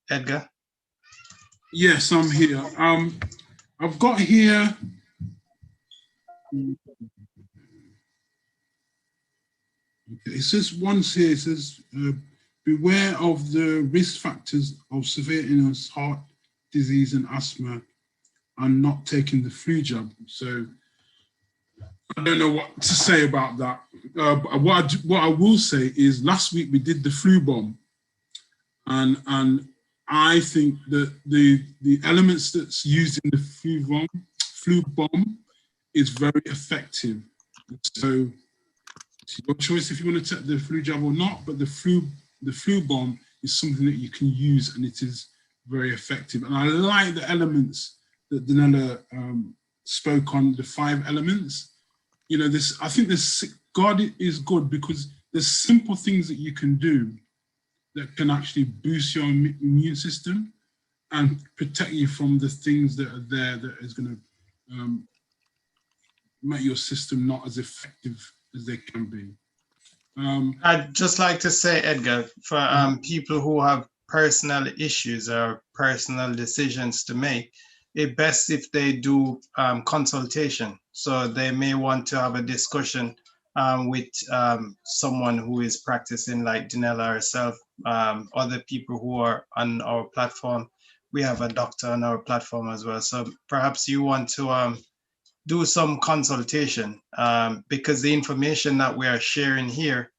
Edgar? Yes, I'm here. I've got here. It says once here, it says, beware of the risk factors of severe illness, heart disease and asthma, and not taking the flu jab. So I don't know what to say about that. But what I will say is last week we did the flu bomb, and I think that the elements that's used in the flu bomb is very effective. So it's your choice if you want to take the flu jab or not, but the flu bomb is something that you can use and it is very effective. And I like the elements that Danella spoke on, the 5 elements. You know, I think God is good because there's simple things that you can do that can actually boost your immune system and protect you from the things that are there that is going to make your system not as effective as they can be. I'd just like to say, Edgar, for people who have personal issues or personal decisions to make, it's best if they do consultation. So they may want to have a discussion with someone who is practicing, like Danella herself, other people who are on our platform. We have a doctor on our platform as well. So perhaps you want to do some consultation because the information that we are sharing here,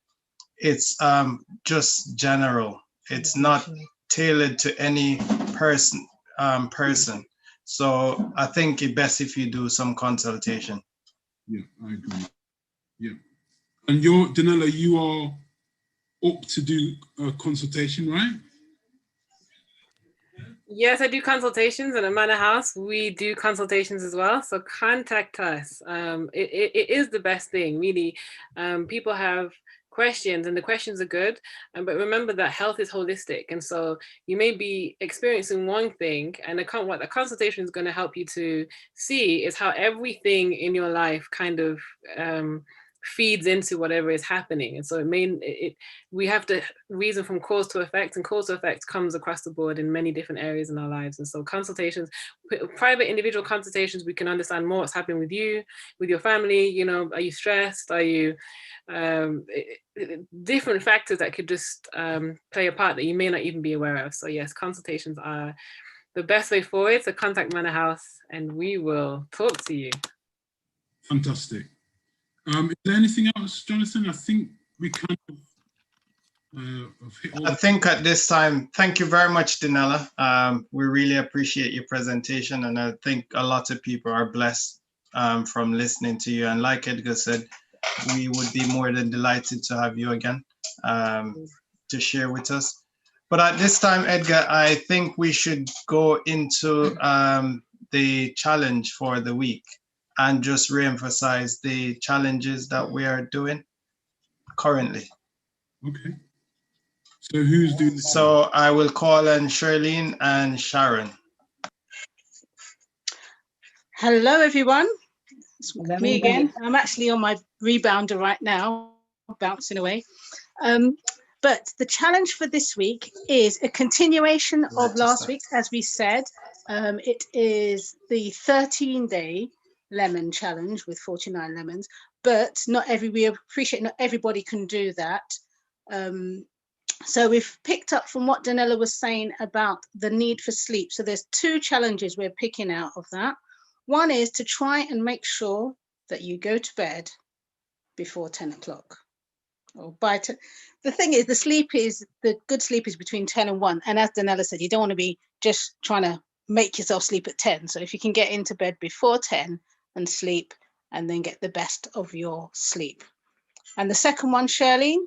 it's just general. It's not tailored to any person. So I think it's best if you do some consultation. Yeah, I agree. Yeah. And Danella, you are up to do a consultation, right? Yes, I do consultations, and at Manor House we do consultations as well. So contact us. It is the best thing, really. People have questions, and the questions are good. But remember that health is holistic, and so you may be experiencing one thing, and what the consultation is going to help you to see is how everything in your life kind of feeds into whatever is happening. And so we have to reason from cause to effect, and cause to effect comes across the board in many different areas in our lives. And so consultations, private individual consultations, we can understand more what's happening with you, with your family. You know, are you stressed? Are you different factors that could just play a part that you may not even be aware of. So yes, consultations are the best way forward. So contact Manor House and we will talk to you. Fantastic. Is there anything else, Jonathan? I think we kind of I think at this time, thank you very much, Danella. We really appreciate your presentation, and I think a lot of people are blessed from listening to you. And like Edgar said, we would be more than delighted to have you again to share with us. But at this time, Edgar, I think we should go into the challenge for the week and just reemphasize the challenges that we are doing currently. Okay. So who's doing this? So I will call on Charlene and Sharon. Hello, everyone. It's me again. I'm actually on my rebounder right now, bouncing away. But the challenge for this week is a continuation of last week, as we said. It is the 13-day lemon challenge with 49 lemons, but we appreciate not everybody can do that. So we've picked up from what Danella was saying about the need for sleep. So there's two challenges we're picking out of that. One is to try and make sure that you go to bed before 10 o'clock. Or the thing is, the good sleep is between 10 and 1. And as Danella said, you don't want to be just trying to make yourself sleep at 10. So if you can get into bed before 10 and sleep, and then get the best of your sleep. And the second one, Shirley?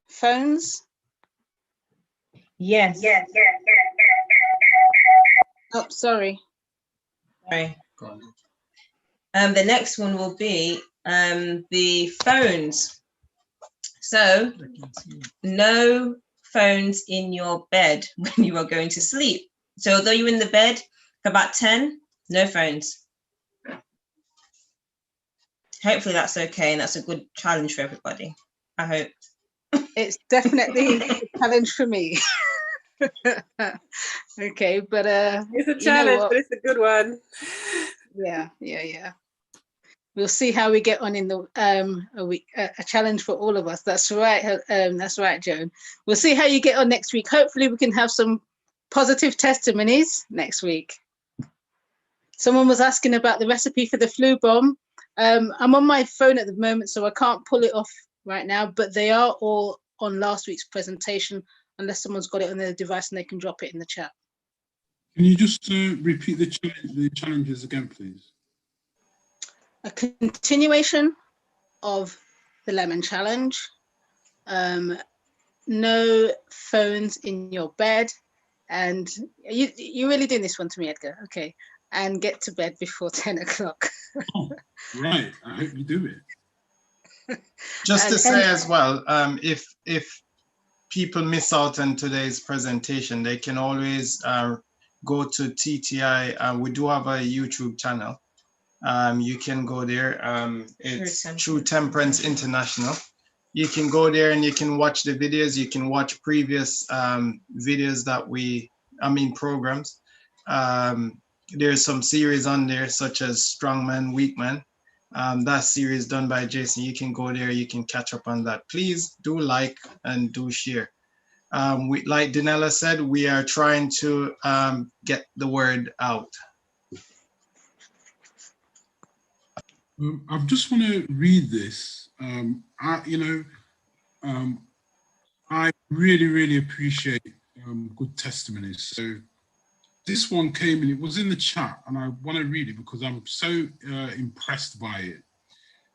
Phones? Yes. Oh, sorry. Sorry. The next one will be the phones. So no phones in your bed when you are going to sleep. So although you're in the bed for about 10, no phones. Hopefully that's okay, and that's a good challenge for everybody. I hope. It's definitely a challenge for me. Okay, but it's a challenge, but it's a good one. Yeah. We'll see how we get on in the a challenge for all of us. That's right. That's right, Joan. We'll see how you get on next week. Hopefully we can have some positive testimonies next week. Someone was asking about the recipe for the flu bomb. I'm on my phone at the moment, so I can't pull it off right now, but they are all on last week's presentation, unless someone's got it on their device and they can drop it in the chat. Can you just repeat the challenges again, please? A continuation of the lemon challenge. No phones in your bed. And you're really doing this one to me, Edgar. Okay. And get to bed before 10 o'clock. Oh, right. I hope you do it. Just to say as well, if people miss out on today's presentation, they can always go to TTI. We do have a YouTube channel. You can go there. It's True Temperance International. You can go there and you can watch the videos. You can watch previous videos that programs. There's some series on there, such as Strongman, Weakman. That series done by Jason. You can go there, you can catch up on that. Please do like and do share. Like Danella said, we are trying to get the word out. I just want to read this. I really appreciate good testimonies. So this one came and it was in the chat, and I want to read it because I'm so impressed by it.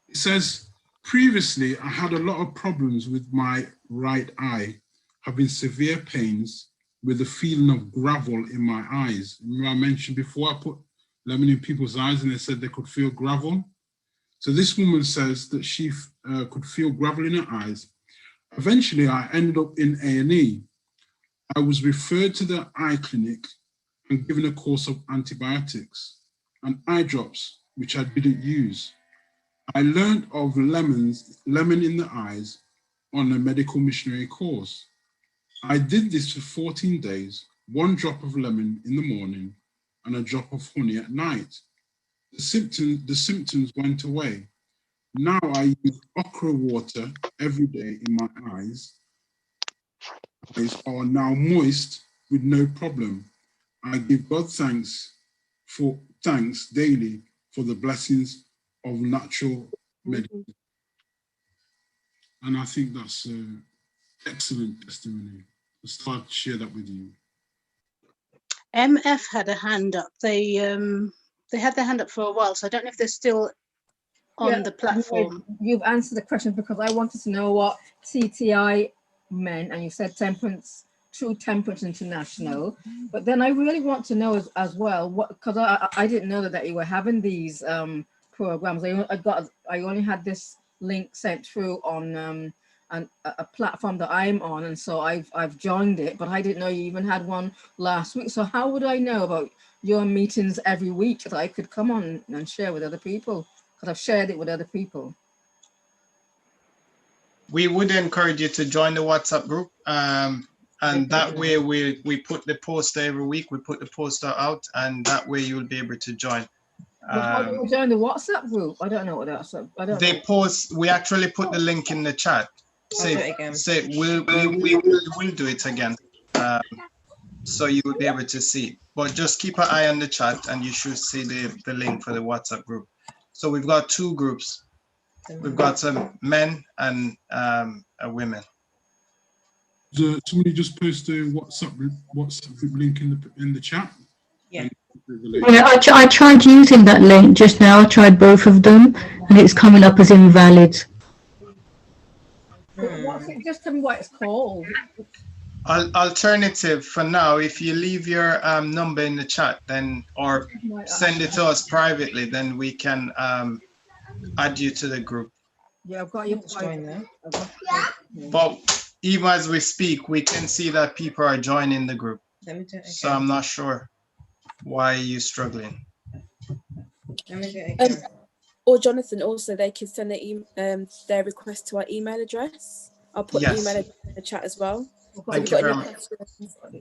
It says, previously, I had a lot of problems with my right eye, having severe pains with the feeling of gravel in my eyes. Remember I mentioned before, I put lemon in people's eyes and they said they could feel gravel. So this woman says that she could feel gravel in her eyes. Eventually, I ended up in A&E. I was referred to the eye clinic and given a course of antibiotics and eye drops, which I didn't use. I learned of lemon in the eyes on a medical missionary course. I did this for 14 days, 1 drop of lemon in the morning and a drop of honey at night. The symptoms went away. Now I use okra water every day in my eyes. Eyes are now moist with no problem. I give God thanks daily for the blessings of natural medicine. And I think that's an excellent testimony. I'll start to share that with you. MF had a hand up. They had their hand up for a while, so I don't know if they're still on the platform. You've answered the question because I wanted to know what TTI meant, and you said Temperance, True Temperance International. But then I really want to know as well what, because I didn't know that you were having these programs. I only had this link sent through on a platform that I'm on, and so I've joined it, but I didn't know you even had one last week. So how would I know about your meetings every week that I could come on and share with other people? Because I've shared it with other people. We would encourage you to join the WhatsApp group, and that way we put the poster every week. We put the poster out, and that way you'll be able to join. How do you join the WhatsApp group? I don't know what that's. They post. We actually put the link in the chat. Say we will do it again, so you will be able to see. But just keep an eye on the chat, and you should see the link for the WhatsApp group. So we've got two groups. We've got some men and women. Somebody just post a WhatsApp group link in the chat. Yeah. Yeah, I tried using that link just now. I tried both of them, and it's coming up as invalid. What's it? Just tell me what it's called. Alternative for now, if you leave your number in the chat, then or send it to us privately, then we can add you to the group. Yeah, I've got you join there. But even as we speak, we can see that people are joining the group. Let me do it again. So I'm not sure why you're struggling. Let me do it again. Or Jonathan, also they can send their request to our email address. I'll put the email address in the chat as well. Thank you very much.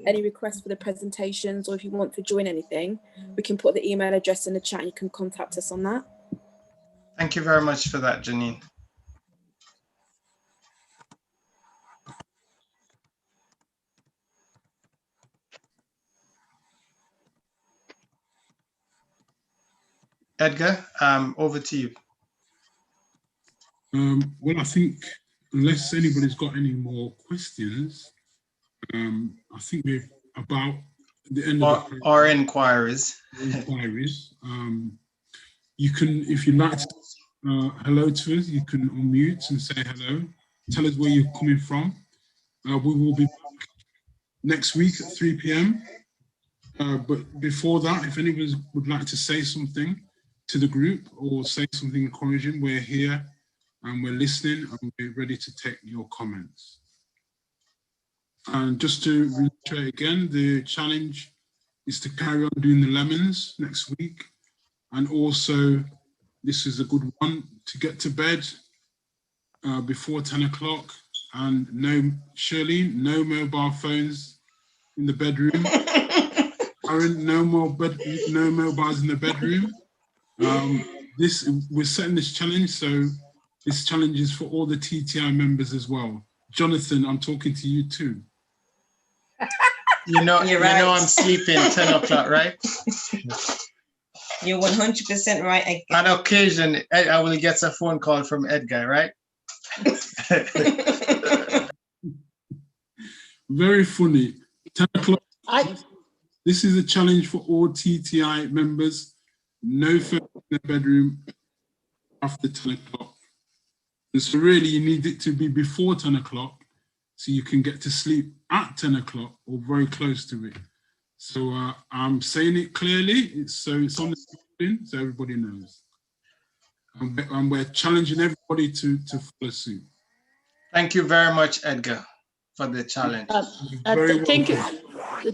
Any requests for the presentations, or if you want to join anything, we can put the email address in the chat and you can contact us on that. Thank you very much for that, Janine. Edgar, over to you. Well, I think unless anybody's got any more questions, I think we're about the end of our inquiries. You can, if you'd like to hello to us, you can unmute and say hello. Tell us where you're coming from. We will be back next week at 3 p.m. But before that, if anyone would like to say something to the group or say something encouraging, we're here and we're listening and we're ready to take your comments. And just to reiterate again, the challenge is to carry on doing the lemons next week. And also, this is a good one to get to bed before 10 o'clock. And no, Shirley, no mobile phones in the bedroom. Aaron, no mobiles in the bedroom. We're setting this challenge, so this challenge is for all the TTI members as well. Jonathan, I'm talking to you too. You know I'm sleeping 10 o'clock, right? You're 100% right, Edgar. On occasion, I will get a phone call from Edgar, right? Very funny. 10 o'clock. This is a challenge for all TTI members. No phone in the bedroom after 10 o'clock. And so really you need it to be before 10 o'clock so you can get to sleep at 10 o'clock or very close to it. So I'm saying it clearly, it's on the screen so everybody knows. And we're challenging everybody to follow suit. Thank you very much, Edgar, for the challenge. Thank you. Thank you